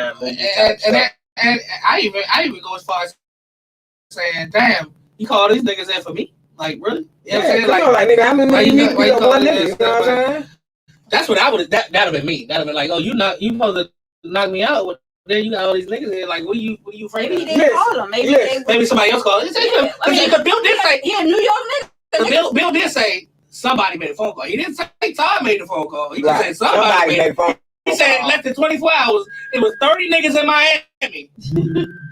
and I even go as far as saying, "Damn, you call these niggas in for me? Like, really? You know what I'm saying? Like, nigga, how many niggas you got one nigga? You know what I'm saying? That's what I would. That'd have been me. That'd have been like, oh, you supposed to knock me out. Then you got all these niggas here. Like, what are you afraid of? Maybe they didn't call him. Maybe somebody else called him. Because Bill did say, he a New York nigga. Bill did say somebody made a phone call. He didn't say Todd made the phone call. He just said somebody made a phone call. He said less than 24 hours, it was 30 niggas in Miami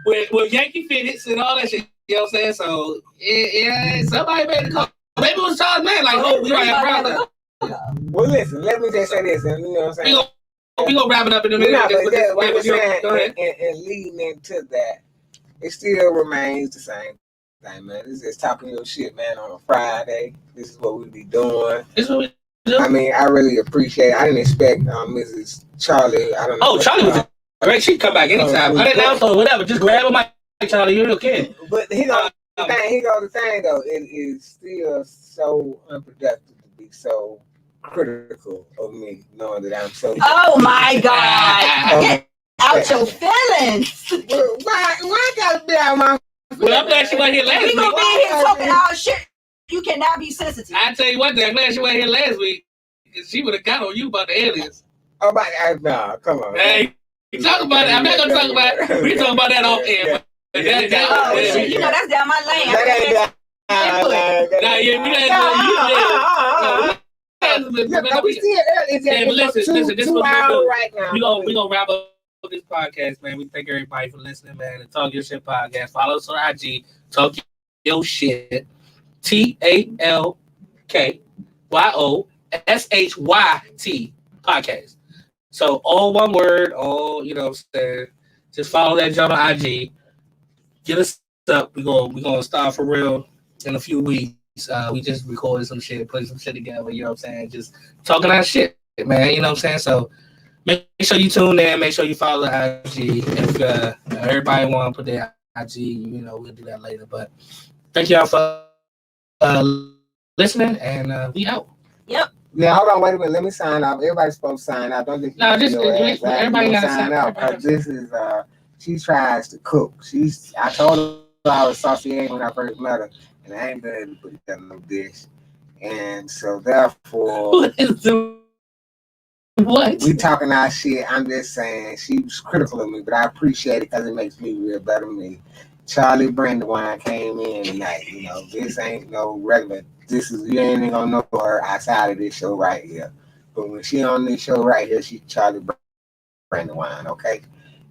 with Yankee fitteds and all that shit. You know what I'm saying? So, yeah, somebody made the call. Maybe it was Todd's man. Like, oh, we don't have problems. Well, listen, let me just say this. And you know what I'm saying? We gonna wrap it up in a minute. Go ahead. And leading into that, it still remains the same thing, man. This is talking your shit, man, on a Friday. This is what we be doing. This is what we do. I mean, I really appreciate it. I didn't expect Mrs. Charlie. I don't know. Oh, Charlie was great. She'd come back anytime. Unannounced or whatever. Just grab a mic, Charlie. You're okay. But he goes the thing though. It is still so unproductive to be so critical of me, knowing that I'm so. Oh my God! Get out your feelings. feelings. Why I gotta be out my feelings? Well, I'm glad she wasn't here last We week. gonna be here talking all shit. You cannot be sensitive. I tell you what, I'm glad she wasn't here last week. She would have got on you about the aliens. Oh, but no, come on. Hey, talk about it. I'm not gonna talk about it. We talk about that off air. But Shit, you know that's down my lane. We see it early. It's listen, this is 2 what we're hours doing. right now. We gonna wrap up this podcast, man. We thank everybody for listening, man. The Talk Your Shit podcast. Follow us on IG. Talk Your Shit. TalkYoShyt podcast. So all one word, all just follow that jump on IG. Get us up. We're gonna start for real in a few weeks. We just recorded some shit, put some shit together, you know what I'm saying? Just talking our shit, man, you know what I'm saying? So make sure you tune in, make sure you follow the IG. If everybody want to put their IG, we'll do that later. But thank y'all for listening, and we out. Yep. Now hold on, wait a minute. Let me sign off. Everybody's supposed to sign off. Don't just everybody gotta sign out because this is she tries to cook. I told her I was saucy egg when I first met her, and I ain't been able to put it in no dish. And so therefore, What is the what? We talking our shit. I'm just saying she was critical of me, but I appreciate it because it makes me real better me. Charlie Brandywine came in tonight. This ain't no regular. You ain't even gonna know her outside of this show right here. But when she on this show right here, she Charlie Brandywine, okay?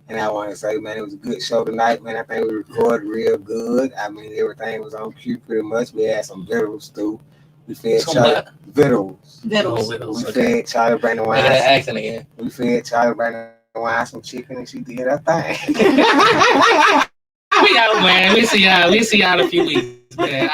And I want to say, man, it was a good show tonight, man. I think we recorded real good. I mean, everything was on cue pretty much. We had some vittles too. We fed Charlie vittles. We fed Charlie Brandywine. Accent again. We fed Charlie Brandywine some chicken, and she did her thing. We out, man. We see y'all in a few weeks, man.